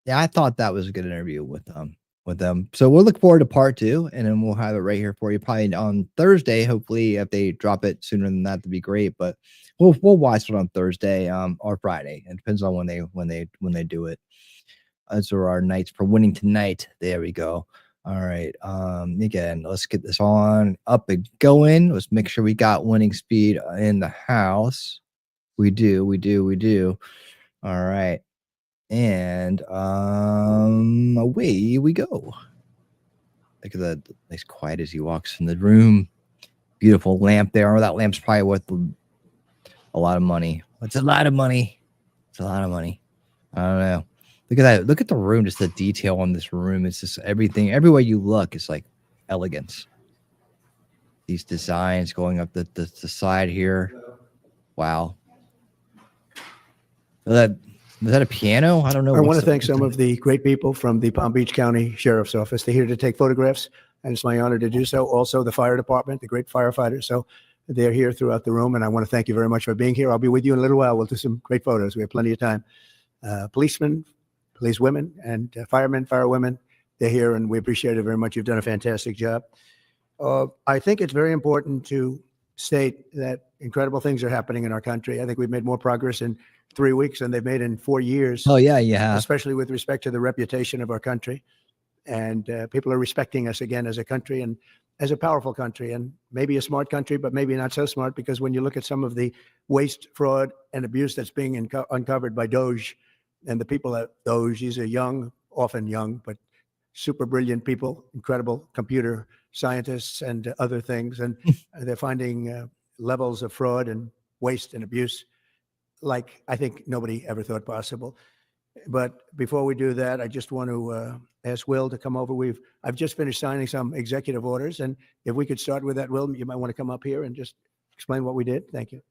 yeah, I thought that was a good interview with them. So we'll look forward to part 2, and then we'll have it right here for you probably on Thursday. Hopefully, if they drop it sooner than that, that'd be great. But we'll watch it on Thursday or Friday. It depends on when they do it. Those are our nights for winning tonight. There we go. All right. Again, let's get this on up and going. Let's make sure we got winning speed in the house. We do. All right. And away we go. Look at that, nice quiet as he walks in the room. Beautiful lamp there. Oh, that lamp's probably worth a lot of money. It's a lot of money. I don't know. Look at that. Look at the room, just the detail on this room. It's just everything. Everywhere you look, it's like elegance. These designs going up the side here. Wow. Is that a piano? I don't know. I want to thank some of the great people from the Palm Beach County Sheriff's Office. They're here to take photographs, and it's my honor to do so. Also, the fire department, the great firefighters. So they're here throughout the room, and I want to thank you very much for being here. I'll be with you in a little while. We'll do some great photos. We have plenty of time. Policemen, policewomen, and firemen, firewomen, they're here, and we appreciate it very much. You've done a fantastic job. I think it's very important to state that incredible things are happening in our country. I think we've made more progress in 3 weeks than they've made in 4 years. Oh, yeah, yeah. Especially with respect to the reputation of our country. And people are respecting us again as a country and as a powerful country, and maybe a smart country, but maybe not so smart, because when you look at some of the waste, fraud, and abuse that's being uncovered by Doge and the people at Doge, these are young, often young, but super brilliant people, incredible computer scientists and other things. And they're finding levels of fraud and waste and abuse like I think nobody ever thought possible. But before we do that, I just want to ask Will to come over. I've just finished signing some executive orders, and if we could start with that, Will, you might want to come up here and just explain what we did. Thank you.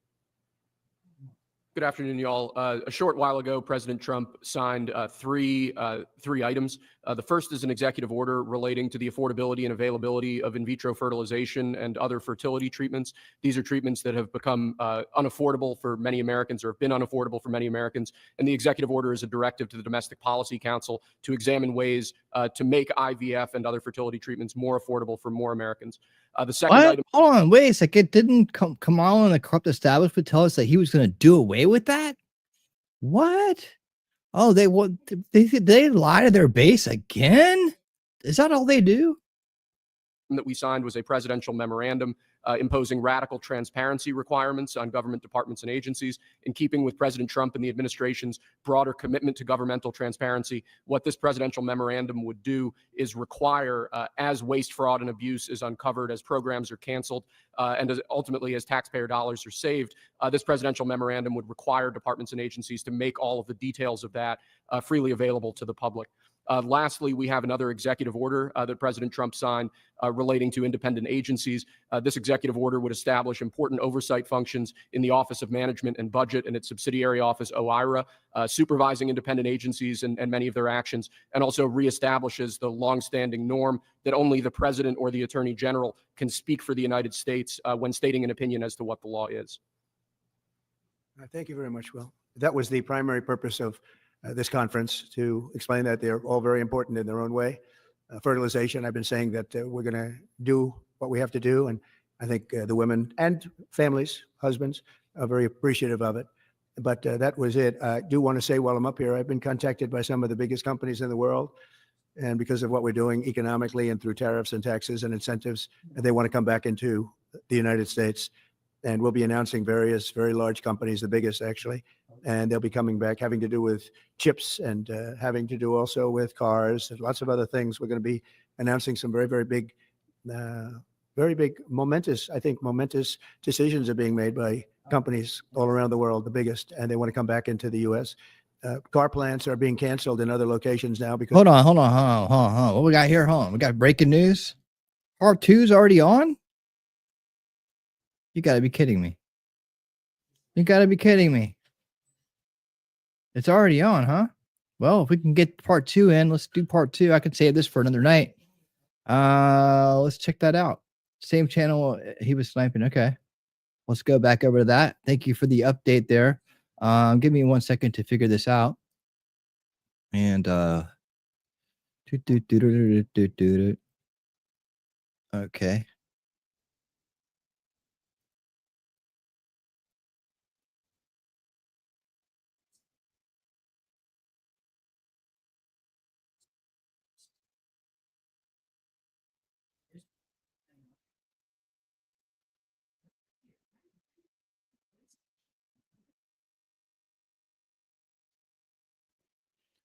Good afternoon, y'all. A short while ago, President Trump signed three items. The first is an executive order relating to the affordability and availability of in vitro fertilization and other fertility treatments. These are treatments that have become unaffordable for many Americans, or have been unaffordable for many Americans. And the executive order is a directive to the Domestic Policy Council to examine ways to make IVF and other fertility treatments more affordable for more Americans. The second item. Hold on, wait a second. Didn't Kamala and the corrupt establishment tell us that he was going to do away with that? What? Oh, they lie to their base again? Is that all they do? That we signed was a presidential memorandum imposing radical transparency requirements on government departments and agencies, in keeping with President Trump and the administration's broader commitment to governmental transparency. What this presidential memorandum would do is require, as waste, fraud, and abuse is uncovered, as programs are canceled, and ultimately as taxpayer dollars are saved, this presidential memorandum would require departments and agencies to make all of the details of that freely available to the public. Lastly, we have another executive order that President Trump signed relating to independent agencies. This executive order would establish important oversight functions in the Office of Management and Budget and its subsidiary office, OIRA, supervising independent agencies and many of their actions, and also reestablishes the longstanding norm that only the president or the attorney general can speak for the United States when stating an opinion as to what the law is. Thank you very much, Will. That was the primary purpose of this conference, to explain that they're all very important in their own way. Fertilization, I've been saying that we're going to do what we have to do, and I think the women and families, husbands, are very appreciative of it. But that was it. I do want to say, while I'm up here, I've been contacted by some of the biggest companies in the world, and because of what we're doing economically and through tariffs and taxes and incentives, they want to come back into the United States. And we'll be announcing various very large companies, the biggest actually, and they'll be coming back, having to do with chips and having to do also with cars and lots of other things. We're going to be announcing some very, very big, momentous decisions are being made by companies all around the world, the biggest, and they want to come back into the U.S. Car plants are being canceled in other locations now because. Hold on. What we got here? Hold on. We got breaking news. Part 2's already on? You got to be kidding me. You got to be kidding me. It's already on, huh? Well, if we can get part 2 in, let's do part 2. I could save this for another night. Let's check that out. Same channel he was sniping. Okay. Let's go back over to that. Thank you for the update there. Give me 1 second to figure this out. And okay.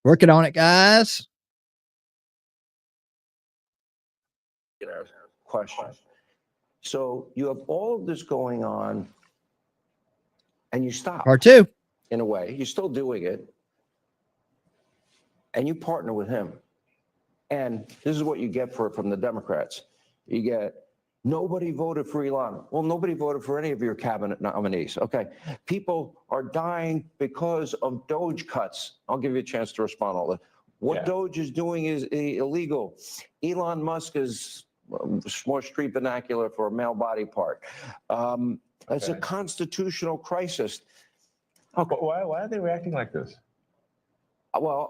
Working on it, guys. Question. So you have all of this going on and you stop. Part 2. In a way, you're still doing it and you partner with him. And this is what you get from the Democrats. You get, nobody voted for Elon. Well, nobody voted for any of your cabinet nominees. Okay. People are dying because of Doge cuts. I'll give you a chance to respond to all that. What Doge is doing is illegal. Elon Musk is more street vernacular for a male body part. It's a constitutional crisis. Okay. Why are they reacting like this? Well,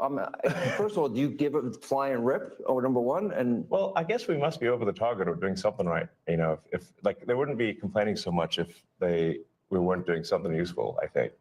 first of all, do you give a flying rip? Oh, number one, and well, I guess we must be over the target of doing something right. You know, if like they wouldn't be complaining so much if we weren't doing something useful. I think.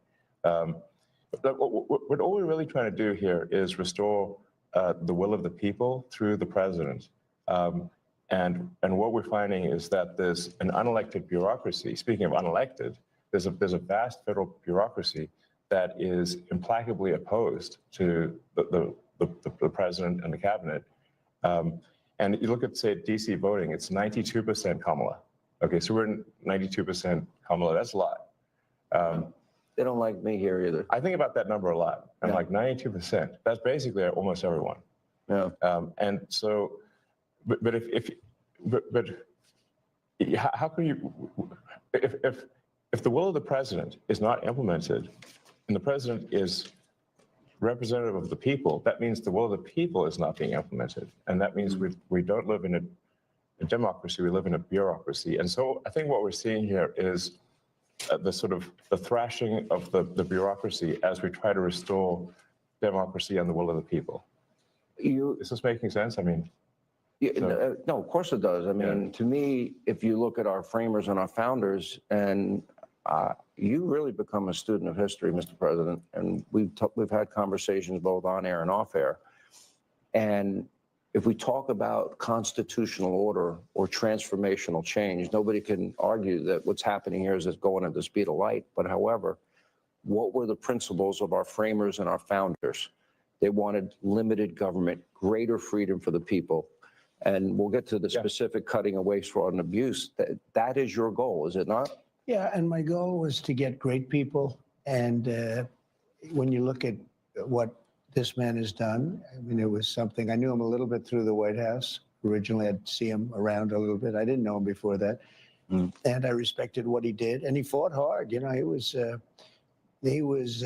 But all we're really trying to do here is restore the will of the people through the president. And what we're finding is that there's an unelected bureaucracy. Speaking of unelected, there's a vast federal bureaucracy that is implacably opposed to the president and the cabinet. And you look at, say, DC voting, it's 92% Kamala. Okay, so we're 92% Kamala. That's a lot. They don't like me here either. I think about that number a lot. I'm like 92%. That's basically almost everyone. Yeah. And so, but how can you, if the will of the president is not implemented, and the president is representative of the people, that means the will of the people is not being implemented, and that means we don't live in a democracy, we live in a bureaucracy. And so I think what we're seeing here is the thrashing of the bureaucracy as we try to restore democracy and the will of the people. Is this making sense? I mean, no, of course it does. I mean, to me, if you look at our framers and our founders, and you really become a student of history, Mr. President, and we've had conversations both on air and off air. And if we talk about constitutional order or transformational change, nobody can argue that what's happening here is it's going at the speed of light. But however, what were the principles of our framers and our founders? They wanted limited government, greater freedom for the people. And we'll get to the specific cutting of waste, fraud, and abuse. That is your goal, is it not? Yeah, and my goal was to get great people. And when you look at what this man has done, I mean, it was something. I knew him a little bit through the White House. Originally, I'd see him around a little bit. I didn't know him before that. And I respected what he did. And he fought hard. You know, he was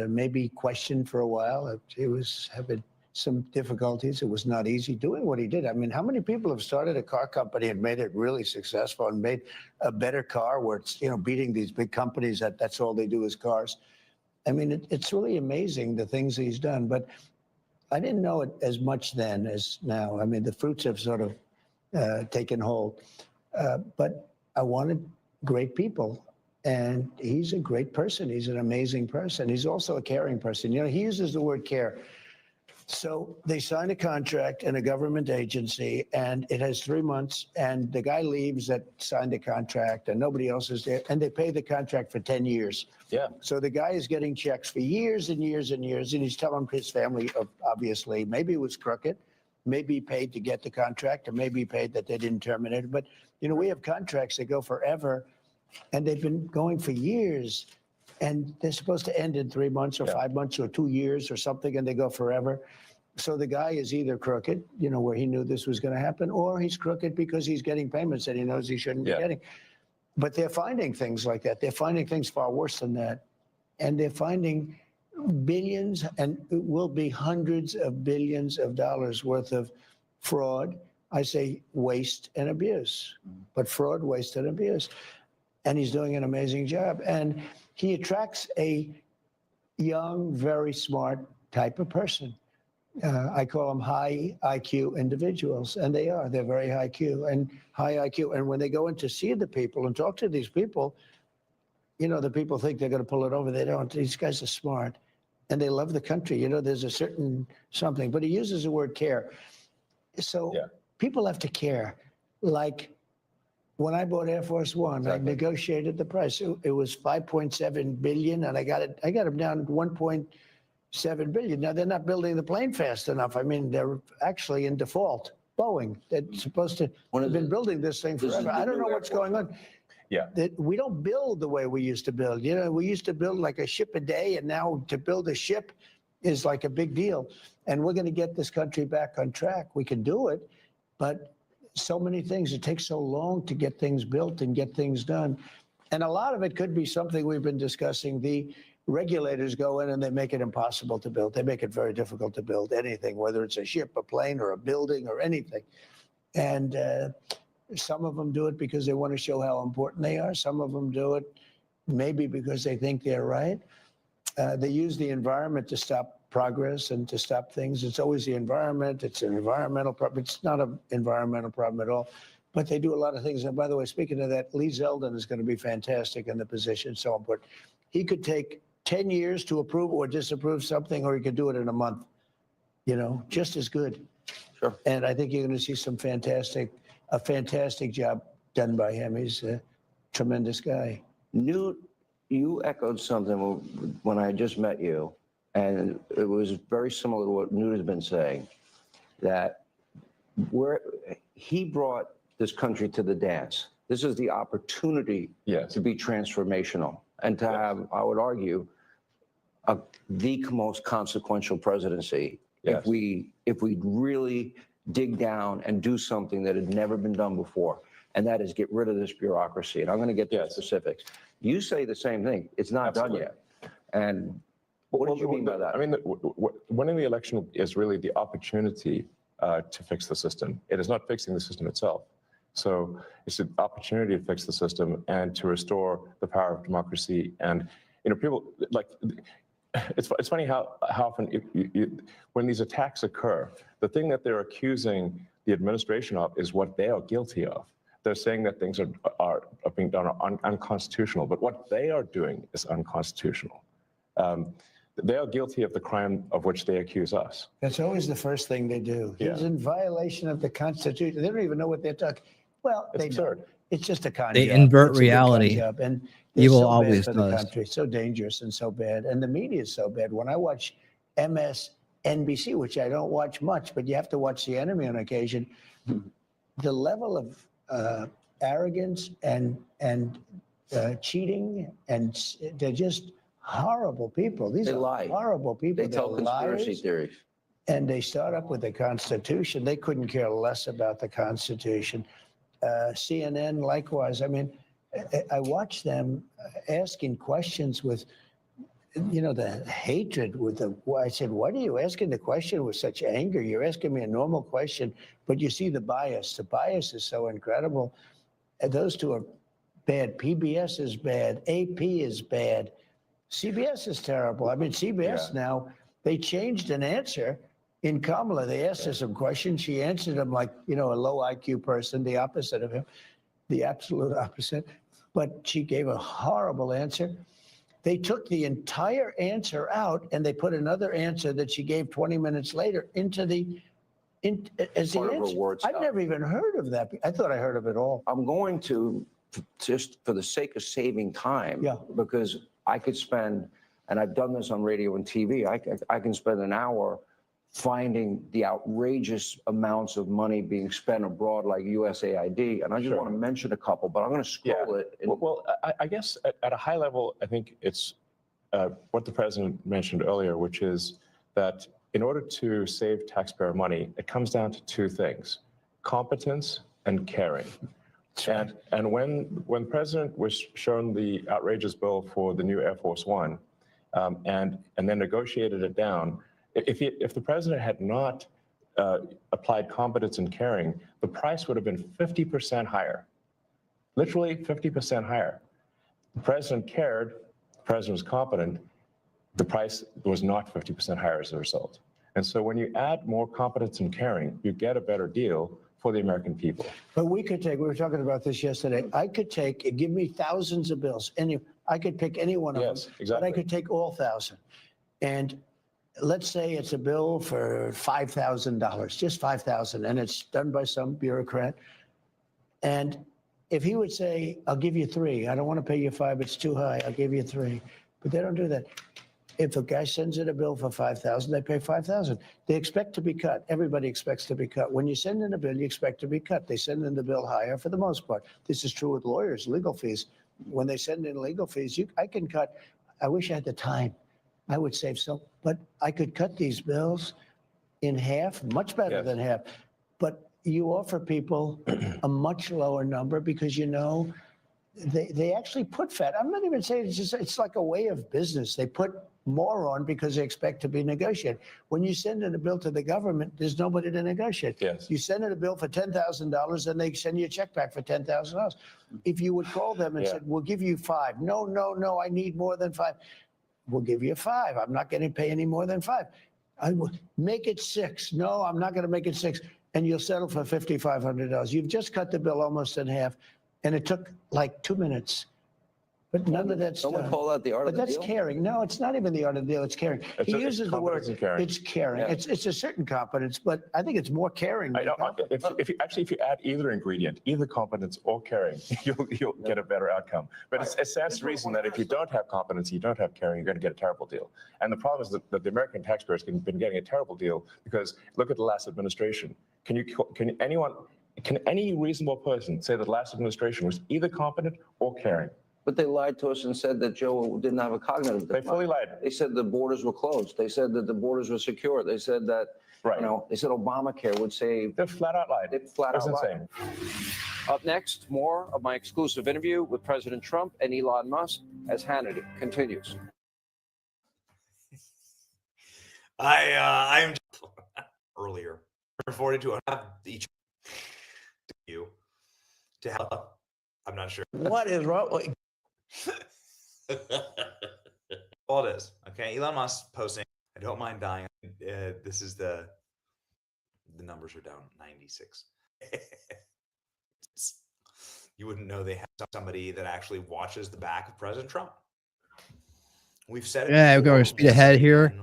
maybe questioned for a while. He was having some difficulties. It was not easy doing what he did. I mean, how many people have started a car company and made it really successful and made a better car where it's, you know, beating these big companies that's all they do is cars? I mean, it's really amazing the things he's done, but I didn't know it as much then as now. I mean, the fruits have sort of taken hold, but I wanted great people. And he's a great person. He's an amazing person. He's also a caring person. You know, he uses the word care. So they sign a contract in a government agency, and it has 3 months, and the guy leaves that signed the contract, and nobody else is there, and they pay the contract for 10 years. Yeah. So the guy is getting checks for years and years and years, and he's telling his family, obviously, maybe it was crooked, maybe he paid to get the contract, or maybe he paid that they didn't terminate it. But, you know, we have contracts that go forever, and they've been going for years. And they're supposed to end in 3 months or 5 months or 2 years or something, and they go forever. So the guy is either crooked, you know, where he knew this was going to happen, or he's crooked because he's getting payments that he knows he shouldn't be getting. But they're finding things like that. They're finding things far worse than that. And they're finding billions, and it will be hundreds of billions of dollars worth of fraud. I say waste and abuse, but fraud, waste, and abuse. And he's doing an amazing job. And he attracts a young, very smart type of person. I call them high IQ individuals, and they are. They're very high IQ and high IQ. And when they go in to see the people and talk to these people, you know, the people think they're going to pull it over. They don't. These guys are smart, and they love the country. You know, there's a certain something. But he uses the word care. So people have to care. Like, when I bought Air Force One, I negotiated the price. It was $5.7 billion, and I got them down to $1.7 billion. Now they're not building the plane fast enough. I mean, they're actually in default. Boeing, they're supposed to have been building this thing forever. I don't know what's going on. Yeah, we don't build the way we used to build. You know, we used to build like a ship a day, and now to build a ship is like a big deal. And we're going to get this country back on track. We can do it, but so many things. It takes so long to get things built and get things done. And a lot of it could be something we've been discussing. The regulators go in and they make it impossible to build. They make it very difficult to build anything, whether it's a ship, a plane, or a building, or anything. And some of them do it because they want to show how important they are. Some of them do it maybe because they think they're right. They use the environment to stop progress and to stop things. It's always the environment. It's an environmental problem. It's not an environmental problem at all. But they do a lot of things. And by the way, speaking of that, Lee Zeldin is going to be fantastic in the position. So important. He could take 10 years to approve or disapprove something, or he could do it in a month. just as good. Sure. And I think you're going to see a fantastic job done by him. He's a tremendous guy. Newt, you echoed something when I just met you, and it was very similar to what Newt has been saying, that he brought this country to the dance. This is the opportunity to be transformational and to have, I would argue, the most consequential presidency if we really dig down and do something that had never been done before, and that is get rid of this bureaucracy. And I'm going to get to the specifics. You say the same thing. It's not done yet. And what do you mean by that? I mean, winning the election is really the opportunity to fix the system. It is not fixing the system itself. So it's an opportunity to fix the system and to restore the power of democracy. And people like. It's funny how often when these attacks occur, the thing that they're accusing the administration of is what they are guilty of. They're saying that things are being done unconstitutional, but what they are doing is unconstitutional. They are guilty of the crime of which they accuse us. That's always the first thing they do. He's in violation of the Constitution. They don't even know what they're talking. Well, it's absurd. Don't. It's just a con They job. invert It's a big reality. con job. And Evil so always bad for the does. country. So dangerous and so bad. And the media is so bad. When I watch MSNBC, which I don't watch much, but you have to watch the enemy on occasion, the level of arrogance and cheating, and they're just horrible people. These They are lie. horrible people. They tell They're conspiracy liars. theories. And they start up with the Constitution. They couldn't care less about the Constitution. CNN, likewise. I mean, I watch them asking questions with, the hatred with the. I said, "What are you asking the question with such anger? You're asking me a normal question, but you see the bias. The bias is so incredible. And those two are bad. PBS is bad. AP is bad. CBS is terrible. I mean, CBS now, they changed an answer in Kamala. They asked her some questions. She answered them like, a low IQ person, the opposite of him, the absolute opposite. But she gave a horrible answer. They took the entire answer out and they put another answer that she gave 20 minutes later into as the Part of her answer. words. I've never even heard of that. I thought I heard of it all. I'm going to, just for the sake of saving time, because I could spend, and I've done this on radio and TV, I can spend an hour finding the outrageous amounts of money being spent abroad like USAID. And I just want to mention a couple, but I'm going to scroll it. Well, I guess at a high level, I think it's what the president mentioned earlier, which is that in order to save taxpayer money, it comes down to two things: competence and caring. And when the president was shown the outrageous bill for the new Air Force One, and then negotiated it down, if the president had not applied competence and caring, the price would have been 50% higher, literally 50% higher. The president cared, the president was competent, the price was not 50% higher as a result. And so when you add more competence and caring, you get a better deal for the American people. But we were talking about this yesterday. I could give me thousands of bills. I could pick any one of them. Exactly. But I could take all 1,000. And let's say it's a bill for $5,000, just $5,000, and it's done by some bureaucrat. And if he would say, "I'll give you 3, I don't want to pay you 5, it's too high, I'll give you 3." But they don't do that. If a guy sends in a bill for $5,000, they pay $5,000. They expect to be cut. Everybody expects to be cut. When you send in a bill, you expect to be cut. They send in the bill higher for the most part. This is true with lawyers, legal fees. When they send in legal fees, I can cut. I wish I had the time. I would save so, but I could cut these bills in half, much better than half. But you offer people a much lower number because they actually put fat. I'm not even saying it's like a way of business. They put more on because they expect to be negotiated. When you send in a bill to the government, there's nobody to negotiate. Yes. You send in a bill for $10,000 and they send you a check back for $10,000. If you would call them and said, "We'll give you 5. No, I need more than 5. We'll give you 5. I'm not going to pay any more than 5. I will make it 6. No, I'm not going to make it 6. And you'll settle for $5,500. You've just cut the bill almost in half. And it took like 2 minutes. But none of that's Someone done. call that the art But of the that's deal? caring. No, it's not even the art of the deal. It's caring. He uses the word. competence and caring. It's caring. Yeah. It's a certain competence, but I think it's more caring. I than know. competence. If you add either ingredient, either competence or caring, you'll get a better outcome. But it stands to reason that if you don't have competence, you don't have caring, you're going to get a terrible deal. And the problem is that the American taxpayers have been getting a terrible deal because look at the last administration. Can any reasonable person say that the last administration was either competent or caring? But they lied to us and said that Joe didn't have a cognitive decline. They fully lied. They said the borders were closed. They said that the borders were secure. They said that, right. They said Obamacare would save. They flat out lied. They flat out lied. Insane. Up next, more of my exclusive interview with President Trump and Elon Musk as Hannity continues. I'm earlier forwarded to have each of you to help. I'm not sure. What is wrong? All it is. Okay. Elon Musk posting, I don't mind dying. This is the numbers are down 96. You wouldn't know they have somebody that actually watches the back of President Trump. We've said it. Yeah, we're going to speed ahead here.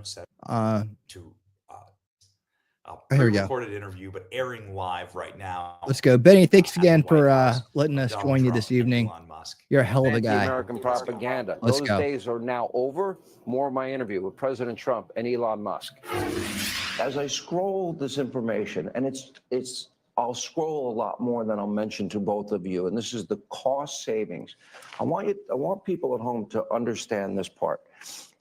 Here we go. Recorded interview, but airing live right now. Let's go. Benny, thanks again for letting us join you this evening. You're a hell of a guy. Anti-American propaganda. Let's Those go. days are now over. More of my interview with President Trump and Elon Musk. As I scroll this information, and I'll scroll a lot more than I'll mention to both of you, and this is the cost savings. I want people at home to understand this part.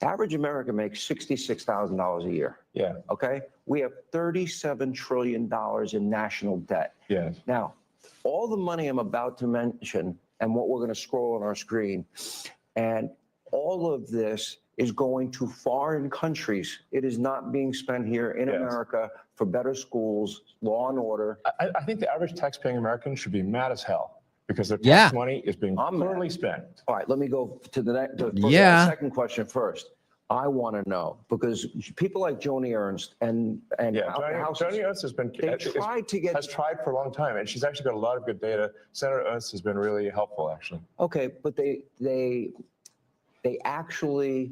Average American makes $66,000 a year. Yeah. Okay. We have $37 trillion in national debt. Yeah. Now, all the money I'm about to mention and what we're going to scroll on our screen, and all of this is going to foreign countries. It is not being spent here in America for better schools, law and order. I think the average taxpaying American should be mad as hell because their tax money is being poorly spent. All right, let me go to the next. Second question first. I want to know because people like Joni Ernst and Joni Ernst has been has tried for a long time, and she's actually got a lot of good data. Senator Ernst has been really helpful, actually. Okay, but they actually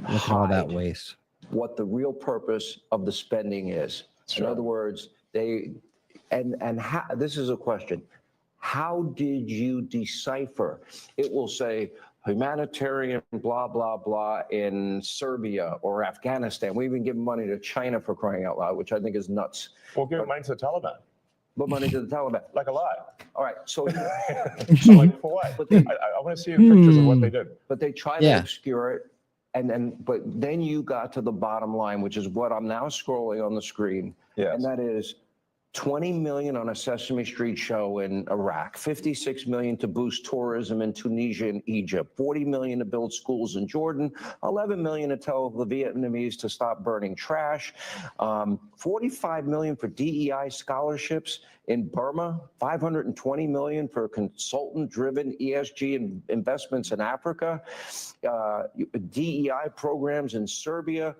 look at all that waste. What the real purpose of the spending is. In other words, this is a question. How did you decipher? It will say humanitarian blah, blah, blah in Serbia or Afghanistan. We even give money to China for crying out loud, which I think is nuts. We'll give money to the Taliban. But money to the Taliban. Like a lot. All right. So, so like for what? I want to see pictures of what they did. But they try to obscure it. But then you got to the bottom line, which is what I'm now scrolling on the screen. Yes. And that is 20 million on a Sesame Street show in Iraq, 56 million to boost tourism in Tunisia and Egypt, 40 million to build schools in Jordan, 11 million to tell the Vietnamese to stop burning trash, 45 million for DEI scholarships in Burma, 520 million for consultant-driven ESG investments in Africa, DEI programs in Serbia.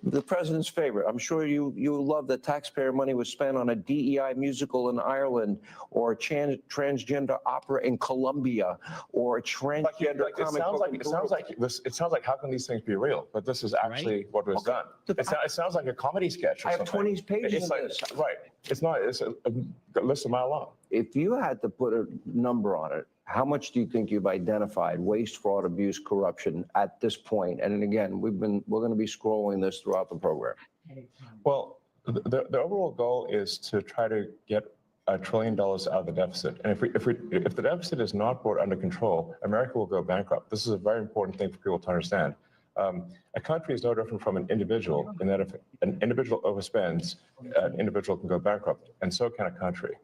The president's favorite. I'm sure you love that taxpayer money was spent on a DEI musical in Ireland, or a transgender opera in Colombia, or a transgender comic book. It sounds like how can these things be real? But this is actually what was done. It sounds like a comedy sketch. Or I have something. 20 pages of this. Right. It's not. It's a list a mile long. If you had to put a number on it, how much do you think you've identified waste, fraud, abuse, corruption at this point? And again, we're going to be scrolling this throughout the program. Well, the overall goal is to try to get $1 trillion out of the deficit. And if the deficit is not brought under control, America will go bankrupt. This is a very important thing for people to understand. A country is no different from an individual in that if an individual overspends, an individual can go bankrupt, and so can a country.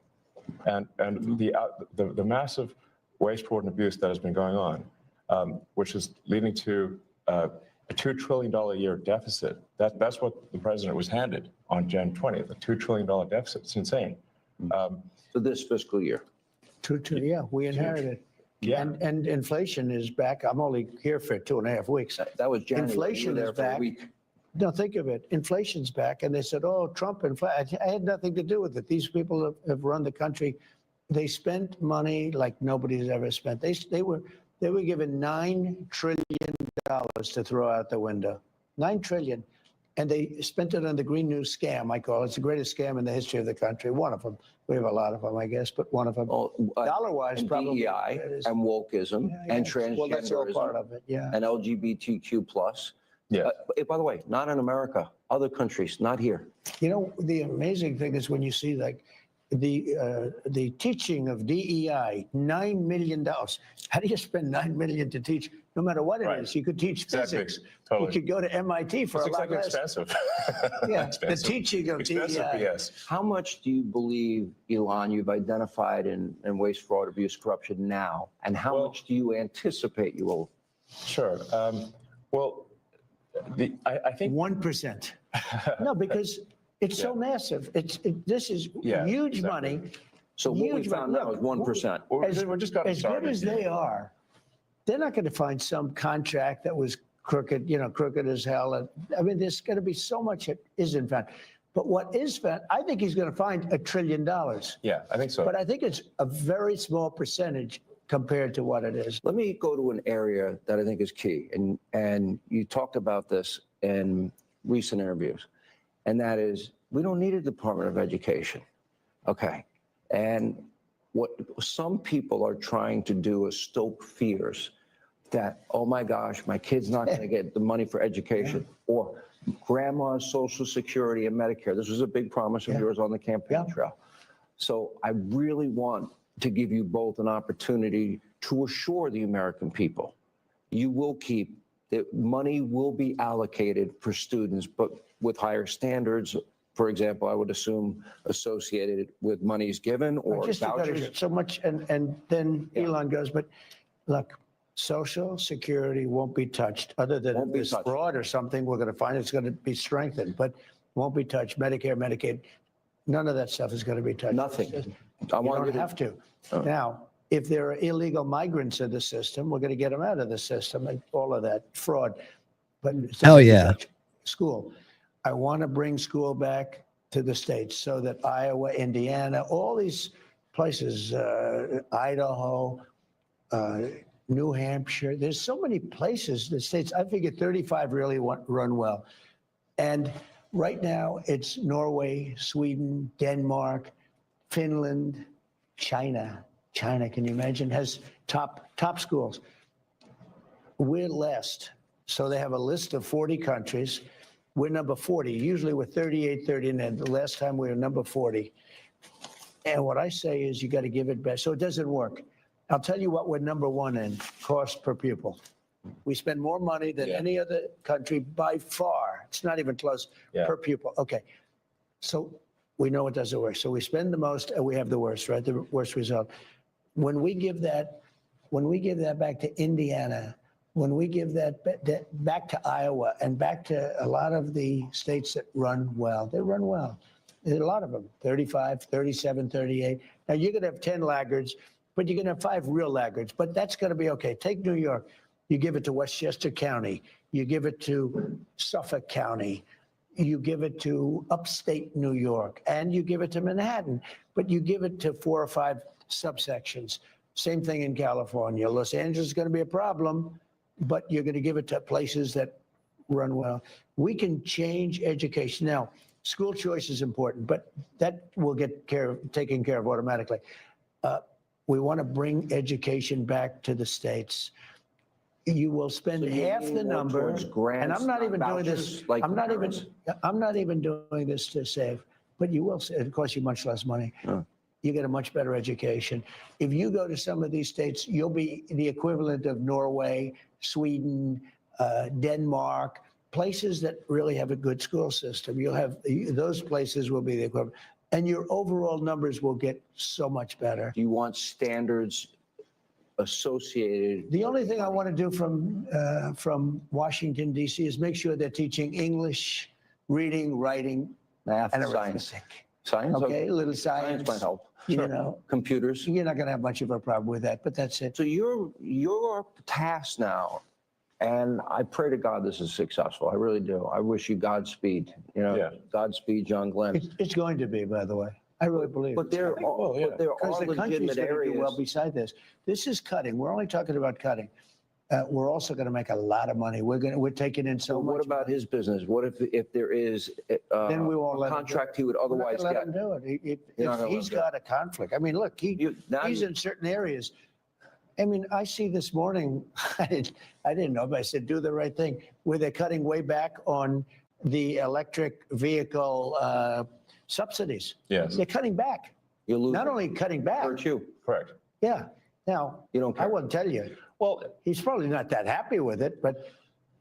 And the massive waste, fraud, and abuse that has been going on, which is leading to a $2 trillion a year deficit. That's what the president was handed on Jan 20th, a $2 trillion deficit. It's insane. For this fiscal year. Yeah, we inherited. Yeah. And inflation is back. I'm only here for 2.5 weeks. That was January. Inflation is back. No, think of it. Inflation's back. And they said, oh, Trump, I had nothing to do with it. These people have run the country. They spent money like nobody's ever spent. They were They were given $9 trillion to throw out the window. $9 trillion. And they spent it on the Green New Scam, I call it. It's the greatest scam in the history of the country. One of them. We have a lot of them, I guess, but one of them. Dollar-wise, probably. DEI and wokeism and transgenderism. Well, that's all part of it, yeah. And LGBTQ+. Yeah. By the way, not in America, other countries, not here. You know, the amazing thing is when you see like the teaching of DEI, $9 million. How do you spend $9 million to teach? No matter what it is, you could teach physics. Totally. You could go to MIT for It's a lot less. expensive. Yeah, Expensive. the teaching of DEI. Yes. How much do you believe, Elon, you've identified in waste, fraud, abuse, corruption now? And how much do you anticipate you will? Sure. Well, I think 1%. No, because it's so massive. This is huge money. So what we found now is 1%. We're just got as good as they are, they're not going to find some contract that was crooked, crooked as hell. And I mean, there's going to be so much that isn't found. But what is found, I think he's going to find $1 trillion. Yeah, I think so. But I think it's a very small percentage compared to what it is. Let me go to an area that I think is key. And you talked about this in recent interviews. And that is, we don't need a Department of Education. Okay. And what some people are trying to do is stoke fears that, oh my gosh, my kid's not going to get the money for education, or grandma's Social Security and Medicare. This was a big promise of yours on the campaign trail. So I really want to give you both an opportunity to assure the American people you will keep, that money will be allocated for students, but with higher standards. For example, I would assume associated with monies given or just vouchers. so much, and then Elon goes, but look, Social Security won't be touched, other than this fraud or something we're going to find. It's going to be strengthened, but won't be touched. Medicare, Medicaid, none of that stuff is going to be touched. Nothing. You want don't have to. Now, if there are illegal migrants in the system, we're going to get them out of the system and all of that fraud. But hell yeah. School. I want to bring school back to the states so that Iowa, Indiana, all these places, Idaho, New Hampshire, there's so many places, the states, I figure 35 really run well. And right now it's Norway, Sweden, Denmark, Finland, China. China, can you imagine, has top schools. We're last. So they have a list of 40 countries. We're number 40. Usually we're 38, 39. The last time we were number 40. And what I say is you got to give it back. So it doesn't work. I'll tell you what we're number one in, cost per pupil. We spend more money than any other country by far. It's not even close per pupil. Okay. So we know it doesn't work. So we spend the most and we have the worst, right? The worst result. When we give that back to Indiana, when we give that back to Iowa and back to a lot of the states that run well, they run well. There's a lot of them, 35, 37, 38. Now you're going to have 10 laggards, but you're going to have 5 real laggards, but that's going to be okay. Take New York. You give it to Westchester County. You give it to Suffolk County. You give it to upstate New York, and you give it to Manhattan, but you give it to 4 or 5 subsections. Same thing in California. Los Angeles is going to be a problem, but you're going to give it to places that run well. We can change education. Now, school choice is important, but that will get taken care of automatically. We want to bring education back to the states. You will spend half the number, and I'm not even doing this. I'm not even doing this to save, but you will. It costs you much less money. You get a much better education. If you go to some of these states, you'll be the equivalent of Norway, Sweden, Denmark, places that really have a good school system. You'll have those places will be the equivalent, and your overall numbers will get so much better. Do you want standards associated? The only thing I want to do from Washington, D.C. is make sure they're teaching English, reading, writing, math, and science. arithmetic. Science? Okay, a little science. Science might help. You Sure. know, computers. You're not going to have much of a problem with that, but that's it. So your task now, and I pray to God this is successful. I really do. I wish you Godspeed. Godspeed, John Glenn. It's going to be, by the way. I really believe. But there are, Because there the are country's legitimate going to do areas. well beside this. This is cutting. We're only talking about cutting. We're also going to make a lot of money. We're taking in so much. What about his business? What if there is Then we won't a let him contract he do it. would We're not otherwise gonna get? let him do it. You're not If gonna let he's him do it. got a conflict, I mean, look, he's in certain areas. I mean, I see this morning, I didn't know, but I said, do the right thing, where they're cutting way back on the electric vehicle subsidies. Yes. They're cutting back. You lose. Not only cutting back. Hurt you. Correct. Yeah. Now, You don't care. I wouldn't tell you. Well, he's probably not that happy with it, but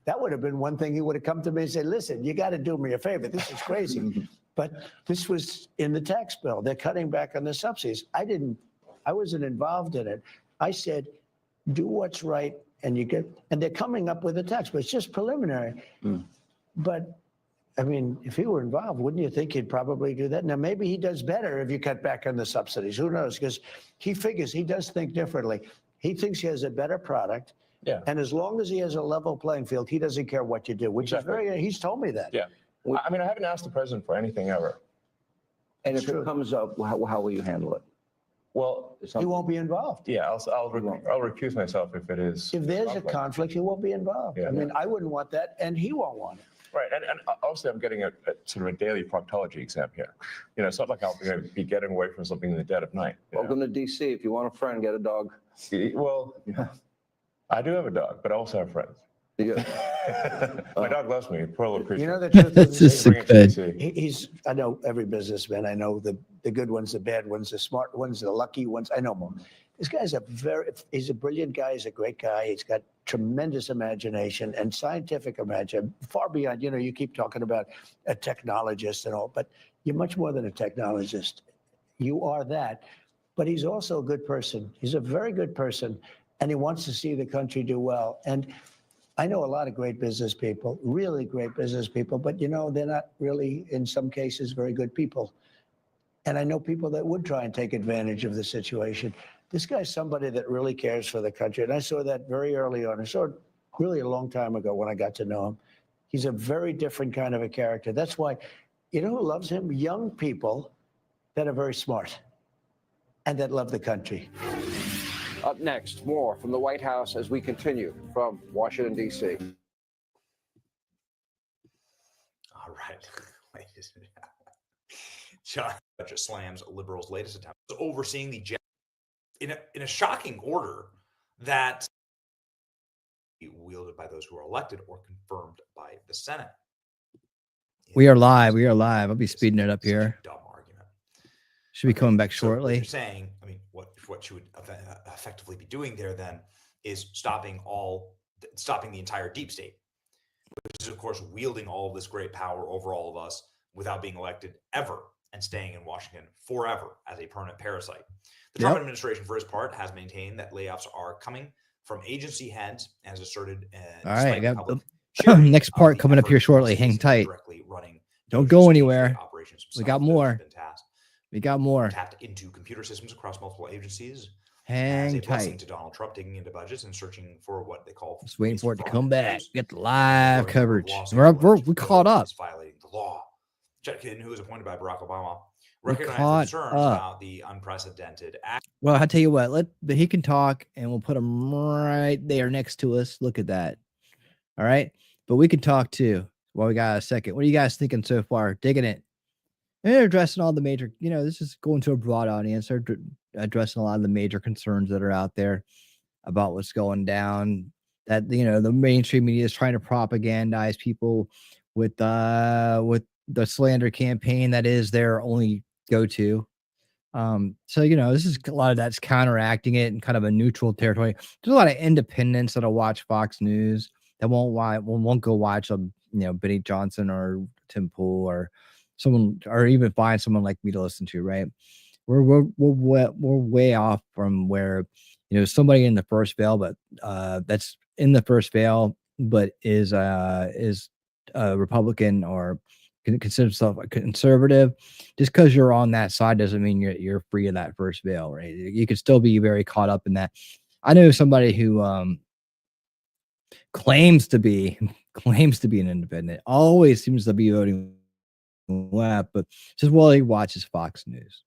that would have been one thing he would have come to me and said, listen, you got to do me a favor. This is crazy. But this was in the tax bill. They're cutting back on the subsidies. I wasn't involved in it. I said, do what's right and and they're coming up with a tax, but it's just preliminary. But I mean, if he were involved, wouldn't you think he'd probably do that? Now, maybe he does better if you cut back on the subsidies. Who knows? Because he figures he does think differently. He thinks he has a better product. Yeah. And as long as he has a level playing field, he doesn't care what you do, which is he's told me that. Yeah. I mean, I haven't asked the president for anything ever. And if it comes up, how will you handle it? Well, He won't be involved. yeah, I'll recuse myself if it is. If there's a conflict, he won't be involved. Yeah. I mean, I wouldn't want that, and he won't want it. Right, and obviously I'm getting a sort of a daily proctology exam here. You know, it's not like I'll be getting away from something in the dead of night. Welcome to DC. If you want a friend, get a dog. Well, I do have a dog, but I also have friends. My dog loves me. Poor little creature. You know, the truth is, This is good. I know every businessman. I know the good ones, the bad ones, the smart ones, the lucky ones. I know more. This guy's he's a brilliant guy. He's a great guy. He's got tremendous imagination and scientific imagination, far beyond, you keep talking about a technologist and all, but you're much more than a technologist. You are that, but he's also a good person. He's a very good person, and he wants to see the country do well. And I know a lot of great business people, really great business people, but they're not really, in some cases, very good people. And I know people that would try and take advantage of the situation. This guy's somebody that really cares for the country. And I saw that very early on. I saw it really a long time ago when I got to know him. He's a very different kind of a character. That's why, who loves him? Young people that are very smart and that love the country. Up next, more from the White House as we continue from Washington, D.C. All right. John just slams liberals' latest attempt overseeing the in a shocking order that wielded by those who are elected or confirmed by the Senate. We are live. I'll be speeding it up here. Dumb argument. Should be coming back shortly. You're saying, I mean, what you would effectively be doing there then is stopping the entire deep state, which is of course wielding all of this great power over all of us without being elected ever and staying in Washington forever as a permanent parasite. The Trump administration, for his part, has maintained that layoffs are coming from agency heads, as asserted. All right, I got the next part coming up here shortly. Hang tight. Don't go anywhere. We got more. We got more. Tapped into computer systems across multiple agencies. Hang as a blessing tight. to Donald Trump, digging into budgets and searching for what they call. Just waiting for it to come back. Get the live coverage. We caught up. Violating the law. Chutkin, who was appointed by Barack Obama, We recognized caught concerns up. about the unprecedented act. Well, I'll tell you what, but he can talk and we'll put him right there next to us. Look at that. All right. But we can talk too. Well, we got a second. What are you guys thinking so far? Digging it. And they're addressing all the major, this is going to a broad audience. They're addressing a lot of the major concerns that are out there about what's going down. That, the mainstream media is trying to propagandize people with the slander campaign that is their only go-to. So this is a lot of that's counteracting it in kind of a neutral territory. There's a lot of independents that'll watch Fox News that won't go watch Benny Johnson or Tim Pool or someone, or even find someone like me to listen to. Right? We're way off from where somebody in the first veil, but that's in the first veil, but is a Republican or consider yourself a conservative. Just because you're on that side doesn't mean you're free of that first veil, right? You could still be very caught up in that. I know somebody who claims to be an independent, always seems to be voting left, but just while he watches Fox News.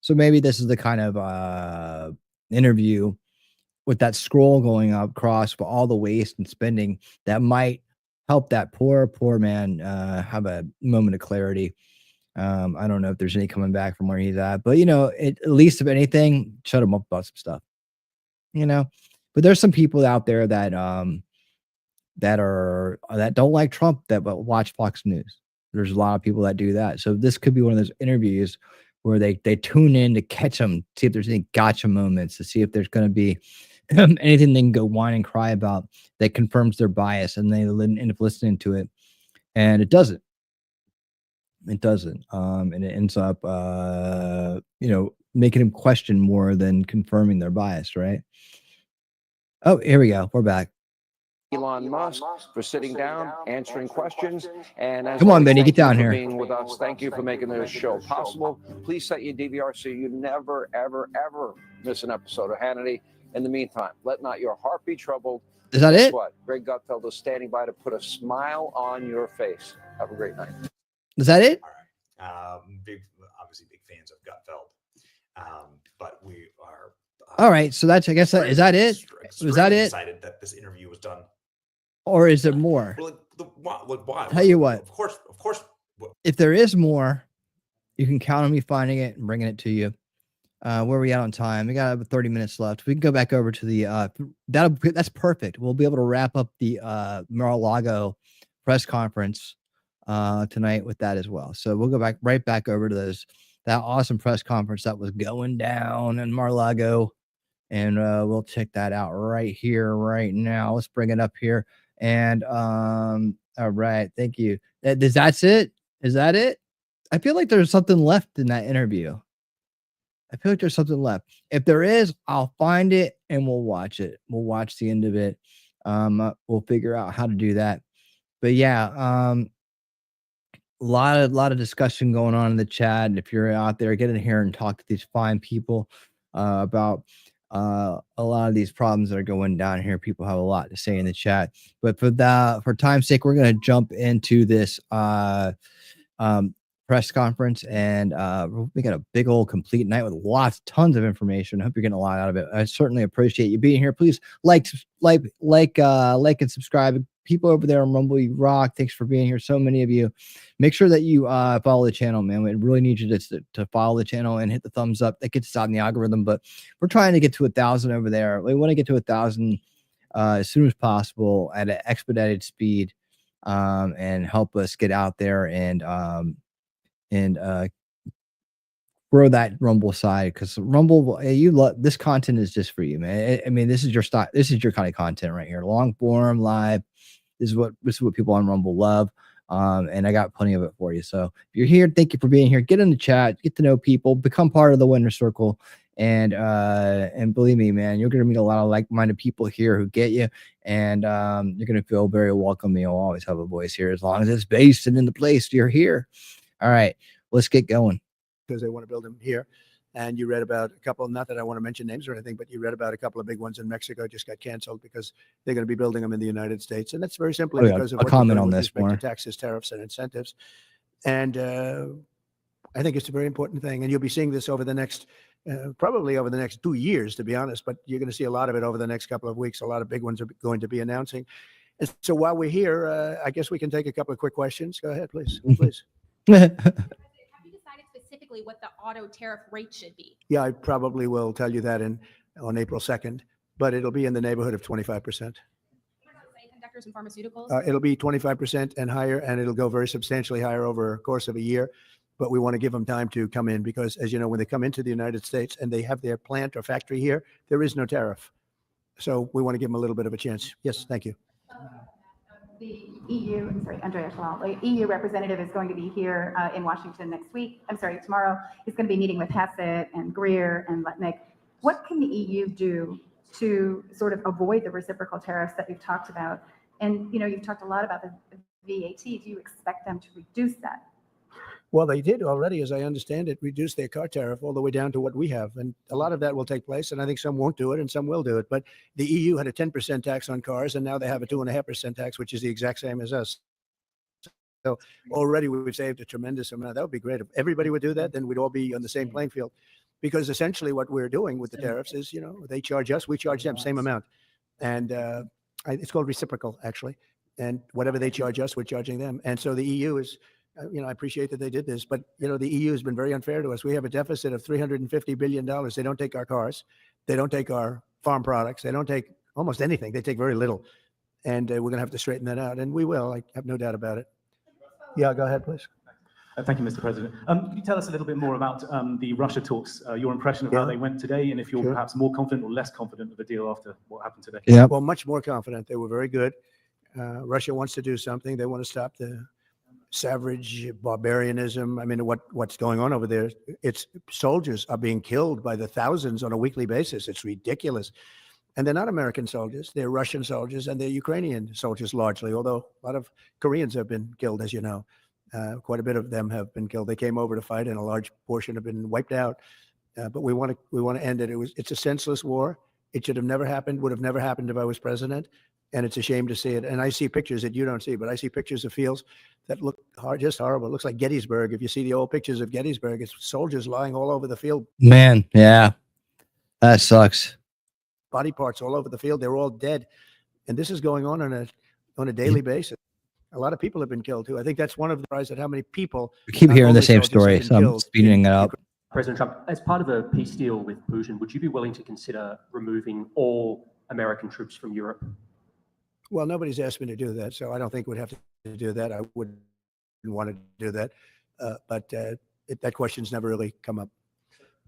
So maybe this is the kind of interview with that scroll going up across for all the waste and spending that might help that poor man have a moment of clarity. I don't know if there's any coming back from where he's at, but at least if anything, shut him up about some stuff. But there's some people out there that that don't like Trump that watch Fox News. There's a lot of people that do that. So this could be one of those interviews where they tune in to catch them, see if there's any gotcha moments, to see if there's going to be anything they can go whine and cry about that confirms their bias, and they end up listening to it, and it doesn't. It doesn't. And it ends up, making them question more than confirming their bias, right? Oh, here we go. We're back. Elon Musk for sitting down, answering questions, and as come on, always, Benny, get thank you down for here. being with us. Thank you for making this show possible. Please set your DVR so you never, ever, ever miss an episode of Hannity. In the meantime, let not your heart be troubled. Is that Guess it? what? Greg Gutfeld is standing by to put a smile on your face. Have a great night. Is that it? Obviously big fans of Gutfeld, but we are. All right, so that's, I guess, is that it? Was that it? Excited that this interview was done. Or is there more? Well, why? Tell you what. Of course. If there is more, you can count on me finding it and bringing it to you. Where are we at on time? We got about 30 minutes left. We can go back over to the that's perfect. We'll be able to wrap up the Mar-A-Lago press conference tonight with that as well. So we'll go right back over to that awesome press conference that was going down in Mar-A-Lago, and we'll check that out right here, right now. Let's bring it up here. And all right, thank you. That's it? Is that it? I feel like there's something left in that interview. I feel like there's something left. If there is, I'll find it and we'll watch it. We'll watch the end of it. We'll figure out how to do that. But yeah, a lot of discussion going on in the chat. And if you're out there, get in here and talk to these fine people about a lot of these problems that are going down here. People have a lot to say in the chat. But for time's sake, we're going to jump into this press conference, and we got a big old complete night with tons of information. I hope you're getting a lot out of it. I certainly appreciate you being here. Please like and subscribe. People over there on Rumble, you rock. Thanks for being here. So many of you. Make sure that you follow the channel, man. We really need you to follow the channel and hit the thumbs up. That gets us out in the algorithm, but we're trying to get to 1,000 over there. We want to get to 1,000 as soon as possible at an expedited speed, and help us get out there and grow that Rumble side, because Rumble, this content is just for you, man. I mean, this is your style. This is your kind of content right here. Long form, live. This is what people on Rumble love. And I got plenty of it for you. So if you're here, thank you for being here. Get in the chat, get to know people, become part of the winner circle. And believe me, man, you're going to meet a lot of like-minded people here who get you. And you're going to feel very welcome. You'll always have a voice here as long as it's based and in the place you're here. All right, let's get going. Because they want to build them here. And you read about a couple, not that I want to mention names or anything, but you read about a couple of big ones in Mexico just got canceled because they're going to be building them in the United States. And that's very simply because of what comment on this more. To taxes, tariffs, and incentives. And I think it's a very important thing. And you'll be seeing this over the next, probably over the next 2 years, to be honest, but you're going to see a lot of it over the next couple of weeks. A lot of big ones are going to be announcing. And so while we're here, I guess we can take a couple of quick questions. Go ahead, please. Please. Have you decided specifically what the auto tariff rate should be? Yeah, I probably will tell you that on April 2nd, but it'll be in the neighborhood of 25%. Semiconductors and pharmaceuticals? It'll be 25% and higher, and it'll go very substantially higher over a course of a year. But we want to give them time to come in because, as you know, when they come into the United States and they have their plant or factory here, there is no tariff. So we want to give them a little bit of a chance. Yes, thank you. The EU, Andrea Shalal, the EU representative is going to be here in Washington tomorrow. He's going to be meeting with Hassett and Greer and Letnick. What can the EU do to sort of avoid the reciprocal tariffs that you've talked about? And, you've talked a lot about the VAT. Do you expect them to reduce that? Well, they did already, as I understand it, reduce their car tariff all the way down to what we have. And a lot of that will take place. And I think some won't do it and some will do it. But the EU had a 10% tax on cars, and now they have a 2.5% tax, which is the exact same as us. So already we've saved a tremendous amount. That would be great. If everybody would do that, then we'd all be on the same playing field. because essentially what we're doing with the tariffs is, they charge us, we charge them, same amount. And it's called reciprocal, actually. And whatever they charge us, we're charging them. And so the EU is, I appreciate that they did this, but, the EU has been very unfair to us. We have a deficit of $350 billion. They don't take our cars. They don't take our farm products. They don't take almost anything. They take very little. And we're going to have to straighten that out. And we will. I have no doubt about it. Yeah, go ahead, please. Thank you, Mr. President. Can you tell us a little bit more about the Russia talks, your impression of how they went today, and if you're perhaps more confident or less confident of the deal after what happened today? Yeah. Well, much more confident. They were very good. Russia wants to do something. They want to stop the savage barbarianism. I mean, what's going on over there? It's soldiers are being killed by the thousands on a weekly basis. It's ridiculous. And they're not American soldiers. They're Russian soldiers and they're Ukrainian soldiers largely, although a lot of Koreans have been killed, as you know. Quite a bit of them have been killed. They came over to fight and a large portion have been wiped out. But we want to end it. It's a senseless war. It should have never happened, would have never happened if I was president. And it's a shame to see it. And I see pictures that you don't see, but I see pictures of fields that look just horrible. It looks like Gettysburg. If you see the old pictures of Gettysburg, it's soldiers lying all over the field. Man, yeah, that sucks. Body parts all over the field. They're all dead. And this is going on a daily basis. A lot of people have been killed too. I think that's one of the surprise at how many people. We keep hearing the same story, so I'm speeding it up. President Trump, as part of a peace deal with Putin, would you be willing to consider removing all American troops from Europe? Well, nobody's asked me to do that, so I don't think we'd have to do that. I wouldn't want to do that. But that question's never really come up.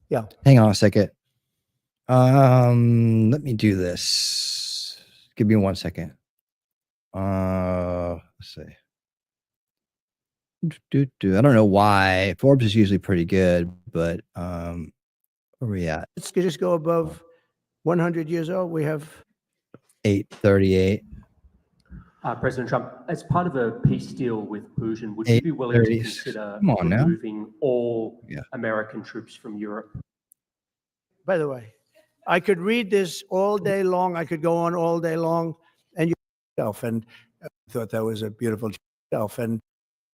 Yeah. Hang on a second. Let me do this. Give me 1 second. Let's see. I don't know why. Forbes is usually pretty good, but where are we at? Let's just go above 100 years old. We have 838. President Trump, as part of a peace deal with Putin, would you be willing to consider removing all American troops from Europe? By the way, I could read this all day long. I could go on all day long, and and I thought that was a beautiful self. And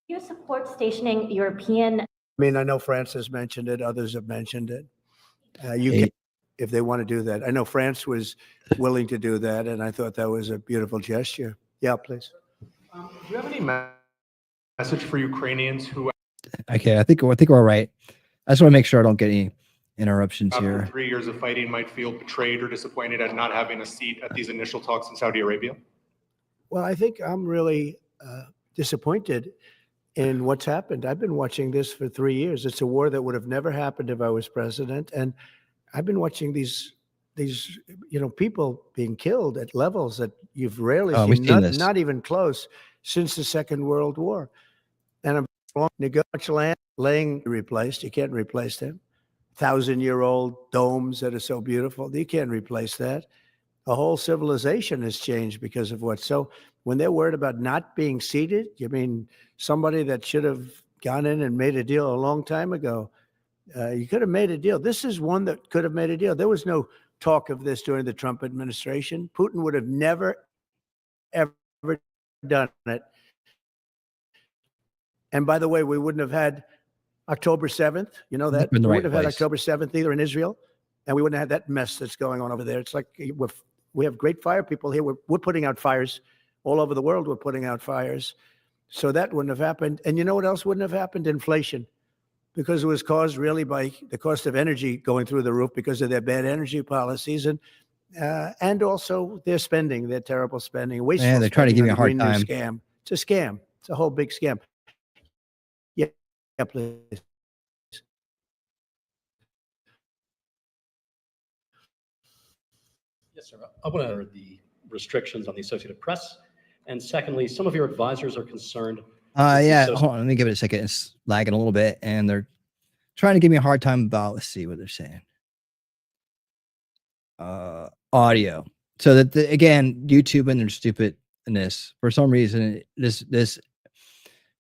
you support stationing European? I mean, I know France has mentioned it. Others have mentioned it. You can, if they want to do that. I know France was willing to do that, and I thought that was a beautiful gesture. Yeah, please. Do you have any message for Ukrainians who? Okay, I think we're all right. I just want to make sure I don't get any interruptions after here. 3 years of fighting might feel betrayed or disappointed at not having a seat at these initial talks in Saudi Arabia? Well, I think I'm really disappointed in what's happened. I've been watching this for 3 years. It's a war that would have never happened if I was president. And I've been watching these people being killed at levels that you've rarely seen, not even close, since the Second World War. And I'm negotiating land laying replaced. You can't replace them. 1,000-year-old domes that are so beautiful. You can't replace that. A whole civilization has changed because of what. So when they're worried about not being seated, you mean somebody that should have gone in and made a deal a long time ago? You could have made a deal. This is one that could have made a deal. There was no talk of this during the Trump administration. Putin would have never, ever done it. And by the way, we wouldn't have had October 7th. You know that? We wouldn't have had October 7th either in Israel. And we wouldn't have had that mess that's going on over there. It's like we have great fire people here. We're putting out fires all over the world. We're putting out fires. So that wouldn't have happened. And you know what else wouldn't have happened? Inflation. Because it was caused really by the cost of energy going through the roof because of their bad energy policies and also their spending, their terrible spending. Wasteful Man, they're trying to give me a hard Green time. New scam. It's a scam. It's a whole big scam. Yeah, please. Yes, sir. I want to know the restrictions on the Associated Press. And secondly, some of your advisors are concerned. Yeah, hold on. Let me give it a second. It's lagging a little bit, and they're trying to give me a hard time about. Let's see what they're saying. Audio. So that again, YouTube and their stupidness. For some reason, this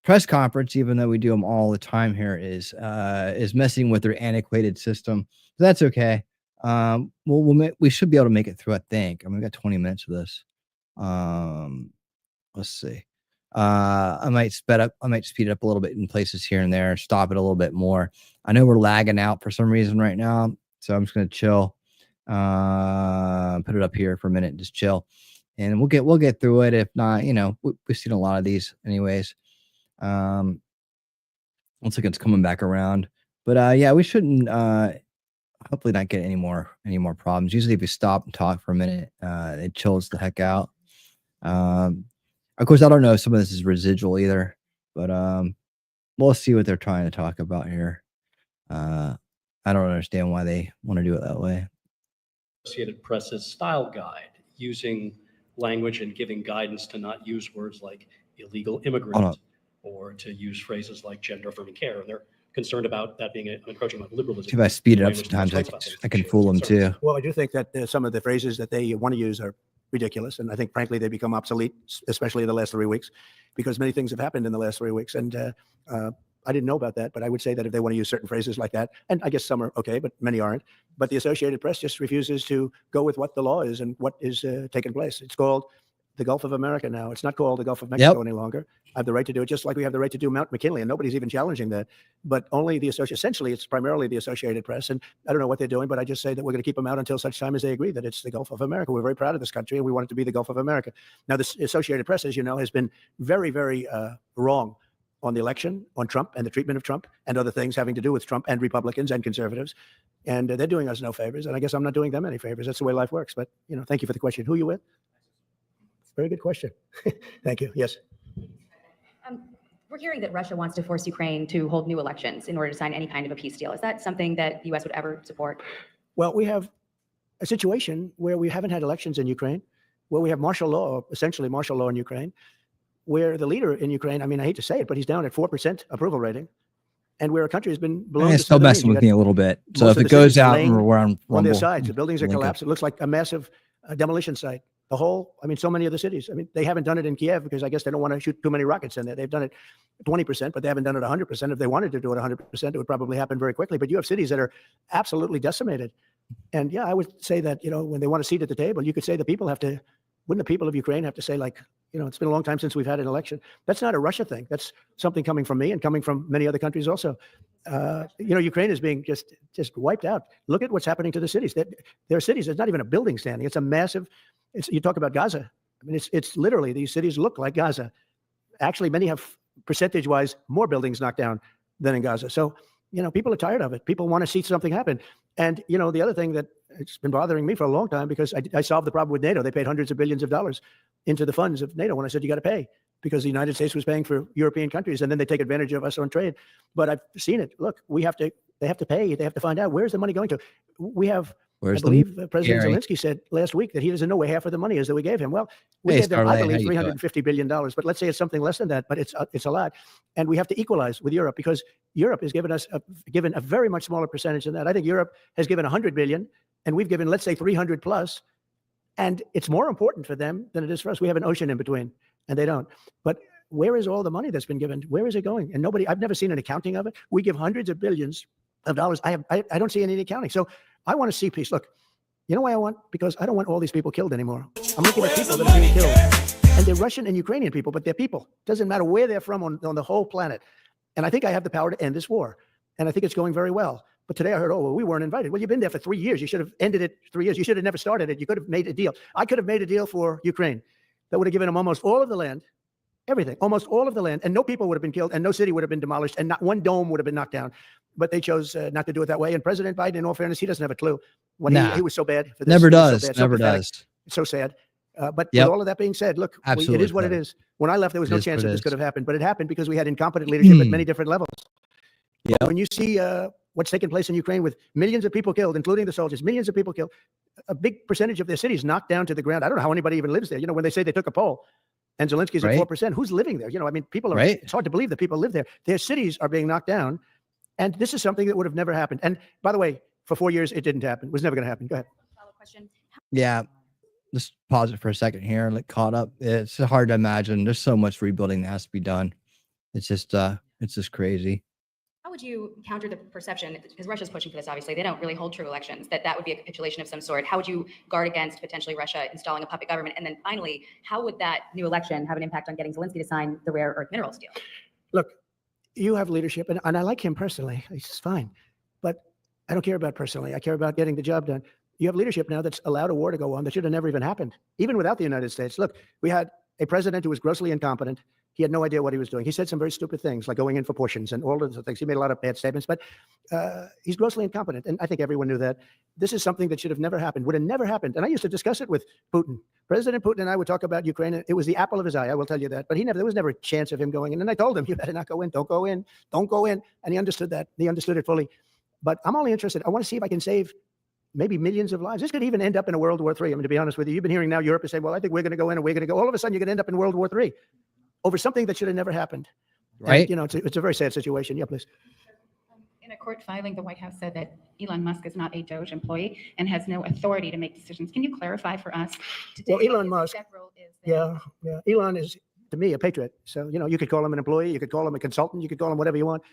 press conference, even though we do them all the time here, is messing with their antiquated system. So that's okay. We should be able to make it through. I think. I mean, we got 20 minutes of this. Let's see. I might speed it up a little bit in places here and there, stop it a little bit more. I know we're lagging out for some reason right now, so I'm just gonna chill. Put it up here for a minute, just chill, and we'll get through it. If not, we've seen a lot of these anyways. Looks like it's coming back around, but yeah, we shouldn't hopefully not get any more problems. Usually if you stop and talk for a minute, it chills the heck out. Of course, I don't know if some of this is residual either, but we'll see what they're trying to talk about here. I don't understand why they want to do it that way. Associated Press's style guide, using language and giving guidance to not use words like illegal immigrant or to use phrases like gender affirming care. And they're concerned about that being an encroachment on liberalism. If I speed it up sometimes, I can fool them too. Well, I do think that some of the phrases that they want to use are ridiculous. And I think, frankly, they become obsolete, especially in the last 3 weeks, because many things have happened in the last 3 weeks. And I didn't know about that, but I would say that if they want to use certain phrases like that, and I guess some are okay, but many aren't. But the Associated Press just refuses to go with what the law is and what is taking place. It's called the Gulf of America now. It's not called the Gulf of Mexico any longer. I have the right to do it, just like we have the right to do Mount McKinley, and nobody's even challenging that. But only the essentially, it's primarily the Associated Press, and I don't know what they're doing, but I just say that we're going to keep them out until such time as they agree that it's the Gulf of America. We're very proud of this country, and we want it to be the Gulf of America. Now, the Associated Press, as you know, has been very, very wrong on the election, on Trump and the treatment of Trump and other things having to do with Trump and Republicans and conservatives. And they're doing us no favors. And I guess I'm not doing them any favors. That's the way life works. But, thank you for the question. Who are you with? Very good question. Thank you. Yes. We're hearing that Russia wants to force Ukraine to hold new elections in order to sign any kind of a peace deal. Is that something that the U.S. would ever support? Well, we have a situation where we haven't had elections in Ukraine, where we have martial law, essentially martial law in Ukraine, where the leader in Ukraine, I mean, I hate to say it, but he's down at 4% approval rating, and where a country has been blown. It's still messing with me a little bit. So if it goes out and we're on their sides, the buildings are collapsed. It looks like a massive demolition site. The whole, so many of the cities. They haven't done it in Kiev because I guess they don't want to shoot too many rockets in there. They've done it 20%, but they haven't done it 100%. If they wanted to do it 100%, it would probably happen very quickly. But you have cities that are absolutely decimated. And yeah, I would say that, when they want a seat at the table, you could say the people have to, wouldn't the people of Ukraine have to say, like, it's been a long time since we've had an election. That's not a Russia thing. That's something coming from me and coming from many other countries also. Ukraine is being just wiped out. Look at what's happening to the cities. There are cities, there's not even a building standing. It's a massive, you talk about Gaza. It's literally, these cities look like Gaza. Actually, many have percentage-wise more buildings knocked down than in Gaza. So, people are tired of it. People want to see something happen. And, the other thing that it's been bothering me for a long time, because I solved the problem with NATO. They paid hundreds of billions of dollars into the funds of NATO when I said, you got to pay, because the United States was paying for European countries, and then they take advantage of us on trade. But I've seen it. Look, they have to pay. They have to find out, where's the money going to? We have, I believe President Zelensky said last week that he doesn't know where half of the money is that we gave him. Well, we gave them, I believe, $350 billion, but let's say it's something less than that, but it's a lot. And we have to equalize with Europe, because Europe has given us given a very much smaller percentage than that. I think Europe has given 100 billion, and we've given, let's say, 300 plus. And it's more important for them than it is for us. We have an ocean in between, and they don't. But where is all the money that's been given? Where is it going? And I've never seen an accounting of it. We give hundreds of billions of dollars. I don't see any accounting. So I want to see peace. Look, you know why I want? Because I don't want all these people killed anymore. I'm looking at people that are being killed. And they're Russian and Ukrainian people, but they're people. Doesn't matter where they're from on the whole planet. And I think I have the power to end this war. And I think it's going very well. But today I heard, we weren't invited. Well, you've been there for 3 years. You should have ended it 3 years. You should have never started it. You could have made a deal. I could have made a deal for Ukraine that would have given them almost all of the land, everything, almost all of the land, and no people would have been killed, and no city would have been demolished, and not one dome would have been knocked down. But they chose not to do it that way. And President Biden, in all fairness, he doesn't have a clue. When he was so bad for this. Never does. So bad, never so does. It's so sad. But with all of that being said, look, it is what it is. When I left, there was no chance that this could have happened, but it happened because we had incompetent leadership at many different levels. But when you see what's taking place in Ukraine with millions of people killed, including the soldiers, millions of people killed, a big percentage of their cities knocked down to the ground. I don't know how anybody even lives there. When they say they took a poll and Zelensky's at 4%, who's living there? People are, it's hard to believe that people live there. Their cities are being knocked down. And this is something that would have never happened. And by the way, for 4 years, it didn't happen. It was never going to happen. Go ahead. Yeah. Just pause it for a second here and get caught up. It's hard to imagine. There's so much rebuilding that has to be done. It's just crazy. would you counter the perception, because Russia's pushing for this, obviously, they don't really hold true elections, that would be a capitulation of some sort. How would you guard against potentially Russia installing a puppet government? And then finally, how would that new election have an impact on getting Zelensky to sign the rare earth minerals deal? Look, you have leadership, and I like him personally. He's fine. But I don't care about personally. I care about getting the job done. You have leadership now that's allowed a war to go on that should have never even happened, even without the United States. Look, we had a president who was grossly incompetent. He had no idea what he was doing. He said some very stupid things, like going in for portions and all those things. He made a lot of bad statements, but he's grossly incompetent. And I think everyone knew that. This is something that should have never happened, would have never happened. And I used to discuss it with Putin. President Putin and I would talk about Ukraine. It was the apple of his eye, I will tell you that. But there was never a chance of him going in. And I told him, you better not go in. Don't go in. Don't go in. And he understood that. He understood it fully. But I'm only interested. I want to see if I can save maybe millions of lives. This could even end up in a World War III. I mean, to be honest with you, you've been hearing now Europe is saying, well, I think we're going to go in and we're going to go. All of a sudden, you're going to end up in World War III over something that should have never happened. Right. And, it's a very sad situation. Yeah, please. In a court filing, the White House said that Elon Musk is not a DOJ employee and has no authority to make decisions. Can you clarify for us today? Well, Elon Musk, yeah. Elon is, to me, a patriot. So, you could call him an employee, you could call him a consultant, you could call him whatever you want,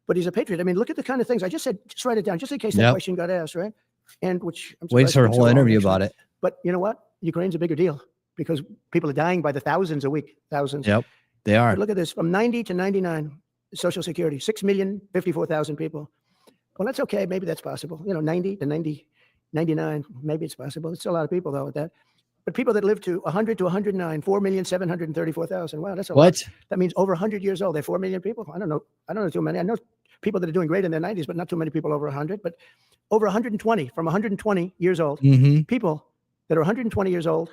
but he's a patriot. I mean, look at the kind of things I just said. Just write it down, just in case that question got asked, right? And which I'm Waits for a whole interview about it. But you know what? Ukraine's a bigger deal because people are dying by the thousands a week. Thousands. Yep, they are. But look at this: from 90 to 99, Social Security, 6,054,000 people. Well, that's okay. Maybe that's possible. 90 to 99, maybe it's possible. It's a lot of people though with that. But people that live to 100 to 109, 4,734,000. Wow, that's a lot. That means over 100 years old. They're 4 million people. I don't know too many. I know people that are doing great in their 90s, but not too many people over 100. But over 120, from 120 years old, people that are 120 years old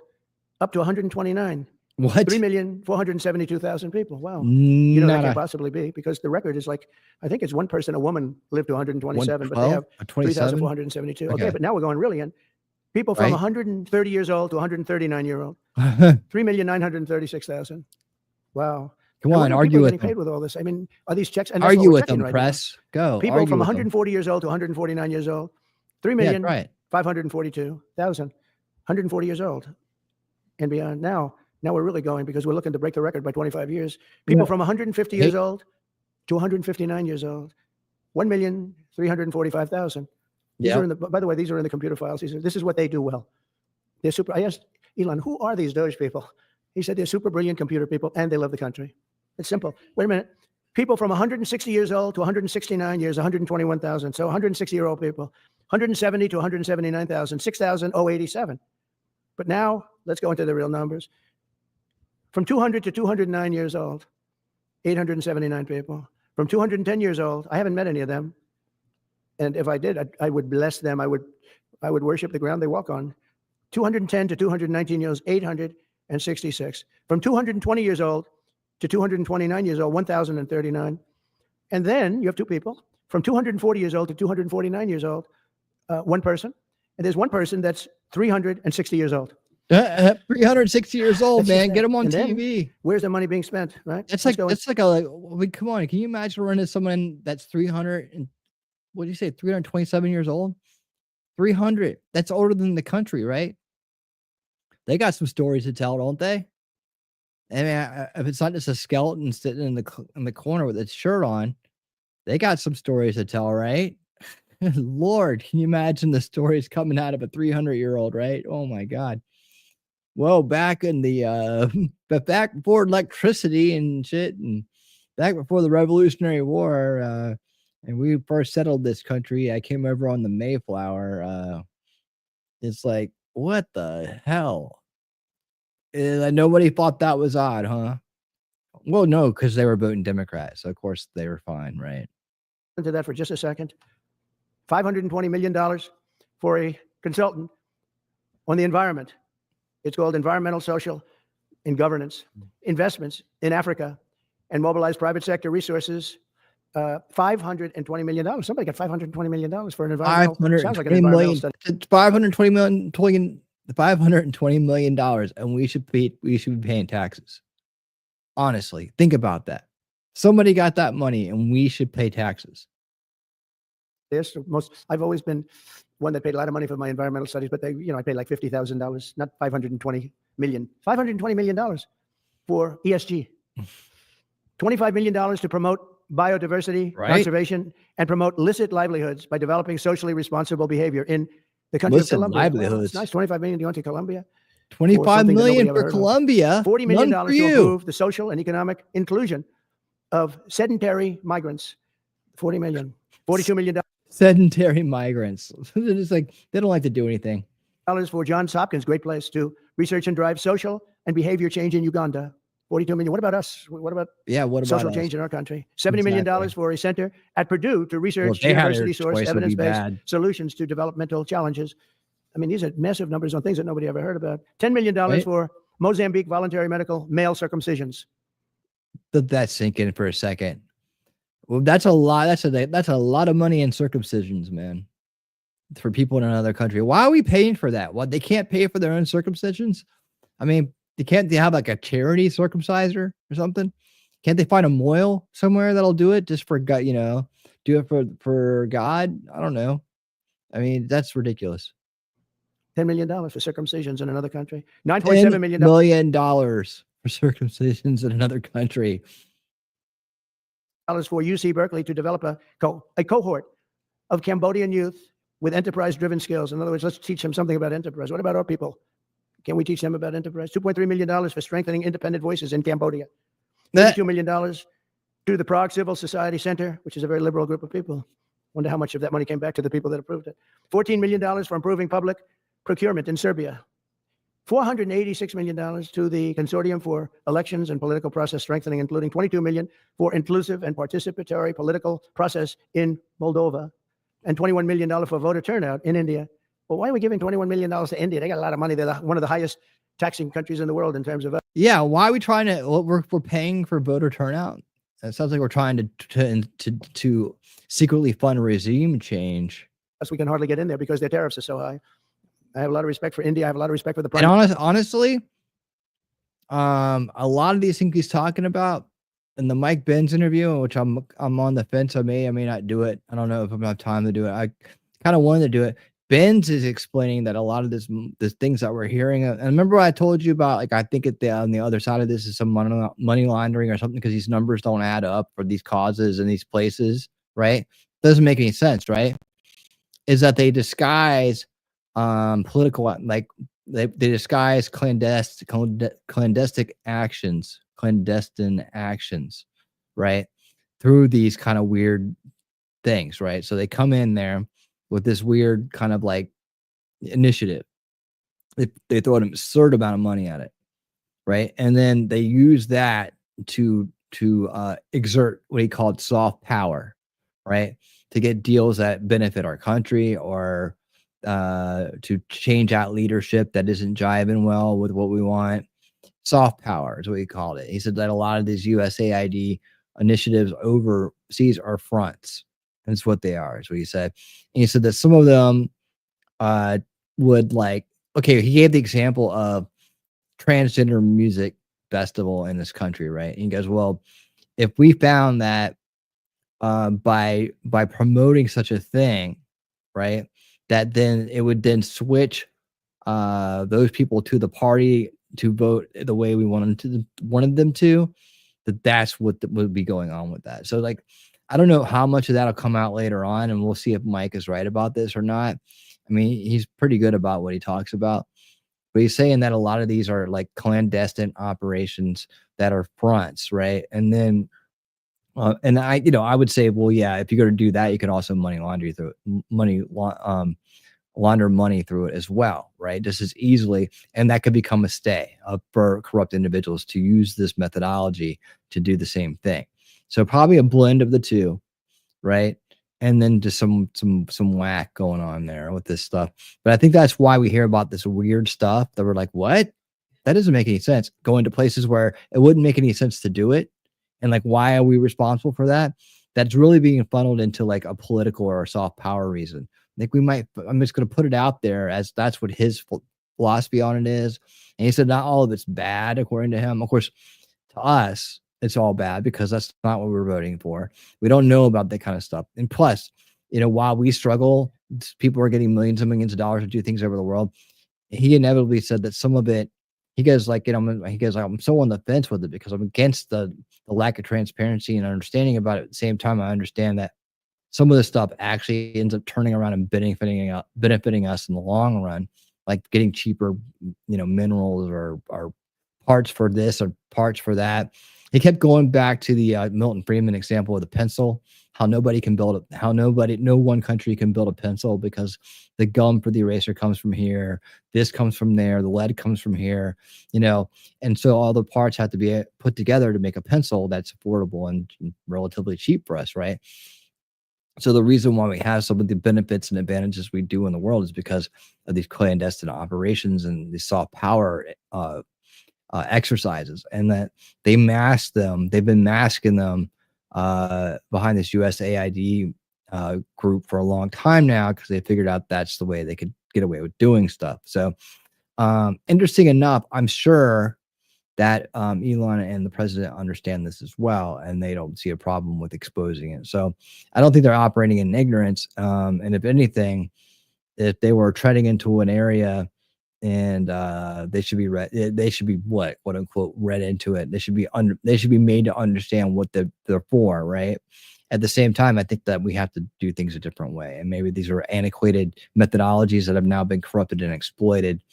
up to 129. What? 3,472,000 people. Wow. That can't possibly be because the record is like, I think it's one person, a woman lived to 127, but they have 3,472. Okay, but now we're going really in. People from 130 years old to 139 year old. 3,936,000. Wow. Come on, argue with them. Paid with all this. I mean, are these checks? And argue with them, press. Go. People from 140 years old to 149 years old. 3,542,000. 140 years old and beyond. Now we're really going because we're looking to break the record by 25 years. People from 150 years old to 159 years old. 1,345,000. These are by the way, these are in the computer files. This is what they do well. They're super. I asked Elon, who are these DOJ people? He said they're super brilliant computer people and they love the country. It's simple. Wait a minute. People from 160 years old to 169 years, 121,000. So 160-year-old people. 170 to 179,000, 6,087. But now let's go into the real numbers. From 200 to 209 years old, 879 people. From 210 years old, I haven't met any of them. And if I did, I would bless them. I would worship the ground they walk on. 210 to 219 years old, 866. From 220 years old to 229 years old, 1,039. And then you have two people. From 240 years old to 249 years old, one person. And there's one person that's 360 years old. 360 years old, man. Get him on TV. Where's the money being spent, right? It's like, come on. Can you imagine running someone that's 300 and what do you say, 327 years old? 300. That's older than the country, right? They got some stories to tell, don't they? I mean, if it's not just a skeleton sitting in the corner with its shirt on, they got some stories to tell, right? Lord, can you imagine the stories coming out of a 300-year-old, right? Oh my God. Well, back in the but back before electricity and shit, and back before the Revolutionary War, and we first settled this country, I came over on the Mayflower. It's like, what the hell? Nobody thought that was odd, huh? Well, no, because they were voting Democrat, so of course they were fine, right? Into that for just a second. $520 million for a consultant on the environment. It's called Environmental, Social, and Governance Investments in Africa and mobilize private sector resources. $520 million. Somebody got $520 million for an environmental. Sounds like an environmental study. It's $520 million, and we should be paying taxes. Honestly, think about that. Somebody got that money, and we should pay taxes. Yes, I've always been one that paid a lot of money for my environmental studies, but I paid like $50,000, not $520 million. $520 million for ESG. $25 million to promote biodiversity Right. conservation and promote licit livelihoods by developing socially responsible behavior in the country Licit of Colombia. Well, livelihoods. it's nice. 25 million going to Colombia. 25 something that million nobody ever for heard of. Colombia. $40 million None for to you. improve the social and economic inclusion of sedentary migrants. 40 million. $42 million Sedentary migrants. They're just like, they don't like to do anything. for Johns Hopkins, great place to research and drive social and behavior change in Uganda. 42 million. What about us? What about Yeah, what about social us? change in our country? $70 million Exactly. for a center at Purdue to Well, research if they had university their source choice, it would be evidence-based bad. solutions to developmental challenges. I mean, these are massive numbers on things that nobody ever heard about. $10 million Right. for Mozambique voluntary medical male circumcisions. Let that sink in for a second. Well, that's a lot. That's a lot of money in circumcisions, man, for people in another country. Why are we paying for that? What, they can't pay for their own circumcisions? I mean, they have like a charity circumciser or something? Can't they find a moil somewhere that'll do it just for God? You know, do it for God? I don't know. I mean, that's ridiculous. $10 million for circumcisions in another country. $9.7 million. $10 million for circumcisions in another country. For UC Berkeley to develop a cohort of Cambodian youth with enterprise-driven skills. In other words, let's teach them something about enterprise. What about our people? Can we teach them about enterprise? $2.3 million for strengthening independent voices in Cambodia. $32 million to the Prague Civil Society Center, which is a very liberal group of people. Wonder how much of that money came back to the people that approved it. $14 million for improving public procurement in Serbia. $486 million to the Consortium for Elections and Political Process Strengthening, including $22 million for inclusive and participatory political process in Moldova, and $21 million for voter turnout in India. Well, why are we giving $21 million to India? They got a lot of money. They're one of the highest taxing countries in the world in terms of. Yeah, why are we trying to? Well, we're paying for voter turnout. It sounds like we're trying to secretly fund regime change. Us, we can hardly get in there because their tariffs are so high. I have a lot of respect for India. I have a lot of respect for the And honestly, a lot of these things he's talking about in the Mike Benz interview, which I'm on the fence. I may not do it. I don't know if I'm gonna have time to do it. I kind of wanted to do it. Benz is explaining that a lot of this things that we're hearing, and remember what I told you about, like, I think on the other side of this is some money laundering or something, because these numbers don't add up for these causes in these places, right? Doesn't make any sense, right? Is that they disguise political, like they disguise clandestine actions, right, through these kind of weird things, right? So they come in there with this weird kind of like initiative. They throw an absurd amount of money at it, right? And then they use that to exert what he called soft power, right, to get deals that benefit our country, or to change out leadership that isn't jiving well with what we want. Soft power is what he called it. He said that a lot of these USAID initiatives overseas are fronts. That's what they are, is what he said. And he said that some of them would, like, okay, he gave the example of transgender music festival in this country, right? And he goes, well, if we found that by promoting such a thing, right, that then it would then switch those people to the party to vote the way we wanted them to, that's what would be going on with that. So, like, I don't know how much of that'll come out later on, and we'll see if Mike is right about this or not. I mean, he's pretty good about what he talks about, but he's saying that a lot of these are like clandestine operations that are fronts, right? And then and I would say, well, yeah, if you're going to do that, you can also launder money through it as well, right? Just as easily. And that could become a stay for corrupt individuals to use this methodology to do the same thing. So probably a blend of the two, right? And then just some whack going on there with this stuff. But I think that's why we hear about this weird stuff that we're like, what? That doesn't make any sense. Going to places where it wouldn't make any sense to do it. And like, why are we responsible for that? That's really being funneled into like a political or a soft power reason. I think I'm just going to put it out there as that's what his philosophy on it is. And he said not all of it's bad, according to him. Of course, to us, it's all bad because that's not what we're voting for. We don't know about that kind of stuff. And plus, while we struggle, people are getting millions and millions of dollars to do things over the world. He inevitably said that some of it He goes like, he goes, I'm so on the fence with it because I'm against the lack of transparency and understanding about it. At the same time, I understand that some of this stuff actually ends up turning around and benefiting us in the long run, like getting cheaper, minerals or parts for this or parts for that. He kept going back to the Milton Friedman example of the pencil, how no one country can build a pencil because the gum for the eraser comes from here, this comes from there, the lead comes from here, and so all the parts have to be put together to make a pencil that's affordable and relatively cheap for us, right? So the reason why we have some of the benefits and advantages we do in the world is because of these clandestine operations and these soft power exercises, and that they mask them. They've been masking them behind this USAID group for a long time now because they figured out that's the way they could get away with doing stuff. So interesting enough, I'm sure that Elon and the president understand this as well, and they don't see a problem with exposing it. So I don't think they're operating in ignorance. And if anything, if they were treading into an area and they should be quote unquote read into it. They should be made to understand what they're for, right? At the same time, I think that we have to do things a different way. And maybe these are antiquated methodologies that have now been corrupted and exploited,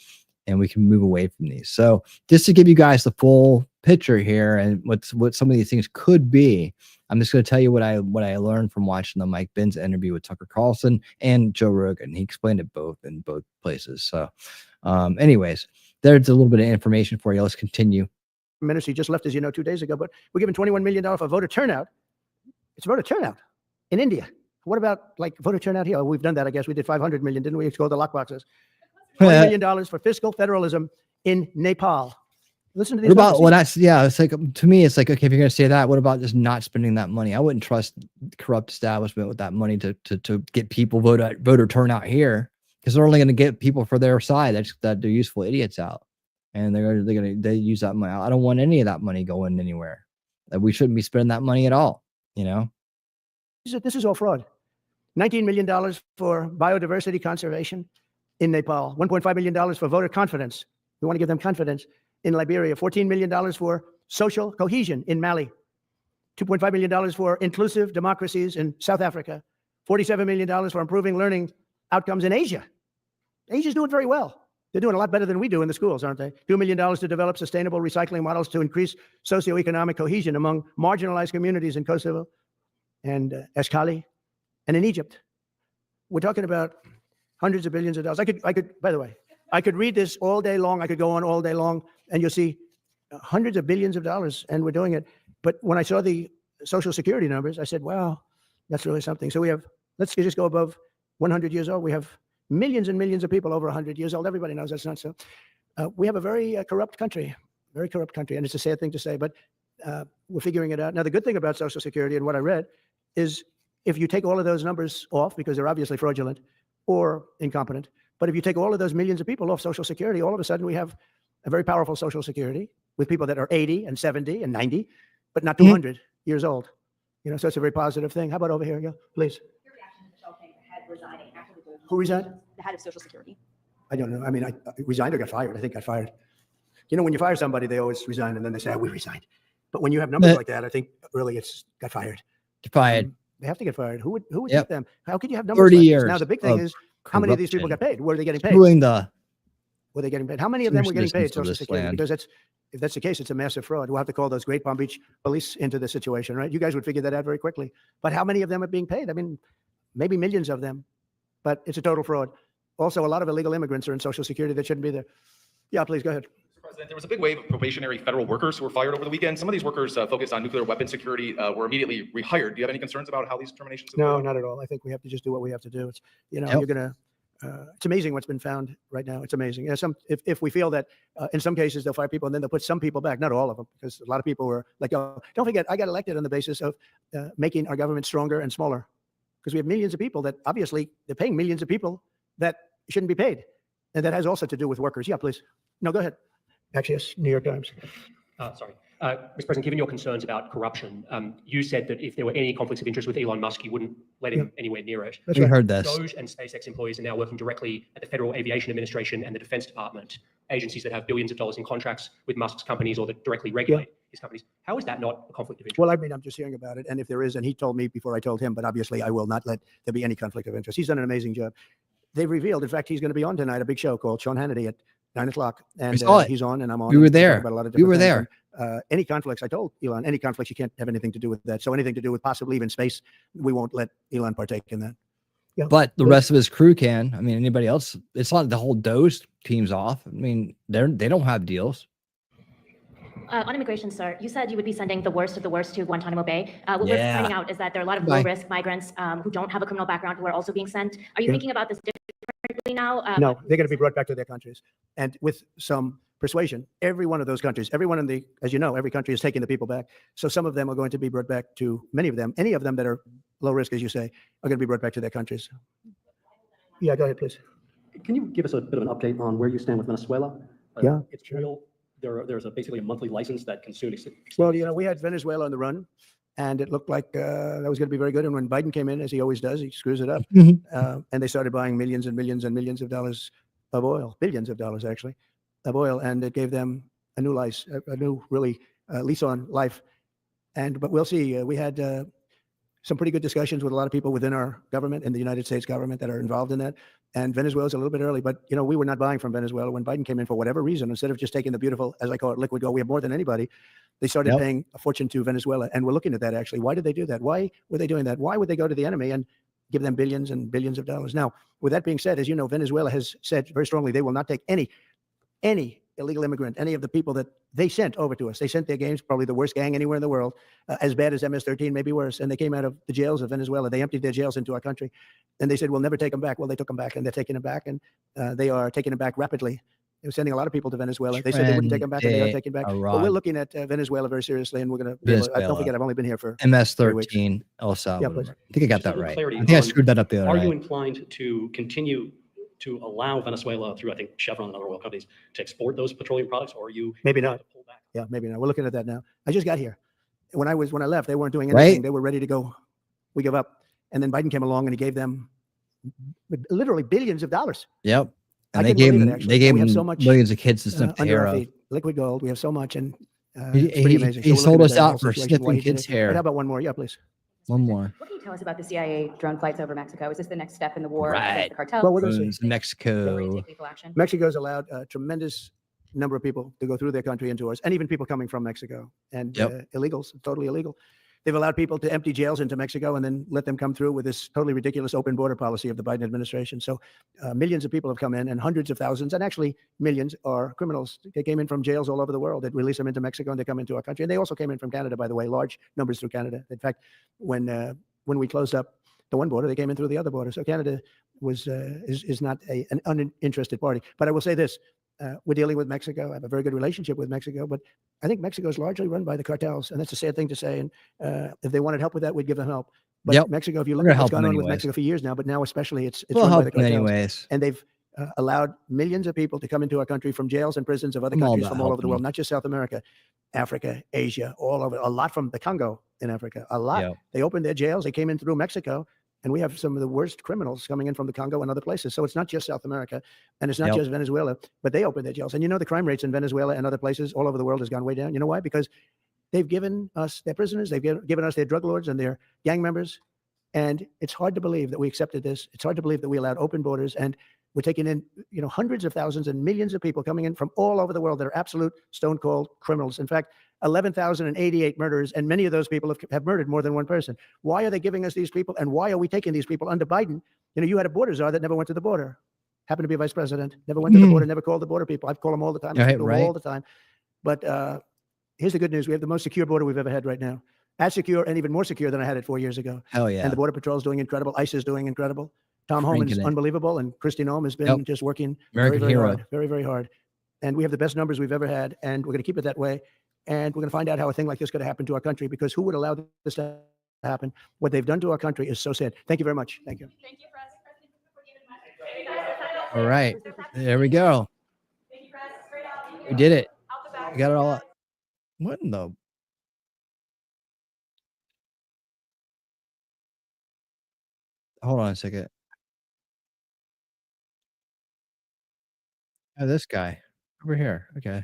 and we can move away from these. So just to give you guys the full picture here and what some of these things could be, I'm just going to tell you what I learned from watching the Mike Benz interview with Tucker Carlson and Joe Rogan. He explained it in both places. So anyways, there's a little bit of information for you. Let's continue. Ministry just left, as you know, 2 days ago, but we're giving $21 million for voter turnout. It's voter turnout in India. What about like voter turnout here? Oh, we've done that. I guess we did 500 million, didn't we? It's called the lockboxes. $20 million for fiscal federalism in Nepal. Listen to these. It's like, to me, it's like, okay, if you're going to say that, what about just not spending that money? I wouldn't trust corrupt establishment with that money to get people voter turnout here, because they're only going to get people for their side that they're useful idiots out, and they use that money. I don't want any of that money going anywhere. That we shouldn't be spending that money at all. This is all fraud. $19 million for biodiversity conservation in Nepal. $1.5 million for voter confidence. We want to give them confidence in Liberia. $14 million for social cohesion in Mali. $2.5 million for inclusive democracies in South Africa. $47 million for improving learning outcomes in Asia. Asia's doing very well. They're doing a lot better than we do in the schools, aren't they? $2 million to develop sustainable recycling models to increase socioeconomic cohesion among marginalized communities in Kosovo and Eskali and in Egypt. We're talking about hundreds of billions of dollars. By the way, I could read this all day long. I could go on all day long, and you'll see hundreds of billions of dollars, and we're doing it. But when I saw the Social Security numbers, I said, wow, that's really something. So let's just go above 100 years old. We have millions and millions of people over 100 years old. Everybody knows that's not so. We have a very corrupt country, and it's a sad thing to say, but we're figuring it out. Now, the good thing about Social Security and what I read is if you take all of those numbers off, because they're obviously fraudulent or incompetent, but if you take all of those millions of people off Social Security, all of a sudden we have a very powerful Social Security with people that are 80 and 70 and 90, but not 200 years old. So it's a very positive thing. How about over here? Yeah, please. Your reaction to Michelle saying the head resigning after the Who resigned? The head of Social Security. I don't know. I mean, I resigned or got fired. I think got fired. When you fire somebody, they always resign, and then they say, we resigned. But when you have numbers like that, I think really it's got fired. They have to get fired. Who would take them? How could you have numbers 30 like years. This? Now, the big thing is, how many of these people got paid? Were they getting paid? Were they getting paid? How many of them were getting paid Social Security? Because if that's the case, it's a massive fraud. We'll have to call those great Palm Beach police into the situation, right? You guys would figure that out very quickly. But how many of them are being paid? I mean, maybe millions of them, but it's a total fraud. Also, a lot of illegal immigrants are in Social Security that shouldn't be there. Yeah, please go ahead. Mr. President, there was a big wave of probationary federal workers who were fired over the weekend. Some of these workers focused on nuclear weapon security were immediately rehired. Do you have any concerns about how these terminations? No, not at all. I think we have to just do what we have to do. It's you're gonna. It's amazing what's been found right now. It's amazing. If we feel that in some cases they'll fire people and then they'll put some people back, not all of them, because a lot of people were like, oh, don't forget, I got elected on the basis of making our government stronger and smaller, because we have millions of people that obviously they're paying millions of people that shouldn't be paid. And that has also to do with workers. Yeah, please. No, go ahead. Actually, yes, New York Times. Sorry. Mr. President, given your concerns about corruption, you said that if there were any conflicts of interest with Elon Musk, you wouldn't let him anywhere near it. We heard this. Doge and SpaceX employees are now working directly at the Federal Aviation Administration and the Defense Department, agencies that have billions of dollars in contracts with Musk's companies or that directly regulate his companies. How is that not a conflict of interest? Well, I mean, I'm just hearing about it. And if there is, and he told me before I told him, but obviously I will not let there be any conflict of interest. He's done an amazing job. They've revealed, in fact, he's going to be on tonight, a big show called Sean Hannity at 9 o'clock. And he's on and I'm on. We were and there. talk about a lot of We were different there. things. Any conflicts, I told Elon, any conflicts, you can't have anything to do with that. So anything to do with possibly even space, we won't let Elon partake in that. Yeah. But the rest of his crew can. I mean, anybody else? It's not the whole Doge team's off. I mean, they don't have deals. On immigration, sir, you said you would be sending the worst of the worst to Guantanamo Bay. What we're Yeah. finding out is that there are a lot of low-risk migrants who don't have a criminal background who are also being sent. Are you Yeah. thinking about this differently now? No, they're going to be brought back to their countries. And with some persuasion, every one of those countries, everyone in the, as you know, every country is taking the people back. So some of them are going to be brought back to, many of them, any of them that are low risk, as you say, are going to be brought back to their countries. Yeah, go ahead, please. Can you give us a bit of an update on where you stand with Venezuela? Yeah. It's oil. There's basically a monthly license that can soon. Well, you know, we had Venezuela on the run, and it looked like that was going to be very good. And when Biden came in, as he always does, he screws it up. And they started buying millions and millions and millions of dollars of oil, billions of dollars actually, of oil, and it gave them a new lease, a new really lease on life. But we'll see. We had some pretty good discussions with a lot of people within our government and the United States government that are involved in that. And Venezuela's a little bit early, but you know, we were not buying from Venezuela when Biden came in for whatever reason. Instead of just taking the beautiful, as I call it, liquid gold, we have more than anybody. They started paying a fortune to Venezuela, and we're looking at that actually. Why did they do that? Why were they doing that? Why would they go to the enemy and give them billions and billions of dollars? Now, with that being said, as you know, Venezuela has said very strongly they will not take any illegal immigrant, any of the people that they sent over to us. They sent their gangs, probably the worst gang anywhere in the world, as bad as MS-13, maybe worse. And they came out of the jails of Venezuela. They emptied their jails into our country. And they said, we'll never take them back. Well, they took them back, and they're taking them back, and they are taking them back rapidly. They were sending a lot of people to Venezuela. They said they wouldn't take them back, and they are taking back. But we're looking at Venezuela very seriously, and we're going to, don't forget, I've only been here for MS-13 also. Yeah, please. I think I got that right. Clarity I think I on- screwed that up the other Are night. you inclined to continue to allow Venezuela through, I think, Chevron and other oil companies to export those petroleum products, or are you Maybe not. Yeah, maybe not. We're looking at that now. I just got here. When I left, they weren't doing Right. anything. They were ready to go. We give up. And then Biden came along and he gave them literally billions of dollars. Yep. I And they couldn't gave believe it, him actually. they gave We have him so much, millions of kids to sniff the under hair our of. feet. Liquid gold. We have so much, and He- it's pretty he- amazing. he we're sold looking us at that out whole for situation, why sniffing he did kids' it. hair. But how about one more? Yeah, please. One more. What can you tell us about the CIA drone flights over Mexico? Is this the next step in the war Right. against the cartel? Well, we're going to see. Drones, Mexico. Lethal action? Mexico's allowed a tremendous number of people to go through their country into ours, and even people coming from Mexico, and illegals, totally illegal. They've allowed people to empty jails into Mexico and then let them come through with this totally ridiculous open border policy of the Biden administration. So millions of people have come in, and hundreds of thousands, and actually millions are criminals. They came in from jails all over the world. They'd release them into Mexico, and they come into our country. And they also came in from Canada, by the way, large numbers through Canada. In fact, when we closed up the one border, they came in through the other border. So Canada is not an uninterested party. But I will say this. We're dealing with Mexico. I have a very good relationship with Mexico, but I think Mexico is largely run by the cartels, and that's a sad thing to say. And if they wanted help with that, we'd give them help. But Mexico, if you look We're at gonna what's help gone them on with anyways. Mexico for years now, but now especially it's We'll run by help the them cartels. anyways. And they've allowed millions of people to come into our country from jails and prisons of other I'm all countries about from all over the helping world, them. not just South America, Africa, Asia, all over. A lot from the Congo in Africa, a lot. Yep. They opened their jails. They came in through Mexico. And we have some of the worst criminals coming in from the Congo and other places. So it's not just South America, and it's not just Venezuela, but they opened their jails. And you know, the crime rates in Venezuela and other places all over the world has gone way down. You know why? Because they've given us their prisoners, they've given us their drug lords and their gang members. And it's hard to believe that we accepted this. It's hard to believe that we allowed open borders, and we're taking in, you know, hundreds of thousands and millions of people coming in from all over the world that are absolute stone cold criminals. In fact, 11,088 murders, and many of those people have murdered more than one person. Why are they giving us these people, and why are we taking these people under Biden? You know, you had a border czar that never went to the border, happened to be a vice president, never went to the border, never called the border people. I've called them all the time. I speak to them all the time. But here's the good news. We have the most secure border we've ever had right now. As secure and even more secure than I had it 4 years ago. Hell yeah. And the Border Patrol is doing incredible. ICE is doing incredible. Tom Homan is Cranking it. unbelievable, and Kristi Noem has been just working American very, very hero. hard, very, very hard. And we have the best numbers we've ever had, and we're going to keep it that way. And we're going to find out how a thing like this could happen to our country, because who would allow this to happen? What they've done to our country is so sad. Thank you very much. Thank you. All right. There we go. We did it. We got it all up. What in the? Hold on a second. Oh, this guy over here. Okay.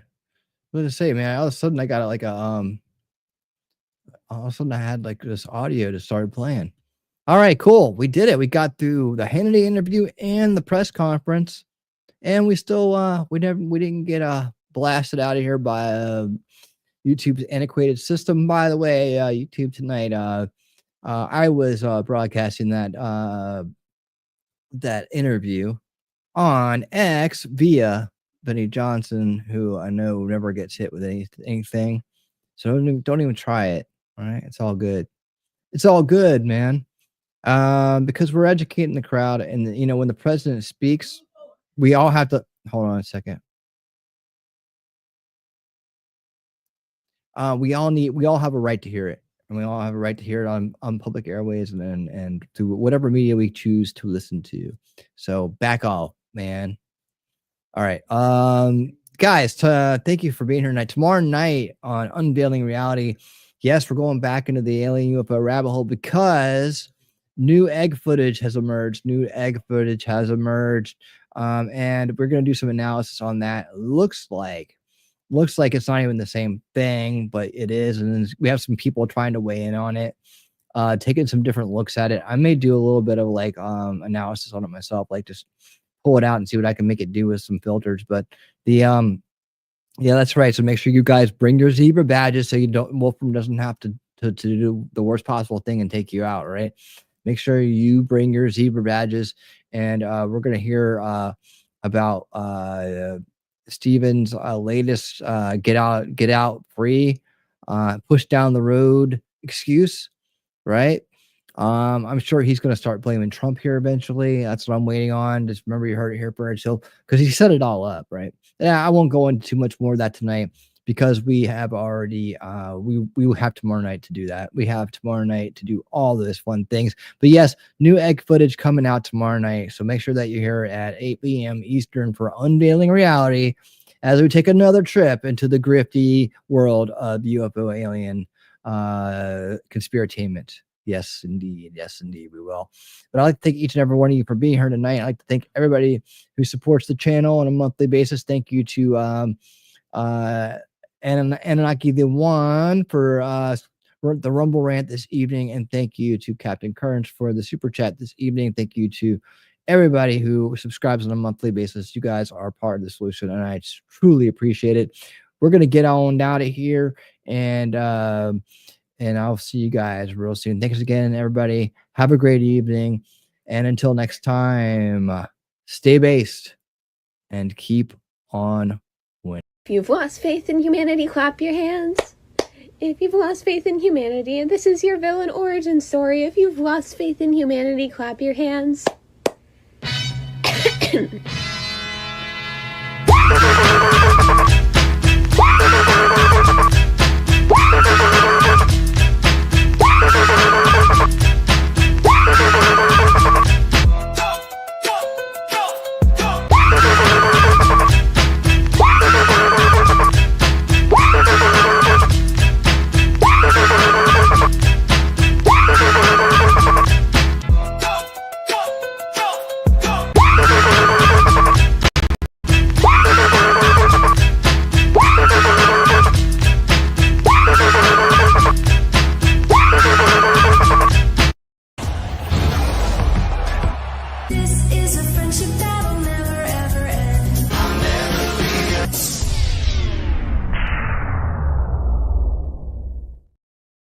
What did I say, man? All of a sudden, I got like a all of a sudden, I had like this audio to start playing. All right, cool. We did it. We got through the Hannity interview and the press conference, and we still we didn't get blasted out of here by YouTube's antiquated system. By the way, YouTube tonight, I was broadcasting that interview on X via Benny Johnson, who I know never gets hit with anything. So don't even try it. All right, it's all good. It's all good, man. Because we're educating the crowd, and when the president speaks, we all have to hold on a second. We all have a right to hear it, and we all have a right to hear it on public airways and through whatever media we choose to listen to. So back off, man. All right, guys, thank you for being here tonight. Tomorrow night on Unveiling Reality, yes, we're going back into the alien UFO rabbit hole because new egg footage has emerged. And we're going to do some analysis on that. Looks like it's not even the same thing, but it is. And we have some people trying to weigh in on it, taking some different looks at it. I may do a little bit of like analysis on it myself, like just pull it out and see what I can make it do with some filters. But yeah, that's right. So make sure you guys bring your zebra badges so Wolfram doesn't have to do the worst possible thing and take you out. Right. Make sure you bring your zebra badges, and we're going to hear about Steven's latest get out free, push down the road excuse, right? I'm sure he's going to start blaming Trump here eventually. That's what I'm waiting on. Just remember, you heard it here first. So, because he set it all up, right? Yeah, I won't go into too much more of that tonight because we have already we will have tomorrow night to do that. We have tomorrow night to do all those fun things. But yes, new egg footage coming out tomorrow night. So make sure that you're here at 8 p.m. Eastern for Unveiling Reality as we take another trip into the grifty world of UFO alien conspiratainment. Yes, indeed. Yes, indeed, we will. But I'd like to thank each and every one of you for being here tonight. I'd like to thank everybody who supports the channel on a monthly basis. Thank you to Anunnaki the One for the Rumble rant this evening, and thank you to Captain Kearns for the super chat this evening. Thank you to everybody who subscribes on a monthly basis. You guys are part of the solution, and I truly appreciate it. We're gonna get on out of here, and I'll see you guys real soon. Thanks again, everybody. Have a great evening, and until next time, stay based and keep on winning. If you've lost faith in humanity, clap your hands. If you've lost faith in humanity, and this is your villain origin story, if you've lost faith in humanity, clap your hands. This is a friendship battle now.